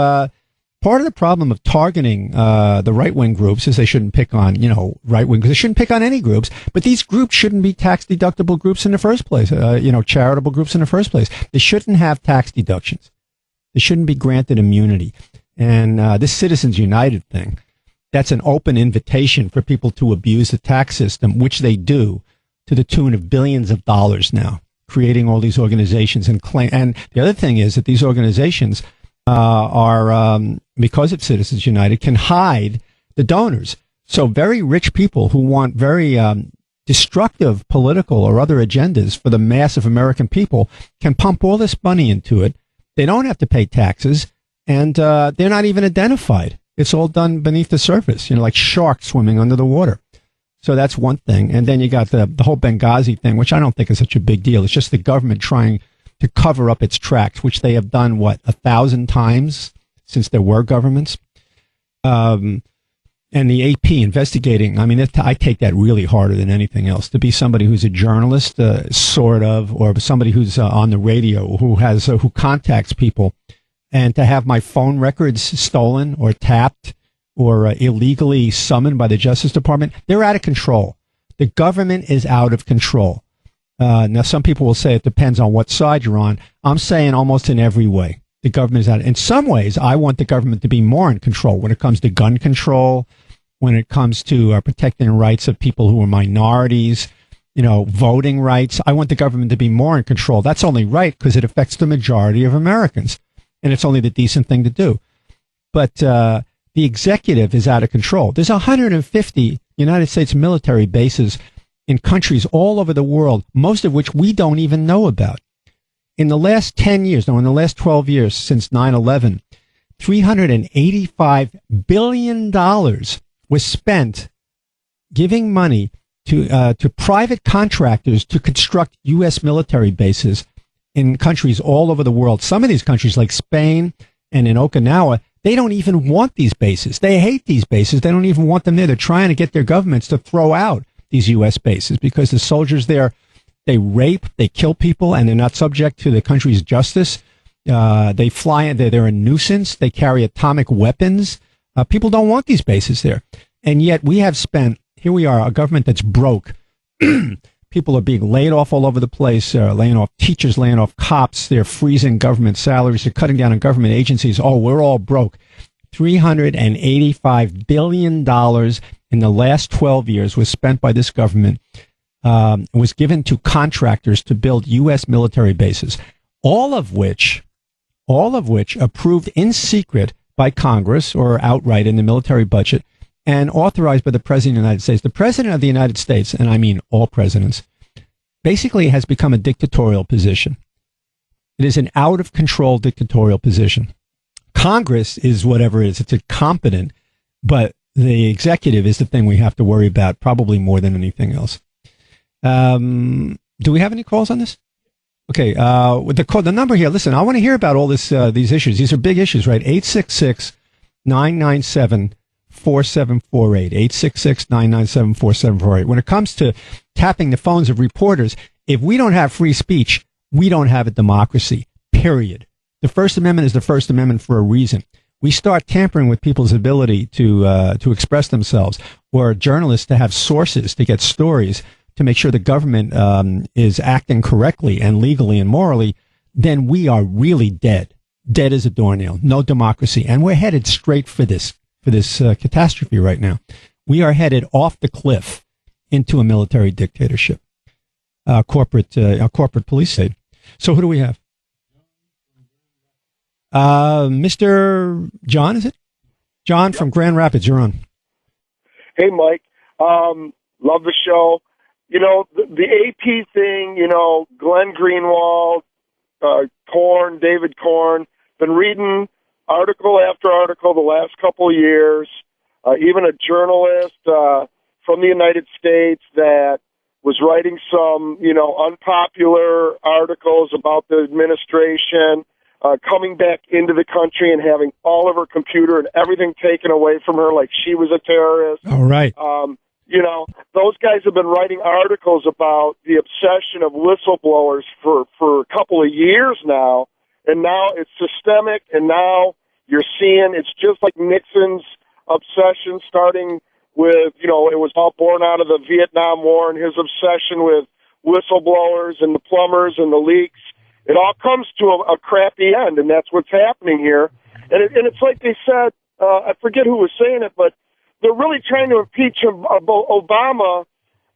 part of the problem of targeting the right-wing groups is they shouldn't pick on, right-wing, because they shouldn't pick on any groups, but these groups shouldn't be tax-deductible groups in the first place, charitable groups in the first place. They shouldn't have tax deductions. They shouldn't be granted immunity. And this Citizens United thing, that's an open invitation for people to abuse the tax system, which they do to the tune of billions of dollars now, creating all these organizations and claim. And the other thing is that these organizations are, because of Citizens United, can hide the donors. So very rich people who want very destructive political or other agendas for the mass of American people can pump all this money into it. They don't have to pay taxes, and they're not even identified. It's all done beneath the surface, like sharks swimming under the water. So that's one thing. And then you got the whole Benghazi thing, which I don't think is such a big deal. It's just the government trying to cover up its tracks, which they have done, 1,000 times since there were governments. And the AP investigating, I take that really harder than anything else. To be somebody who's a journalist, sort of, or somebody who's on the radio, who contacts people, and to have my phone records stolen or tapped or illegally summoned by the Justice Department, they're out of control. The government is out of control. Now, some people will say it depends on what side you're on. I'm saying almost in every way. The government is out. In some ways, I want the government to be more in control when it comes to gun control, when it comes to protecting the rights of people who are minorities, voting rights. I want the government to be more in control. That's only right because it affects the majority of Americans, and it's only the decent thing to do. But the executive is out of control. There's 150 United States military bases in countries all over the world, most of which we don't even know about. In the last 10 years, in the last 12 years since 9/11, $385 billion was spent giving money to private contractors to construct U.S. military bases in countries all over the world. Some of these countries, like Spain and in Okinawa, they don't even want these bases. They hate these bases. They don't even want them there. They're trying to get their governments to throw out these U.S. bases because the soldiers there They rape, they kill people, and they're not subject to the country's justice. They fly in, they're a nuisance. They carry atomic weapons. People don't want these bases there. And yet we have spent, here we are, a government that's broke. People are being laid off all over the place, laying off teachers, laying off cops. They're freezing government salaries. They're cutting down on government agencies. Oh, we're all broke. $385 billion in the last 12 years was spent by this government, was given to contractors to build U.S. military bases, all of which approved in secret by Congress or outright in the military budget and authorized by the President of the United States. The President of the United States, and I mean all presidents, basically has become a dictatorial position. It is an out-of-control dictatorial position. Congress is whatever it is. It's incompetent, but the executive is the thing we have to worry about probably more than anything else. Do we have any calls on this? Okay, with the number here, listen, I want to hear about all these issues. These are big issues, right? 866-997-4748. 866-997-4748. When it comes to tapping the phones of reporters, if we don't have free speech, we don't have a democracy, period. The First Amendment is the First Amendment for a reason. We start tampering with people's ability to express themselves, or journalists to have sources to get stories, to make sure the government is acting correctly and legally and morally, then we are really dead. Dead as a doornail. No democracy. And we're headed straight for this catastrophe right now. We are headed off the cliff into a military dictatorship, a corporate police state. So who do we have? Mr. John, is it? John from Grand Rapids, you're on. Hey, Mike. Love the show. You know, the AP thing, you know, Glenn Greenwald, David Korn, been reading article after article the last couple of years, even a journalist from the United States that was writing some, you know, unpopular articles about the administration, coming back into the country and having all of her computer and everything taken away from her like she was a terrorist. All right. You know, those guys have been writing articles about the obsession of whistleblowers for a couple of years now, and now it's systemic, and now you're seeing it's just like Nixon's obsession, starting with, you know, it was all born out of the Vietnam War and his obsession with whistleblowers and the plumbers and the leaks. It all comes to a crappy end, and that's what's happening here. And it's like they said, I forget who was saying it, but they're really trying to impeach Obama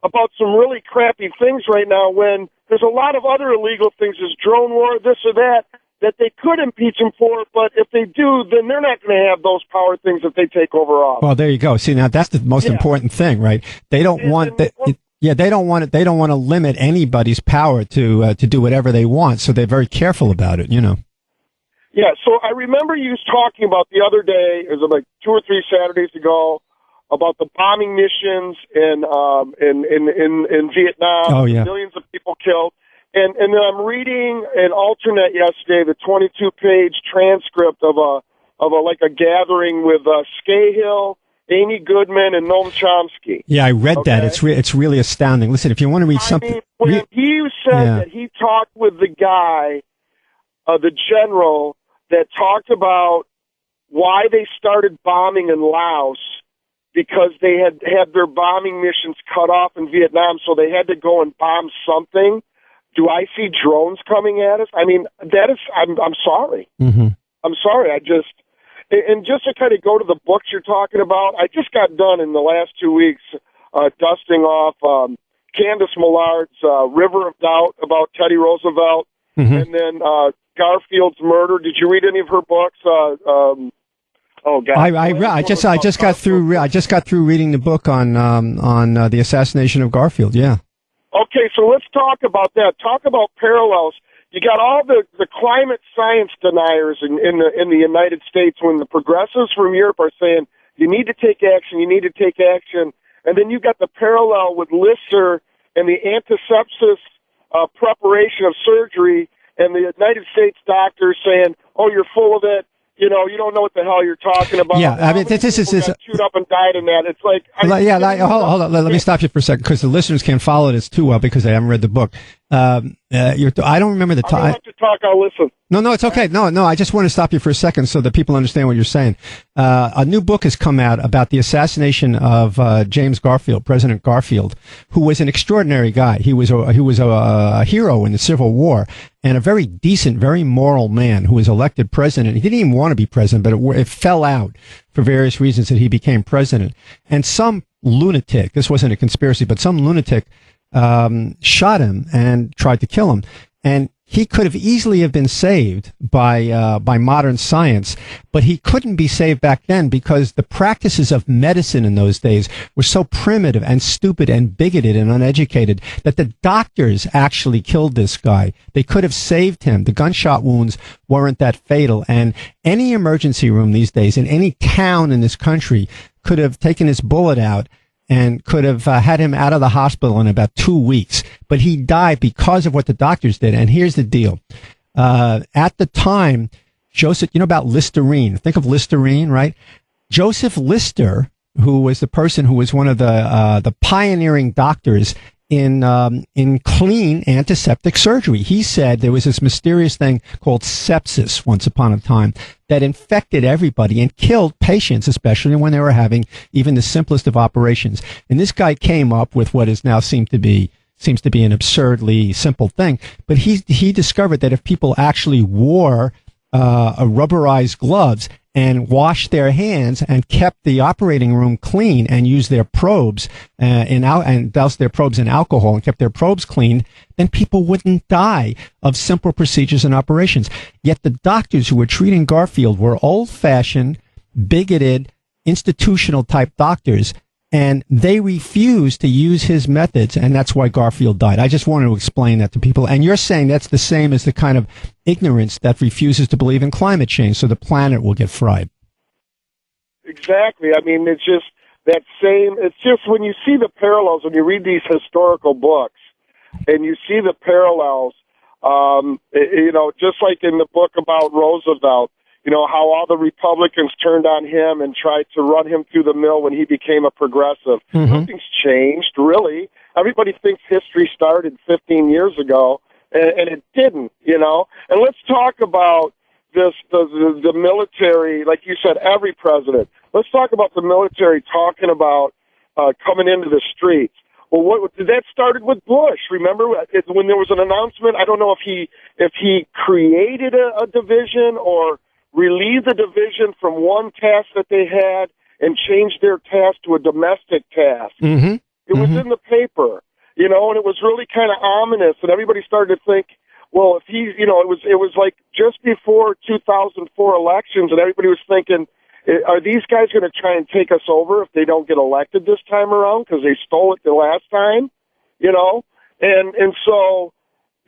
about some really crappy things right now when there's a lot of other illegal things, this drone war, this or that they could impeach him for, but if they do, then they're not going to have those power things if they take over office. Well, there you go. See, now that's the most important thing, right? They don't want that. Yeah, they don't want it. They don't want to limit anybody's power to do whatever they want. So they're very careful about it, you know. Yeah. So I remember you talking about the other day, it was like 2 or 3 Saturdays ago, about the bombing missions in Vietnam. Oh, yeah. Millions of people killed. And then I'm reading an alternate yesterday, the 22-page transcript of a gathering with Scahill, Amy Goodman, and Noam Chomsky. Yeah, I read that. It's really astounding. Listen, if you want to read something, when he said that he talked with the guy, the general that talked about why they started bombing in Laos, because they had their bombing missions cut off in Vietnam, so they had to go and bomb something. Do I see drones coming at us? I mean, that is, I'm sorry. Mm-hmm. I'm sorry. And just to kind of go to the books you're talking about, I just got done in the last 2 weeks dusting off Candace Millard's River of Doubt about Teddy Roosevelt, and then Garfield's murder. Did you read any of her books? Oh God! I just got through reading the book on the assassination of Garfield. Yeah. Okay, so let's talk about that. Talk about parallels. You got all the climate science deniers in the United States when the progressives from Europe are saying you need to take action, and then you got the parallel with Lister and the antisepsis preparation of surgery, and the United States doctors saying, "Oh, you're full of it. you don't know what the hell you're talking about. Yeah, I mean, this is got chewed up and died in that. It's like, hold on. Let me stop you for a second because the listeners can't follow this too well because they haven't read the book. I don't remember the time. I don't have to talk. I'll listen. No, it's okay. No, I just want to stop you for a second so that people understand what you're saying. A new book has come out about the assassination of James Garfield, President Garfield, who was an extraordinary guy. He was a hero in the Civil War and a very decent, very moral man who was elected president. He didn't even want to be president, but it fell out for various reasons that he became president. And some lunatic, this wasn't a conspiracy, but some lunatic shot him and tried to kill him. And he could have easily have been saved by modern science, but he couldn't be saved back then because the practices of medicine in those days were so primitive and stupid and bigoted and uneducated that the doctors actually killed this guy. They could have saved him. The gunshot wounds weren't that fatal. And any emergency room these days in any town in this country could have taken his bullet out and could have had him out of the hospital in about 2 weeks. But he died because of what the doctors did. And here's the deal. At the time, Joseph, you know about Listerine. Think of Listerine, right? Joseph Lister, who was the person who was one of the pioneering doctors in clean antiseptic surgery. He said there was this mysterious thing called sepsis once upon a time that infected everybody and killed patients, especially when they were having even the simplest of operations. And this guy came up with what is now seems to be an absurdly simple thing. But he discovered that if people actually wore a rubberized gloves and washed their hands and kept the operating room clean and used their probes and doused their probes in alcohol and kept their probes clean, then people wouldn't die of simple procedures and operations. Yet the doctors who were treating Garfield were old-fashioned, bigoted, institutional-type doctors, and they refused to use his methods, and that's why Garfield died. I just wanted to explain that to people. And you're saying that's the same as the kind of ignorance that refuses to believe in climate change, so the planet will get fried. Exactly. I mean, it's just that same, it's just when you see the parallels, when you read these historical books, and you see the parallels, just like in the book about Roosevelt, how all the Republicans turned on him and tried to run him through the mill when he became a progressive. Mm-hmm. Nothing's changed, really. Everybody thinks history started 15 years ago, and it didn't, And let's talk about this, the military, like you said, every president. Let's talk about the military talking about coming into the streets. Well, that started with Bush. Remember when there was an announcement? I don't know if he created a division or relieve the division from one task that they had and change their task to a domestic task. Mm-hmm. It was in the paper, and it was really kind of ominous, and everybody started to think, well, if he, it was like just before 2004 elections, and everybody was thinking, are these guys going to try and take us over if they don't get elected this time around because they stole it the last time, and so,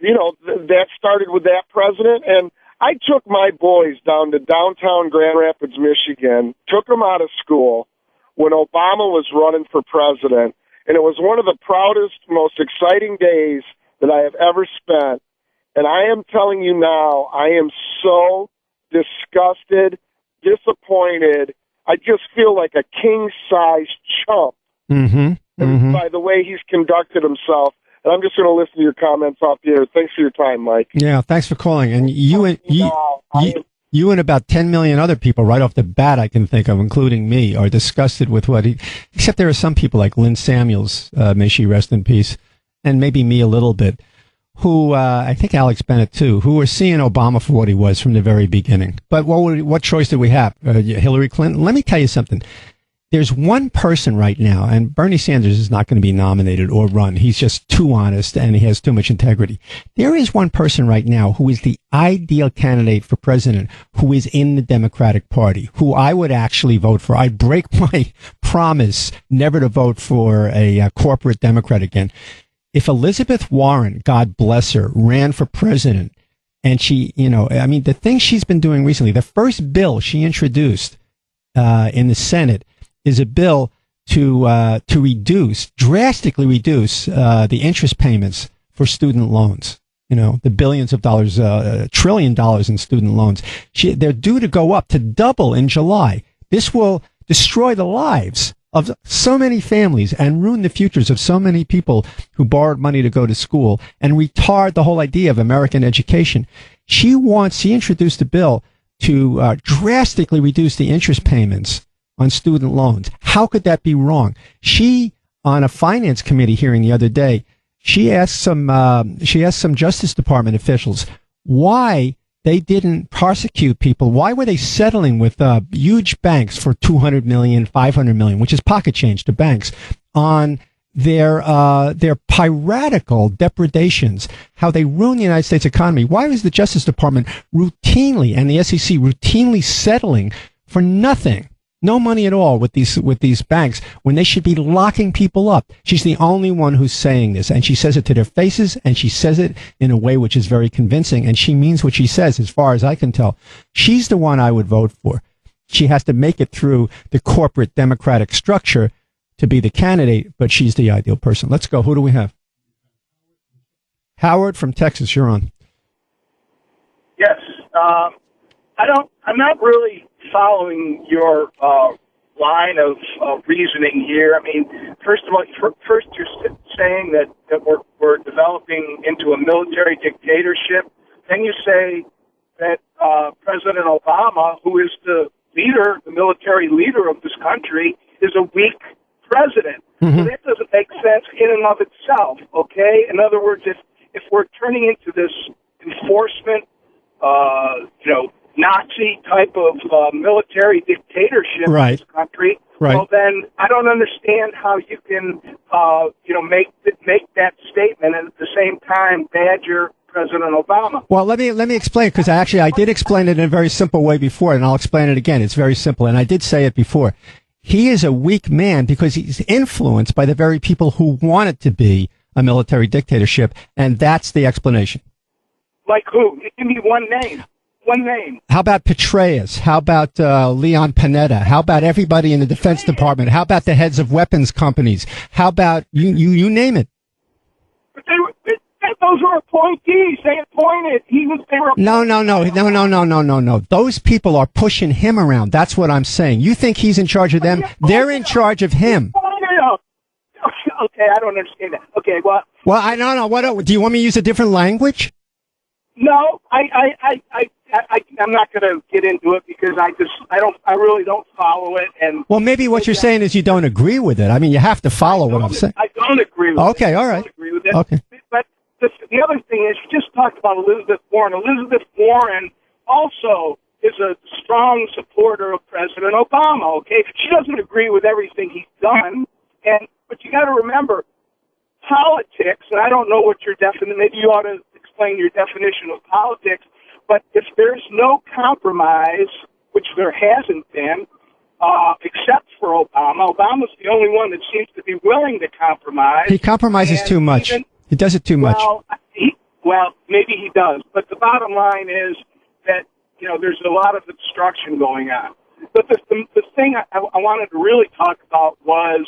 that started with that president. And I took my boys down to downtown Grand Rapids, Michigan, took them out of school when Obama was running for president, and it was one of the proudest, most exciting days that I have ever spent. And I am telling you now, I am so disgusted, disappointed. I just feel like a king-sized chump by the way he's conducted himself. And I'm just going to listen to your comments off the air. Thanks for your time, Mike. Yeah, thanks for calling. And you and about 10 million other people right off the bat I can think of, including me, are disgusted with what he... Except there are some people like Lynn Samuels, may she rest in peace, and maybe me a little bit, who, I think Alex Bennett too, who were seeing Obama for what he was from the very beginning. But what choice did we have? Hillary Clinton? Let me tell you something. There's one person right now, and Bernie Sanders is not going to be nominated or run. He's just too honest and he has too much integrity. There is one person right now who is the ideal candidate for president who is in the Democratic Party, who I would actually vote for. I'd break my promise never to vote for a corporate Democrat again. If Elizabeth Warren, God bless her, ran for president, and she, the thing she's been doing recently, the first bill she introduced in the Senate is a bill to drastically reduce the interest payments for student loans. the billions of dollars, $1 trillion in student loans. They're due to go up to double in July. This will destroy the lives of so many families and ruin the futures of so many people who borrowed money to go to school and retard the whole idea of American education. She introduced a bill to drastically reduce the interest payments on student loans. How could that be wrong? She, on a finance committee hearing the other day, she asked some Justice Department officials why they didn't prosecute people. Why were they settling with huge banks for $200 million, $500 million, which is pocket change to banks, on their piratical depredations, how they ruin the United States economy? Why was the Justice Department routinely and the SEC routinely settling for nothing? No money at all with these banks when they should be locking people up. She's the only one who's saying this, and she says it to their faces, and she says it in a way which is very convincing, and she means what she says, as far as I can tell. She's the one I would vote for. She has to make it through the corporate Democratic structure to be the candidate, but she's the ideal person. Let's go. Who do we have? Howard from Texas, you're on. Yes. I'm not really following your line of reasoning here. I mean, first of all, first you're saying that we're developing into a military dictatorship. Then you say that President Obama, who is the military leader of this country, is a weak president. Mm-hmm. So that doesn't make sense in and of itself, okay? In other words, if we're turning into this enforcement, Nazi type of military dictatorship in this country, well, then I don't understand how you can, make that statement and at the same time badger President Obama. Well, let me explain, because I did explain it in a very simple way before, and I'll explain it again. It's very simple, and I did say it before. He is a weak man because he's influenced by the very people who want it to be a military dictatorship, and that's the explanation. Like who? Give me one name. One name. How about Petraeus? How about Leon Panetta? How about everybody in the Defense Department? How about the heads of weapons companies? How about you name it? But those were appointees. They appointed. No. Those people are pushing him around. That's what I'm saying. You think he's in charge of them? They're in charge of him. Okay, I don't understand that. Okay, well. Well, I don't know. What do you want me to use a different language? No, I'm not going to get into it because I really don't follow it. And well, maybe what you're saying is you don't agree with it. I mean, you have to follow what I'm saying. I don't agree with it. Okay, all right. I don't agree with it. Okay. But the other thing is, you just talked about Elizabeth Warren. Elizabeth Warren also is a strong supporter of President Obama, okay? She doesn't agree with everything he's done, but you got to remember, politics, and I don't know what your definition, maybe you ought to explain your definition of politics, but if there's no compromise, which there hasn't been, except for Obama, Obama's the only one that seems to be willing to compromise. He compromises too much. He does it too much. Well, maybe he does, but the bottom line is that, there's a lot of obstruction going on. But the thing I wanted to really talk about was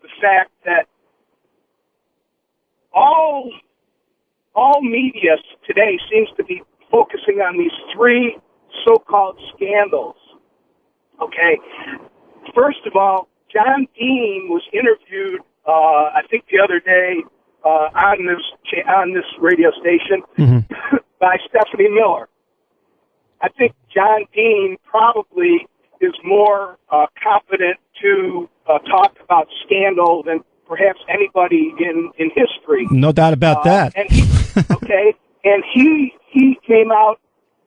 the fact that all media today seems to be focusing on these three so-called scandals. Okay? First of all, John Dean was interviewed, I think the other day, on this radio station by Stephanie Mueller. I think John Dean probably is more competent to talk about scandal than perhaps anybody in history. No doubt about that. And he came out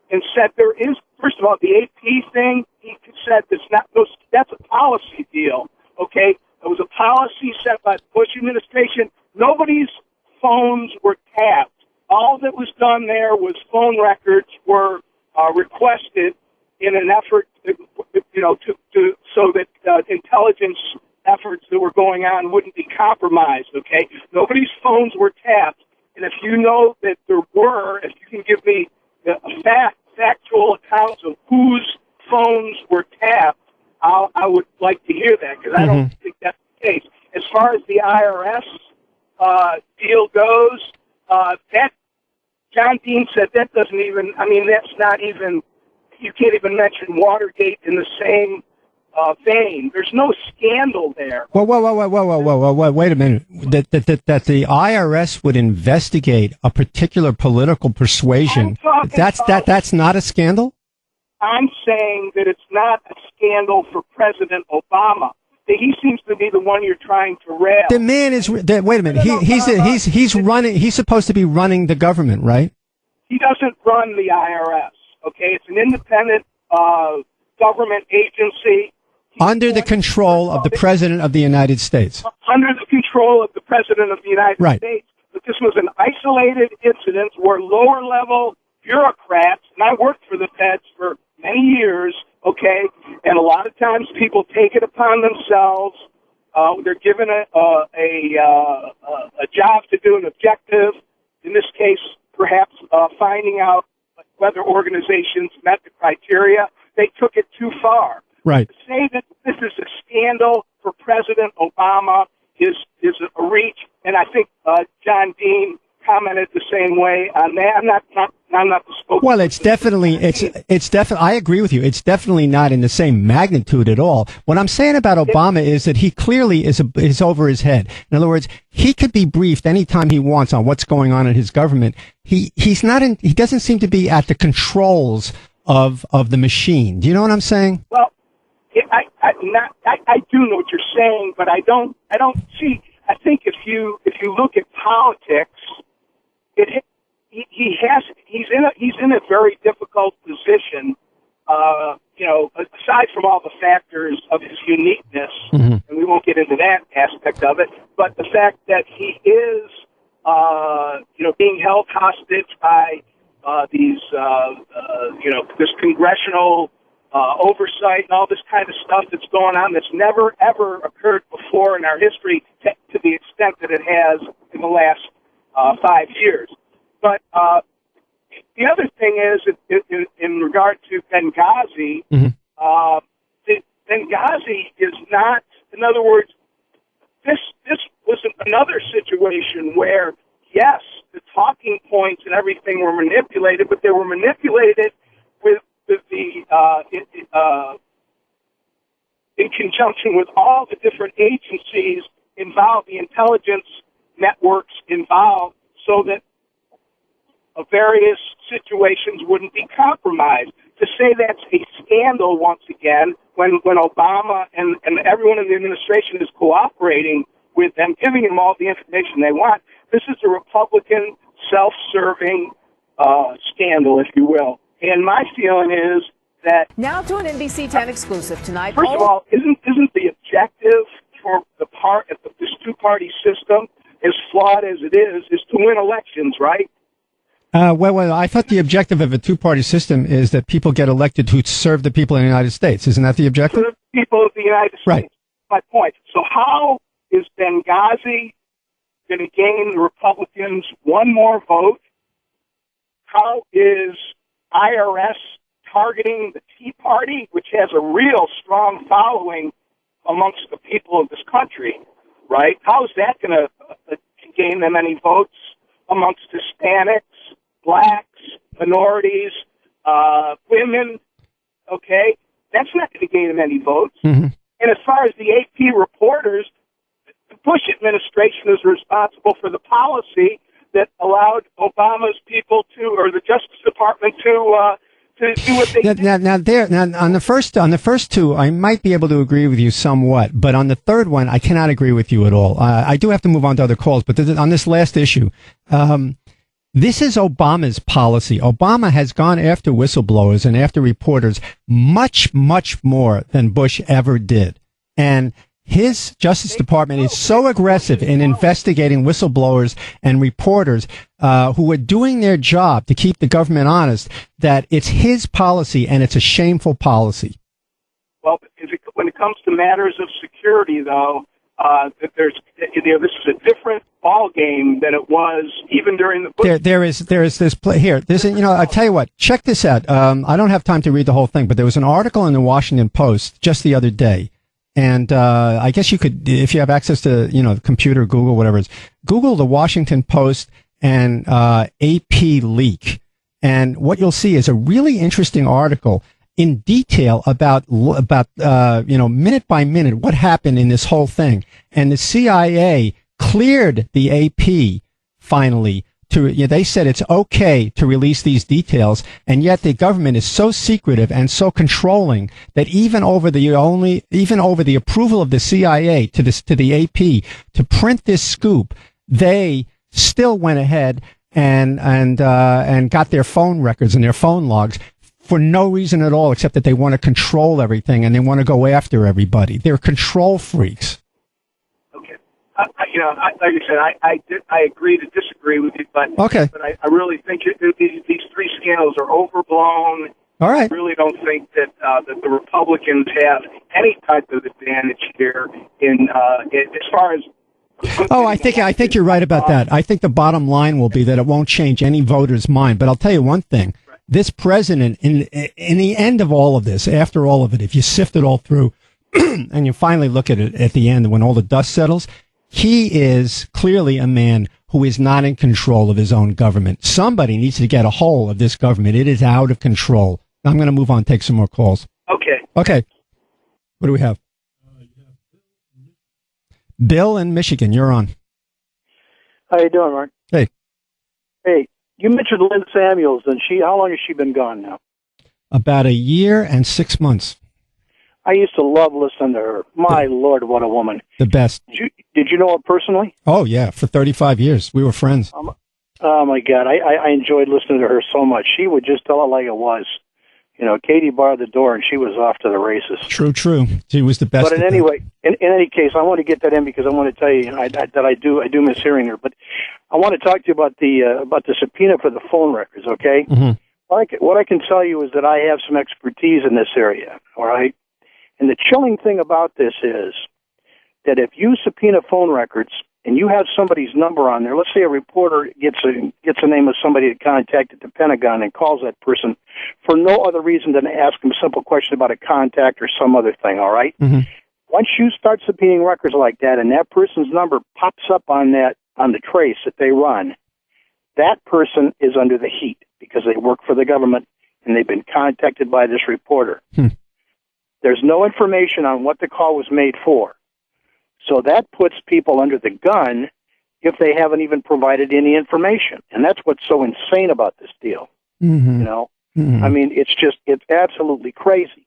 and said there is, first of all, the AP thing. He said that's a policy deal. Okay, it was a policy set by the Bush administration. Nobody's phones were tapped. All that was done there was phone records were requested in an effort, so that intelligence efforts that were going on wouldn't be compromised. Okay, nobody's phones were tapped, and if you know that there were, if you can give me factual accounts of whose phones were tapped, I would like to hear that because I don't think that's the case. As far as the IRS deal goes, that John Dean said that doesn't even, I mean, that's not even, you can't even mention Watergate in the same vein. There's no scandal there. Whoa, wait a minute. That the IRS would investigate a particular political persuasion, that's not a scandal? I'm saying that it's not a scandal for President Obama. He seems to be the one you're trying to rail. The man is, wait a minute, he's running, he's supposed to be running the government, right? He doesn't run the IRS, okay? It's an independent government agency. Under the control of the President of the United States. Under the control of the President of the United States. But this was an isolated incident where lower-level bureaucrats, and I worked for the feds for many years, okay, and a lot of times people take it upon themselves. They're given a job to do an objective, in this case, perhaps finding out whether organizations met the criteria. They took it too far. Right. To say that this is a scandal for President Obama is a reach, and I think John Dean commented the same way on that. I'm not the spokesman. Well, it's definitely. I agree with you. It's definitely not in the same magnitude at all. What I'm saying about Obama is that he clearly is over his head. In other words, he could be briefed anytime he wants on what's going on in his government. He's not in. He doesn't seem to be at the controls of the machine. Do you know what I'm saying? Well, I do know what you're saying, but I don't see. I think if you look at politics, he's in a very difficult position. Aside from all the factors of his uniqueness, and we won't get into that aspect of it, but the fact that he is, being held hostage by this congressional oversight and all this kind of stuff that's going on that's never, ever occurred before in our history to the extent that it has in the last 5 years. But the other thing is, in regard to Benghazi, Benghazi is not, in other words, this was another situation where, yes, the talking points and everything were manipulated, but they were manipulated in conjunction with all the different agencies involved, the intelligence networks involved, so that various situations wouldn't be compromised. To say that's a scandal once again, when Obama and everyone in the administration is cooperating with them, giving them all the information they want, this is a Republican self-serving scandal, if you will. And my feeling is that now to an NBC 10 exclusive tonight. First of all, isn't the objective for this two-party system, as flawed as it is to win elections, right? Well, I thought the objective of a two-party system is that people get elected who serve the people in the United States. Isn't that the objective? For the people of the United States. Right. My point. So how is Benghazi going to gain the Republicans one more vote? How is IRS targeting the Tea Party, which has a real strong following amongst the people of this country, right? How is that going to gain them any votes amongst Hispanics, blacks, minorities, women? Okay, that's not going to gain them any votes. Mm-hmm. And as far as the AP reporters, the Bush administration is responsible for the policy that allowed Obama's people or the Justice Department to do what they did. Now, on the first two, I might be able to agree with you somewhat, but on the third one, I cannot agree with you at all. I do have to move on to other calls, but on this last issue, this is Obama's policy. Obama has gone after whistleblowers and after reporters much, much more than Bush ever did. And his Justice Department is so aggressive in investigating whistleblowers and reporters who are doing their job to keep the government honest that it's his policy and it's a shameful policy. Well, when it comes to matters of security, though, this is a different ball game than it was even during the Bush. There is this play here. I tell you what, check this out. I don't have time to read the whole thing, but there was an article in the Washington Post just the other day. And I guess you could, if you have access to, computer, Google, whatever it is, Google the Washington Post and AP leak. And what you'll see is a really interesting article in detail about minute by minute what happened in this whole thing. And the CIA cleared the AP finally. They said it's okay to release these details, and yet the government is so secretive and so controlling that even over the approval of the CIA to the AP to print this scoop, they still went ahead and got their phone records and their phone logs for no reason at all, except that they want to control everything and they want to go after everybody. They're control freaks. Like I said, I agree to disagree with you, but okay. But I really think these three scandals are overblown. All right. I really don't think that the Republicans have any type of advantage here in as far as. Oh, I think you're right about that. I think the bottom line will be that it won't change any voter's mind. But I'll tell you one thing: this president, in the end of all of this, after all of it, if you sift it all through, and you finally look at it at the end when all the dust settles. He is clearly a man who is not in control of his own government. Somebody needs to get a hold of this government. It is out of control. I'm going to move on, take some more calls. Okay. What do we have? Bill in Michigan, you're on. How you doing, Mark? Hey. Hey, you mentioned Lynn Samuels, and how long has she been gone now? About a year and 6 months. I used to love listening to her. My Lord, what a woman. The best. Did you know her personally? Oh, yeah, for 35 years. We were friends. Oh, my God. I enjoyed listening to her so much. She would just tell it like it was. Katie barred the door, and she was off to the races. True. She was the best. But in any case, I want to get that in because I want to tell you that I do miss hearing her. But I want to talk to you about the subpoena for the phone records, okay? Mm-hmm. What I can tell you is that I have some expertise in this area, all right? And the chilling thing about this is that if you subpoena phone records and you have somebody's number on there, let's say a reporter gets a name of somebody that contacted the Pentagon and calls that person for no other reason than to ask them a simple question about a contact or some other thing, all right? Mm-hmm. Once you start subpoenaing records like that and that person's number pops up on the trace that they run, that person is under the heat because they work for the government and they've been contacted by this reporter. There's no information on what the call was made for. So that puts people under the gun if they haven't even provided any information. And that's what's so insane about this deal. Mm-hmm. Mm-hmm. I mean, it's absolutely crazy.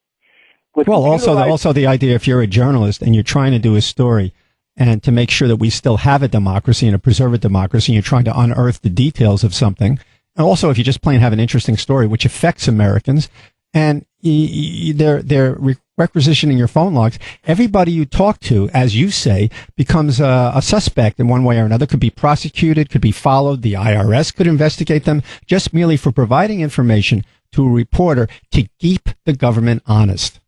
Also the idea if you're a journalist and you're trying to do a story and to make sure that we still have a democracy and to preserve a democracy, and you're trying to unearth the details of something. And also if you just plain have an interesting story which affects Americans, and they're requisitioning your phone logs. Everybody you talk to, as you say, becomes a suspect in one way or another. Could be prosecuted, could be followed. The IRS could investigate them just merely for providing information to a reporter to keep the government honest.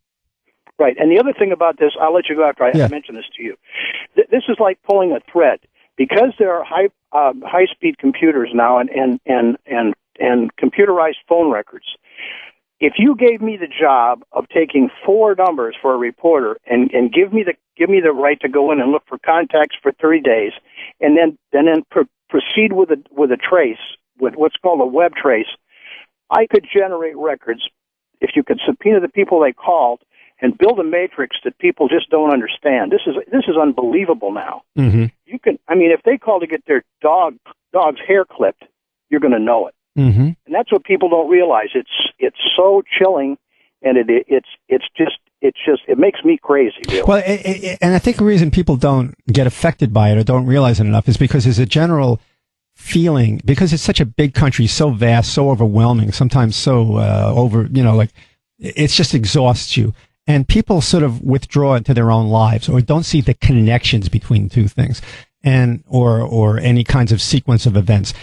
Right. And the other thing about this, I'll let you go after I mention this to you. This is like pulling a thread. Because there are high-speed computers now and computerized phone records, if you gave me the job of taking 4 numbers for a reporter and give me the right to go in and look for contacts for 30 days, and then proceed with a trace, with what's called a web trace, I could generate records if you could subpoena the people they called and build a matrix that people just don't understand. This is unbelievable now. Mm-hmm. If they call to get their dog's hair clipped, you're going to know it. Mm-hmm. And that's what people don't realize. It's so chilling, and it makes me crazy. Really. Well, and I think the reason people don't get affected by it or don't realize it enough is because there's a general feeling, because it's such a big country, so vast, so overwhelming, sometimes so it just exhausts you. And people sort of withdraw into their own lives or don't see the connections between two things or any kinds of sequence of events.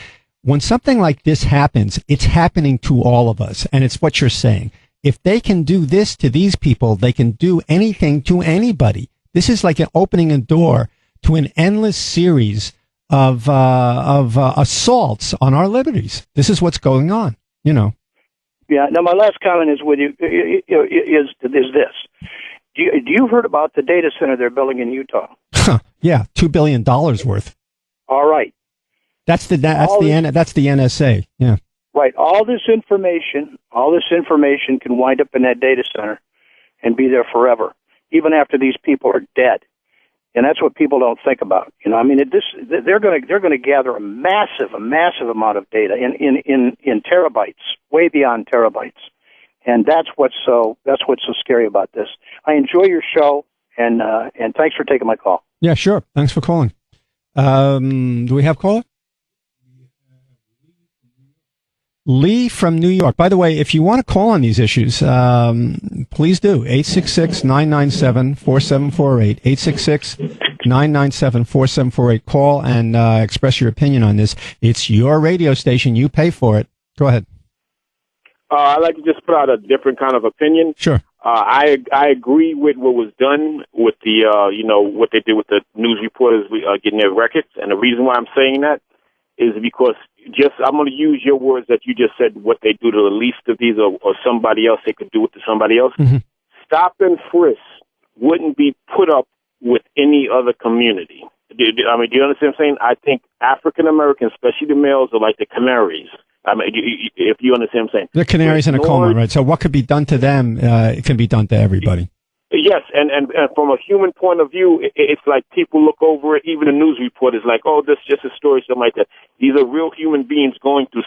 When something like this happens, it's happening to all of us. And it's what you're saying. If they can do this to these people, they can do anything to anybody. This is like opening a door to an endless series of assaults on our liberties. This is what's going on, Yeah. Now, my last comment is with you is this: do you heard about the data center they're building in Utah? Yeah, $2 billion worth. All right. That's the NSA. Yeah. Right. All this information can wind up in that data center and be there forever, even after these people are dead. And that's what people don't think about. You know, I mean, they're going to gather a massive amount of data in terabytes, way beyond terabytes. And that's what's so scary about this. I enjoy your show, and thanks for taking my call. Yeah, sure. Thanks for calling. Do we have caller? Lee from New York. By the way, if you want to call on these issues, please do. 866-997-4748. 866-997-4748. Call and express your opinion on this. It's your radio station. You pay for it. Go ahead. I'd like to just put out a different kind of opinion. Sure. I agree with what was done with the, what they did with the news reporters getting their records. And the reason why I'm saying that is because I'm going to use your words that you just said, what they do to the least of these or somebody else, they could do it to somebody else. Mm-hmm. Stop and frisk wouldn't be put up with any other community. Do you understand what I'm saying? I think African Americans, especially the males, are like the canaries. I mean, if you understand what I'm saying. They're canaries in a coal mine, right? So what could be done to them, it can be done to everybody. Yes, and from a human point of view, it's like people look over it, even the news report is like, oh, this is just a story, something like that. These are real human beings going through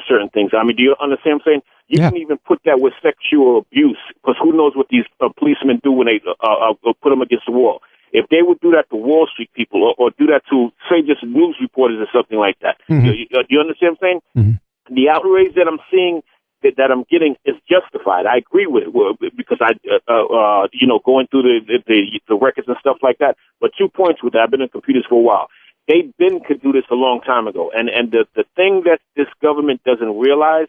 certain things. I mean, do you understand what I'm saying? You can even put that with sexual abuse, because who knows what these policemen do when they put them against the wall. If they would do that to Wall Street people or do that to, say, just news reporters or something like that, mm-hmm. you understand what I'm saying? Mm-hmm. The outrage that I'm seeing, that I'm getting is justified. I agree with it because going through the records and stuff like that. But 2 points with that. I've been in computers for a while. They could do this a long time ago. And the thing that this government doesn't realize,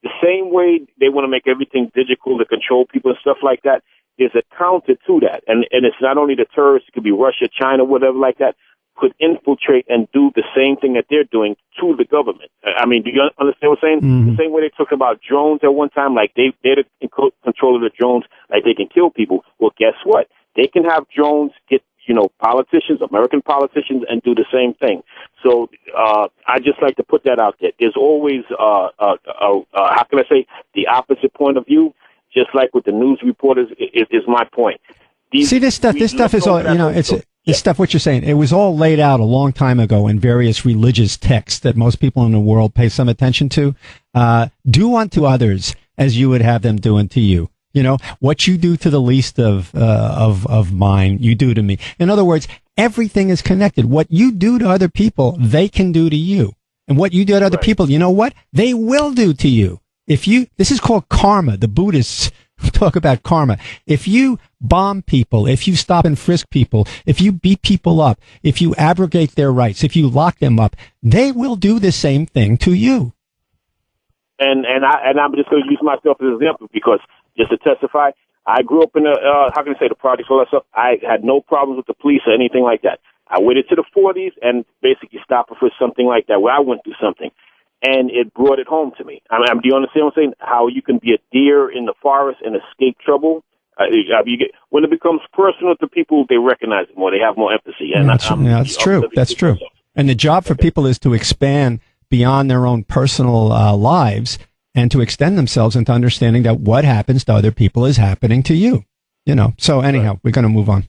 the same way they want to make everything digital to control people and stuff like that, there's a counter to that. And it's not only the terrorists, it could be Russia, China, whatever like that, could infiltrate and do the same thing that they're doing to the government. I mean, do you understand what I'm saying? Mm-hmm. The same way they talked about drones at one time, like they're in control of the drones, like they can kill people. Well, guess what? They can have drones get, politicians, American politicians, and do the same thing. So I just like to put that out there. There's always, how can I say, the opposite point of view, just like with the news reporters, is my point. This stuff is all, this stuff, what you're saying, it was all laid out a long time ago in various religious texts that most people in the world pay some attention to. Do unto others as you would have them do unto you. What you do to the least of mine, you do to me. In other words, everything is connected. What you do to other people, they can do to you. And what you do to other people, you know what? They will do to you. This is called karma. The Buddhists talk about karma. If you bomb people, if you stop and frisk people, if you beat people up, if you abrogate their rights, if you lock them up, they will do the same thing to you. And I'm just going to use myself as an example because just to testify, I grew up in the projects, all that stuff. I had no problems with the police or anything like that. I waited to the 40s and basically stopped for something like that where I went through something. And it brought it home to me. Do you understand what I'm saying? How you can be a deer in the forest and escape trouble. When it becomes personal to people, they recognize it more. They have more empathy. And that's true. That's true. And the job for people is to expand beyond their own personal lives and to extend themselves into understanding that what happens to other people is happening to you. So anyhow, we're going to move on.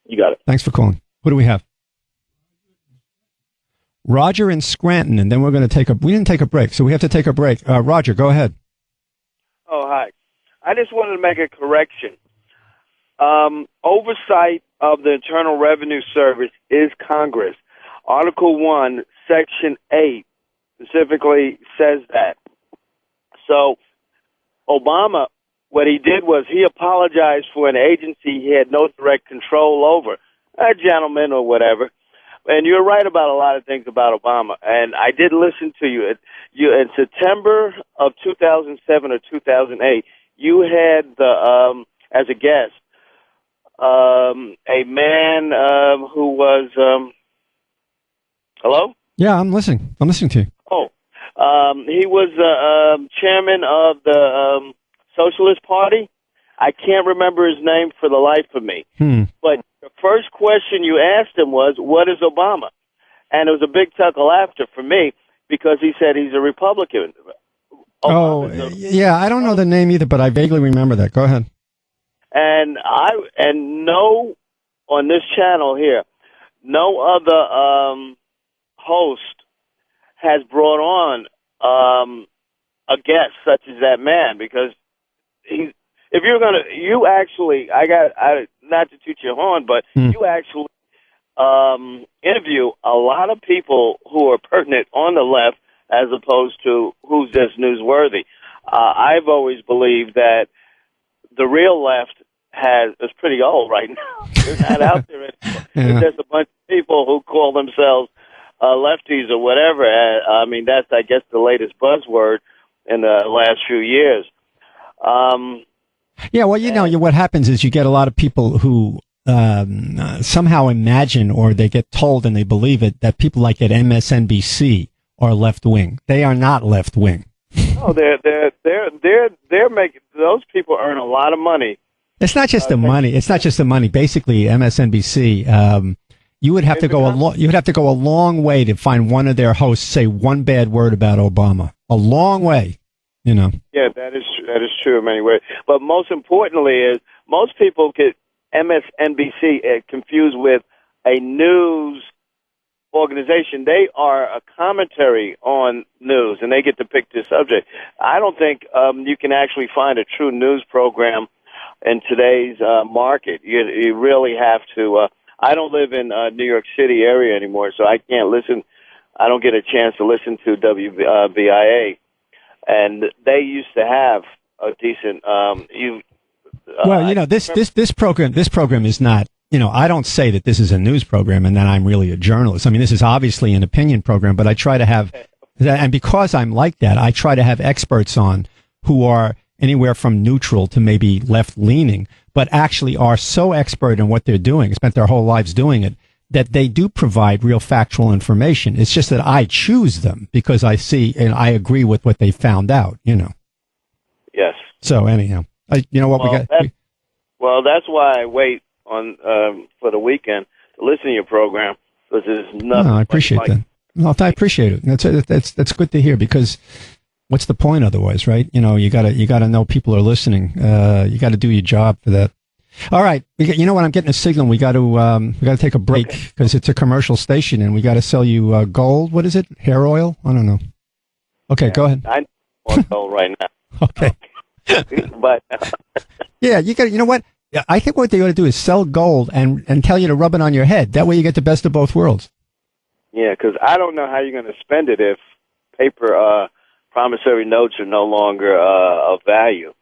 You got it. Thanks for calling. Who do we have? Roger in Scranton, and then we're going to we didn't take a break, so we have to take a break. Roger, go ahead. Oh, hi. I just wanted to make a correction. Oversight of the Internal Revenue Service is Congress. Article 1, Section 8 specifically says that. So Obama, what he did was he apologized for an agency he had no direct control over, a gentleman or whatever. And you're right about a lot of things about Obama. And I did listen to you. In September of 2007 or 2008, you had as a guest a man who was hello? Yeah, I'm listening. I'm listening to you. Oh, he was chairman of the Socialist Party. I can't remember his name for the life of me. But the first question you asked him was, what is Obama? And it was a big chuckle of laughter for me because he said he's a Republican. Yeah, I don't know the name either, but I vaguely remember that. Go ahead. And no, on this channel here, no other host has brought on a guest such as that man, because if you're gonna, not to toot your horn, but you actually interview a lot of people who are pertinent on the left as opposed to who's just newsworthy. I've always believed that the real left is pretty old right now. They're not out there anymore. Yeah. There's a bunch of people who call themselves lefties or whatever. I mean, that's, I guess, the latest buzzword in the last few years. Yeah, well, what happens is you get a lot of people who somehow imagine, or they get told and they believe it, that people like at MSNBC are left wing. They are not left wing. No, they're making, those people earn a lot of money. It's not just the money. It's not just the money. Basically, MSNBC, you would have to go a long way to find one of their hosts say one bad word about Obama. A long way, you know. Yeah, that is true in many ways. But most importantly is most people get MSNBC confused with a news organization. They are a commentary on news, and they get to pick the subject. I don't think you can actually find a true news program in today's market. You really have to. I don't live in New York City area anymore, so I can't listen. I don't get a chance to listen to WBIA, and they used to have a decent. This program is not. You know, I don't say that this is a news program and that I'm really a journalist. I mean, this is obviously an opinion program, but I try to have, and because I'm like that, I try to have experts on who are anywhere from neutral to maybe left-leaning, but actually are so expert in what they're doing, spent their whole lives doing it, that they do provide real factual information. It's just that I choose them because I see and I agree with what they found out, you know. Yes. So anyhow, you know what we got? That's why I wait on for the weekend to listen to your program, because there's nothing. No, I appreciate that. No, I appreciate it. That's good to hear, because what's the point otherwise, right? You know, you gotta know people are listening. You got to do your job for that. All right, you know what? I'm getting a signal. We got to take a break because it's a commercial station, and we got to sell you gold. What is it? Hair oil? I don't know. Okay, go ahead. I want gold right now. Okay. But yeah, you got. You know what? I think what they ought to do is sell gold and tell you to rub it on your head. That way you get the best of both worlds. Yeah, because I don't know how you're going to spend it if paper promissory notes are no longer of value.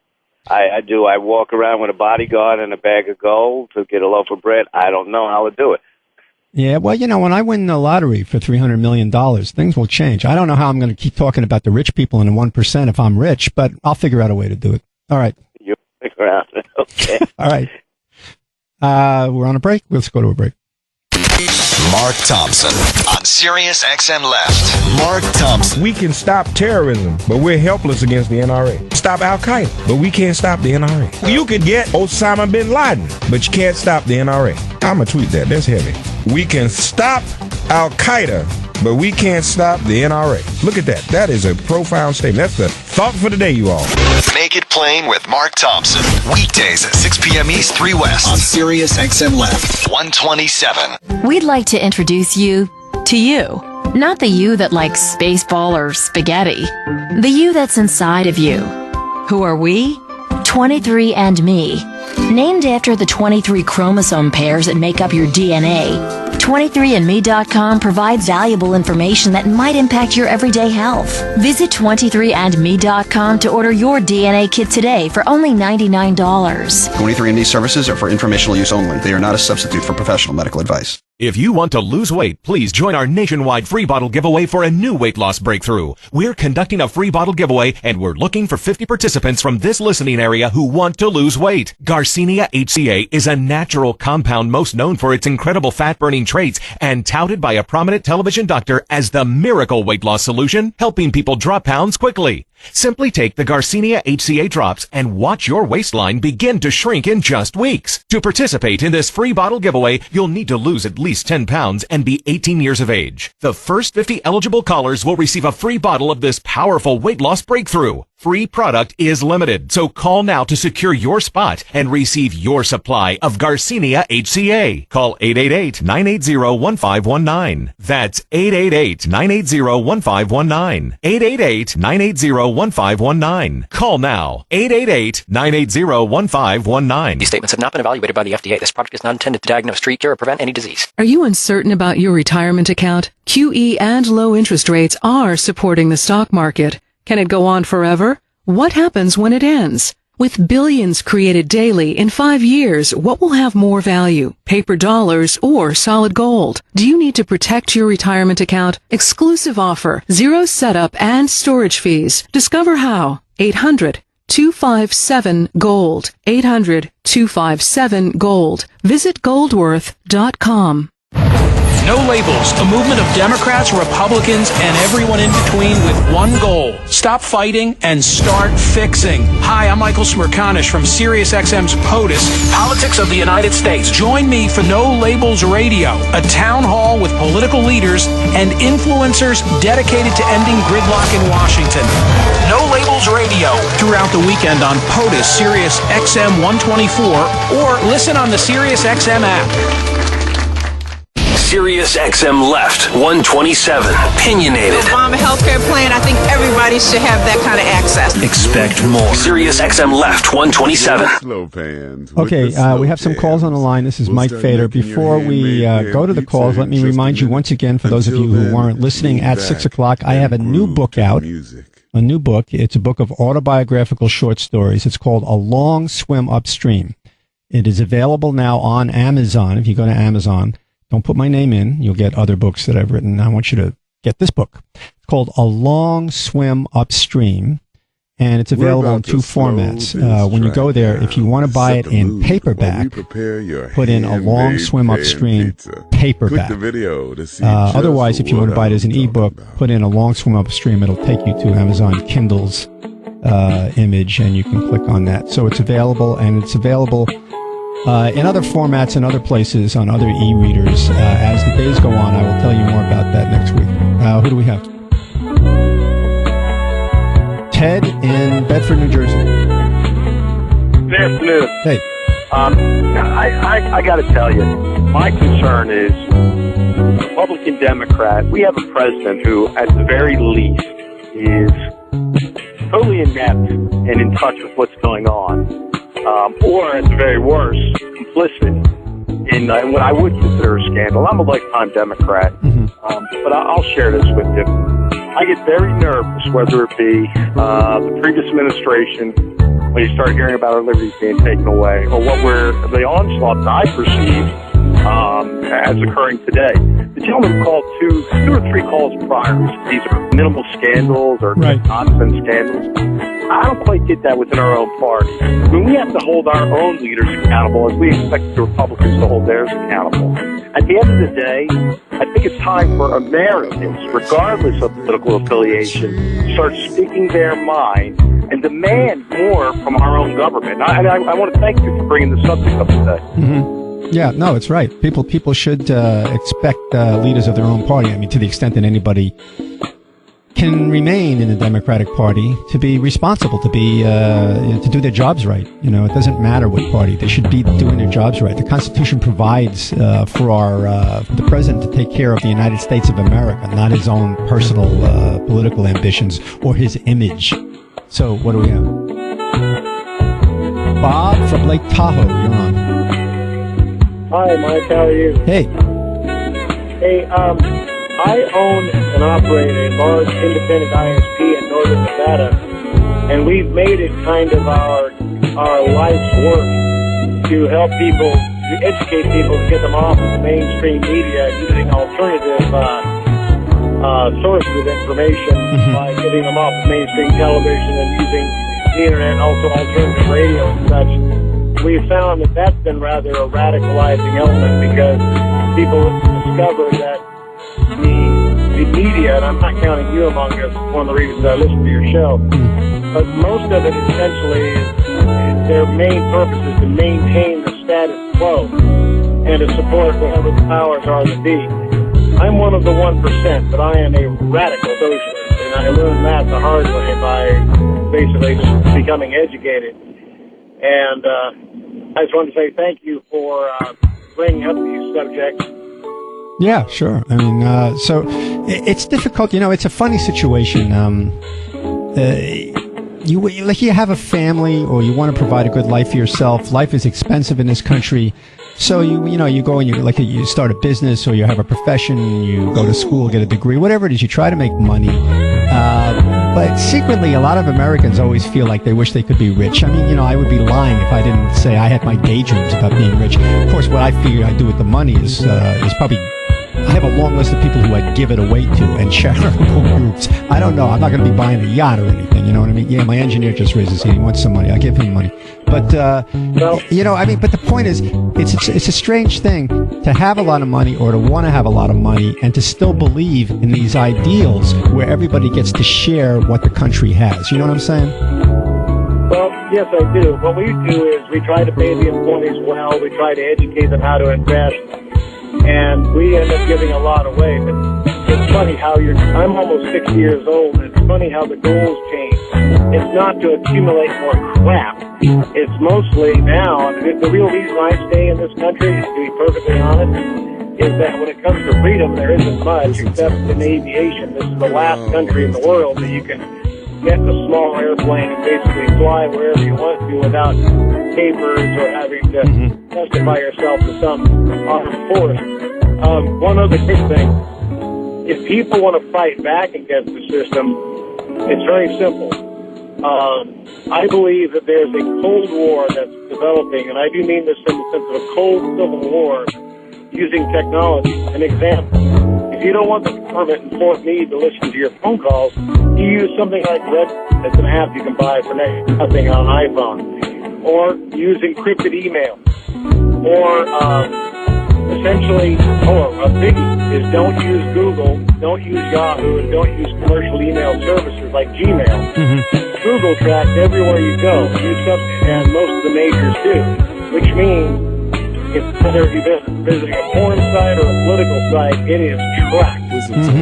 I walk around with a bodyguard and a bag of gold to get a loaf of bread. I don't know how to do it. Yeah, well, you know, when I win the lottery for $300 million, things will change. I don't know how I'm going to keep talking about the rich people and the 1% if I'm rich, but I'll figure out a way to do it. All right. You'll figure out. Okay. All right. We're on a break. Let's go to a break. Mark Thompson on Sirius XM Left. Mark Thompson. We can stop terrorism, but we're helpless against the NRA. Stop Al Qaeda, but we can't stop the NRA. You could get Osama bin Laden, but you can't stop the NRA. I'm going to tweet that. That's heavy. We can stop Al Qaeda, but we can't stop the NRA. Look at that. That is a profound statement. That's the thought for the day, you all. Make it plain with Mark Thompson. Weekdays at 6 p.m. East, 3 West. On Sirius XM Left. 127. We'd like to introduce you to you. Not the you that likes baseball or spaghetti. The you that's inside of you. Who are we? 23andMe. Named after the 23 chromosome pairs that make up your DNA, 23andMe.com provides valuable information that might impact your everyday health. Visit 23andMe.com to order your DNA kit today for only $99. 23andMe services are for informational use only. They are not a substitute for professional medical advice. If you want to lose weight, please join our nationwide free bottle giveaway for a new weight loss breakthrough. We're conducting a free bottle giveaway, and we're looking for 50 participants from this listening area who want to lose weight. Garcinia HCA is a natural compound most known for its incredible fat-burning traits and touted by a prominent television doctor as the miracle weight loss solution, helping people drop pounds quickly. Simply take the Garcinia HCA drops and watch your waistline begin to shrink in just weeks. To participate in this free bottle giveaway, you'll need to lose at least 10 pounds and be 18 years of age. The first 50 eligible callers will receive a free bottle of this powerful weight loss breakthrough. Free product is limited, so call now to secure your spot and receive your supply of Garcinia HCA. Call 888-980-1519. That's 888-980-1519. 888-980-1519. Call now. 888-980-1519. These statements have not been evaluated by the FDA. This product is not intended to diagnose, treat, cure, or prevent any disease. Are you uncertain about your retirement account? QE and low interest rates are supporting the stock market. Can it go on forever? What happens when it ends? With billions created daily in 5 years, what will have more value? Paper dollars or solid gold? Do you need to protect your retirement account? Exclusive offer, 0 setup and storage fees. Discover how. 800-257-GOLD. 800-257-GOLD. Visit goldworth.com. No labels, a movement of Democrats, Republicans, and everyone in between with one goal. Stop fighting and start fixing. Hi, I'm Michael Smerconish from SiriusXM's POTUS, Politics of the United States. Join me for No Labels Radio, a town hall with political leaders and influencers dedicated to ending gridlock in Washington. No Labels Radio throughout the weekend on POTUS, SiriusXM 124, or listen on the SiriusXM app. Sirius XM Left 127. Opinionated. Obama healthcare plan, I think everybody should have that kind of access. Expect more. Sirius XM Left 127. Okay, we have some calls on the line. This is Mike Fader. Before we go to the calls, let me remind you once again, for those of you who weren't listening at 6 o'clock, I have a new book out. A new book. It's a book of autobiographical short stories. It's called A Long Swim Upstream. It is available now on Amazon. If you go to Amazon, don't put my name in. You'll get other books that I've written. I want you to get this book. It's called A Long Swim Upstream, and it's available in 2 formats. When you go there, if you want to buy it in paperback, put in A Long Swim Upstream paperback. Otherwise, if you want to buy it as an ebook, put in A Long Swim Upstream. It'll take you to Amazon Kindle's image, and you can click on that. So it's available, and it's available in other formats and other places on other e-readers. As the days go on, I will tell you more about that next week. Who do we have? Ted in Bedford, New Jersey. Good afternoon. Hey. I got to tell you, my concern is Republican, Democrat. We have a president who, at the very least, is totally inept and in touch with what's going on. Or, at the very worst, complicit in what I would consider a scandal. I'm a lifetime Democrat, but I'll share this with you. I get very nervous, whether it be the previous administration, when you start hearing about our liberties being taken away, or the onslaught that I perceive as occurring today. The gentleman called two or three calls prior. These are minimal scandals or nonsense scandals. I don't quite get that within our own party. I mean, we have to hold our own leaders accountable as we expect the Republicans to hold theirs accountable. At the end of the day, I think it's time for Americans, regardless of political affiliation, to start speaking their mind and demand more from our own government. I want to thank you for bringing the subject up today. Yeah, no, it's right. People should expect leaders of their own party. I mean, to the extent that anybody can remain in the Democratic Party, to be responsible, to do their jobs right. You know, it doesn't matter what party; they should be doing their jobs right. The Constitution provides for the president to take care of the United States of America, not his own personal political ambitions or his image. So, what do we have? Bob from Lake Tahoe, you're on. Hi, Mike. How are you? Hey. Hey, I own and operate a large independent ISP in northern Nevada, and we've made it kind of our life's work to help people, to educate people, to get them off of the mainstream media using alternative sources of information by getting them off of mainstream television and using the internet and also alternative radio and such. We found that that's been rather a radicalizing element because people discover that the the media, and I'm not counting you among us, one of the reasons I listen to your show, but most of it essentially is their main purpose is to maintain the status quo and to support whatever the powers are that be. I'm one of the 1%, but I am a radical socialist, and I learned that the hard way by basically just becoming educated. And I just want to say thank you for bringing up these subjects. Yeah, sure. I mean, so it's difficult. You know, it's a funny situation. You have a family, or you want to provide a good life for yourself. Life is expensive in this country. So you go and you start a business, or you have a profession, you go to school, get a degree, whatever it is, you try to make money. But secretly, a lot of Americans always feel like they wish they could be rich. I mean, I would be lying if I didn't say I had my daydreams about being rich. Of course, what I figure I do with the money is probably, I have a long list of people who I'd give it away to, and charitable groups. I don't know. I'm not going to be buying a yacht or anything. You know what I mean? Yeah, my engineer just raised his hand. He wants some money. I give him money. But, but the point is, it's a strange thing to have a lot of money, or to want to have a lot of money, and to still believe in these ideals where everybody gets to share what the country has. You know what I'm saying? Well, yes, I do. What we do is we try to pay the employees well. We try to educate them how to invest. And we end up giving a lot away. But it's funny how I'm almost 60 years old, and it's funny how the goals change. It's not to accumulate more crap. It's mostly now, the real reason I stay in this country, to be perfectly honest, is that when it comes to freedom, there isn't much except in aviation. This is the last country in the world that you can get in a small airplane and basically fly wherever you want to without papers or having to justify yourself to some armed force. One other quick thing. If people want to fight back against the system, it's very simple. I believe that there's a Cold War that's developing, and I do mean this in the sense of a cold civil war using technology. An example. If you don't want the government and Fort Meade to listen to your phone calls, you use something like Red. It's an app you can buy for nothing on an iPhone. Or use encrypted email. Or essentially, a biggie is don't use Google, don't use Yahoo, and don't use commercial email services like Gmail. Google tracks everywhere you go. And most of the majors do. Which means whether you're visiting a porn site or a political site, it is tracked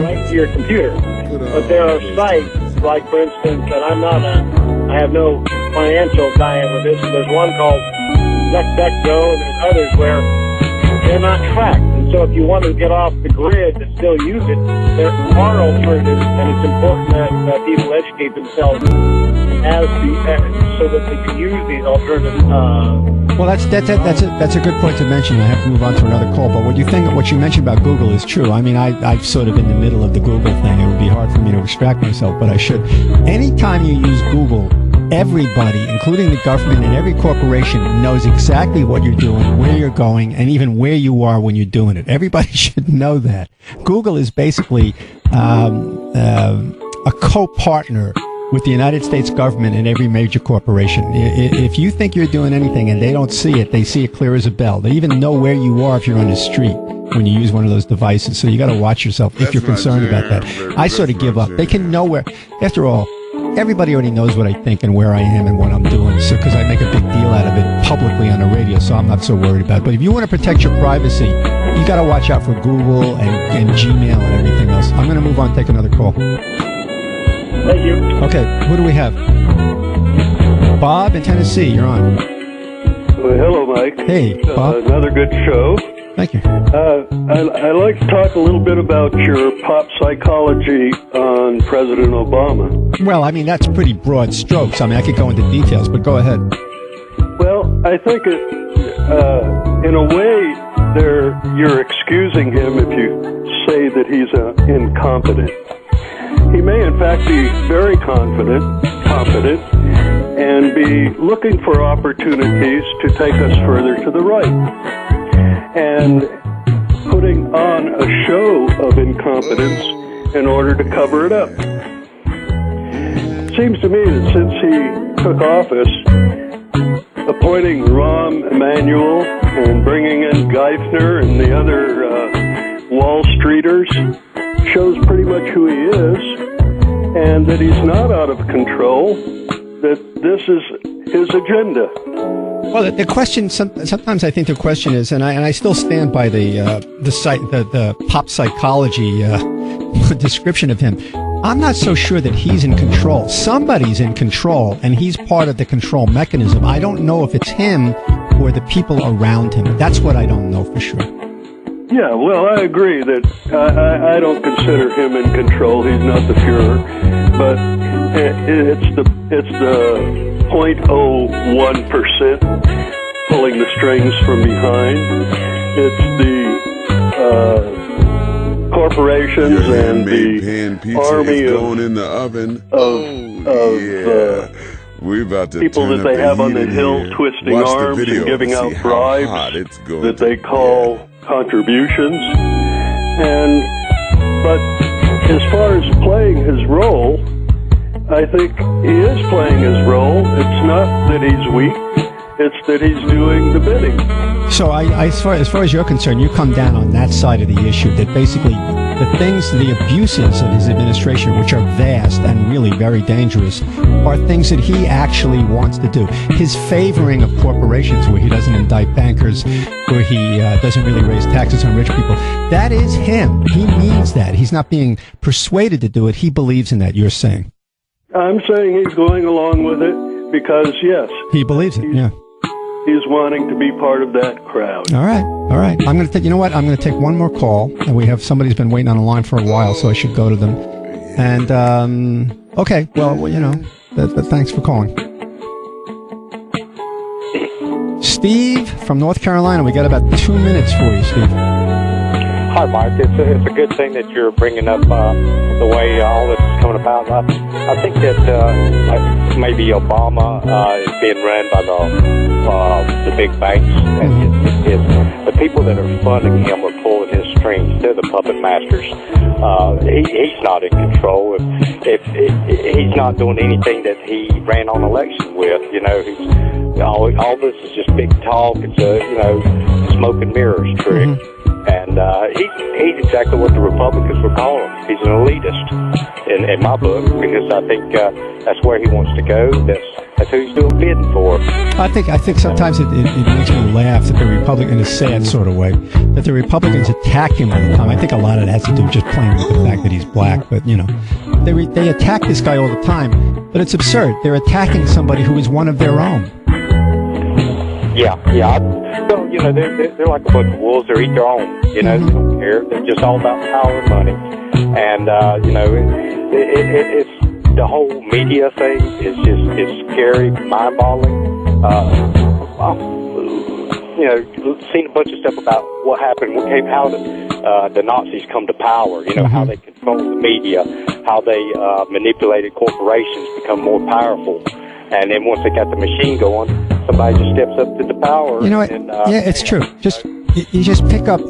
right to your computer. But there are sites, like for instance, and I have no financial tie-in with this. There's one called DuckDuckGo, and there's others where they're not tracked. And so if you want to get off the grid and still use it, there are alternatives, and it's important that people educate themselves so that they can use these alternatives. Well, that's a good point to mention. I have to move on to another call. But what you mentioned about Google is true. I mean, I'm sort of in the middle of the Google thing. It would be hard for me to extract myself, but I should. Anytime you use Google, everybody, including the government and every corporation, knows exactly what you're doing, where you're going, and even where you are when you're doing it. Everybody should know that. Google is basically a co-partner with the United States government and every major corporation. If you think you're doing anything and they don't see it, they see it clear as a bell. They even know where you are if you're on the street when you use one of those devices. So you got to watch yourself if you're concerned about that. I sort of give up. They can know where. After all, everybody already knows what I think and where I am and what I'm doing. So because I make a big deal out of it publicly on the radio, so I'm not so worried about it. But if you want to protect your privacy, you got to watch out for Google and Gmail and everything else. I'm going to move on. Take another call. Thank you. Okay, who do we have? Bob in Tennessee, you're on. Well, hello, Mike. Hey, Bob. Another good show. Thank you. I'd like to talk a little bit about your pop psychology on President Obama. Well, I mean, that's pretty broad strokes. I mean, I could go into details, but go ahead. Well, I think in a way, you're excusing him if you say that he's incompetent. He may, in fact, be very competent, and be looking for opportunities to take us further to the right. And putting on a show of incompetence in order to cover it up. It seems to me that since he took office, appointing Rahm Emanuel and bringing in Geithner and the other Wall Streeters, shows pretty much who he is, and that he's not out of control, that this is his agenda. Well, the question, sometimes I think the question is, and I still stand by the pop psychology description of him. I'm not so sure that he's in control. Somebody's in control, and he's part of the control mechanism. I don't know if it's him or the people around him. That's what I don't know for sure. Yeah, well, I agree that I don't consider him in control. He's not the Fuhrer, but it's the 0.01% pulling the strings from behind. It's the corporations and the army going in the oven. We're about to people that they have on the hill twisting arms and giving out bribes that they call contributions. But as far as playing his role, I think he is playing his role. It's not that he's weak, it's that he's doing the bidding. So as far as you're concerned, you come down on that side of the issue, that basically the abuses of his administration, which are vast and really very dangerous, are things that he actually wants to do. His favoring of corporations, where he doesn't indict bankers, where he doesn't really raise taxes on rich people, that is him. He means that. He's not being persuaded to do it. He believes in that, you're saying. I'm saying he's going along with it because, yes. He believes it, yeah. He's wanting to be part of that crowd. All right. I'm going to take, you know what? I'm going to take one more call. And we have somebody's been waiting on the line for a while, so I should go to them. And, okay. Well, you know, thanks for calling. Steve from North Carolina. We got about 2 minutes for you, Steve. Hi, Mark. It's a good thing that you're bringing up the way all this is coming about. I think that maybe Obama is being run by the big banks, and the people that are funding him are pulling his strings. They're the puppet masters. He's not in control. If he's not doing anything that he ran on election with, you know, all this is just big talk. It's a smoke and mirrors trick. Mm-hmm. And he's exactly what the Republicans were calling him. He's an elitist in my book, because I think that's where he wants to go. That's who he's doing bidding for. I think sometimes it makes me laugh that the Republican, in a sad sort of way, that the Republicans attack him all the time. I think a lot of it has to do with just playing with the fact that he's black. But, you know, they attack this guy all the time. But it's absurd. They're attacking somebody who is one of their own. Yeah. Well, you know, they're like a bunch of wolves. They eat their own. You know, they don't care. They're just all about power and money. And you know, it's the whole media thing is it's scary, mind-boggling. You know, seen a bunch of stuff about what happened, how the Nazis come to power. You know, how they control the media, how they manipulated corporations to become more powerful. And then once they got the machine going, somebody just steps up to the power. You know what? Yeah, it's true. You just pick up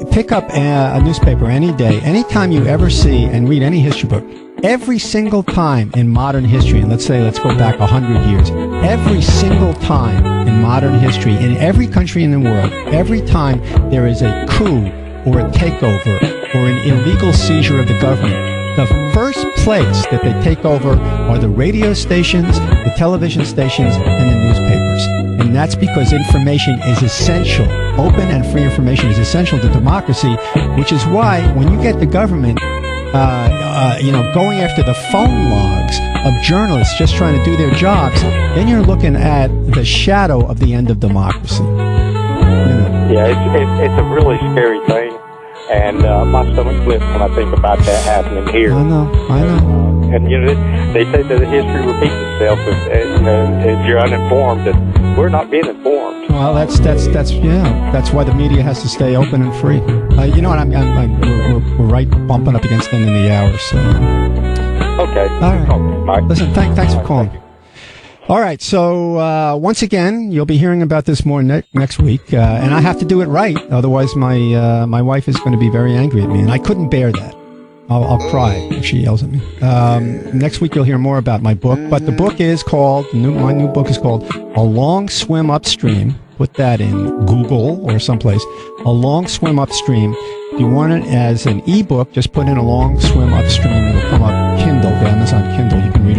a newspaper any day, anytime you ever see and read any history book. Every single time in modern history, and let's go back 100 years, every single time in modern history, in every country in the world, every time there is a coup or a takeover or an illegal seizure of the government, the first place that they take over are the radio stations, the television stations, and the newspapers. And that's because information is essential. Open and free information is essential to democracy, which is why when you get the government, going after the phone logs of journalists just trying to do their jobs, then you're looking at the shadow of the end of democracy. Yeah, it's a really scary thing. And my stomach flips when I think about that happening here. I know. And you know, they say that history repeats itself. If you're uninformed, that we're not being informed. Well, that's why the media has to stay open and free. You know what? We're right bumping up against the end of the hour. So. Okay. All right. Listen, thanks for calling. All right, so once again, you'll be hearing about this more next week, and I have to do it right. Otherwise, my wife is going to be very angry at me, and I couldn't bear that. I'll cry if she yells at me. Next week, you'll hear more about my book, but the book is called, my new book is called A Long Swim Upstream, put that in Google or someplace. A Long Swim Upstream. If you want it as an ebook, just put in A Long Swim Upstream. It'll come up Kindle, the Amazon Kindle. You can read it.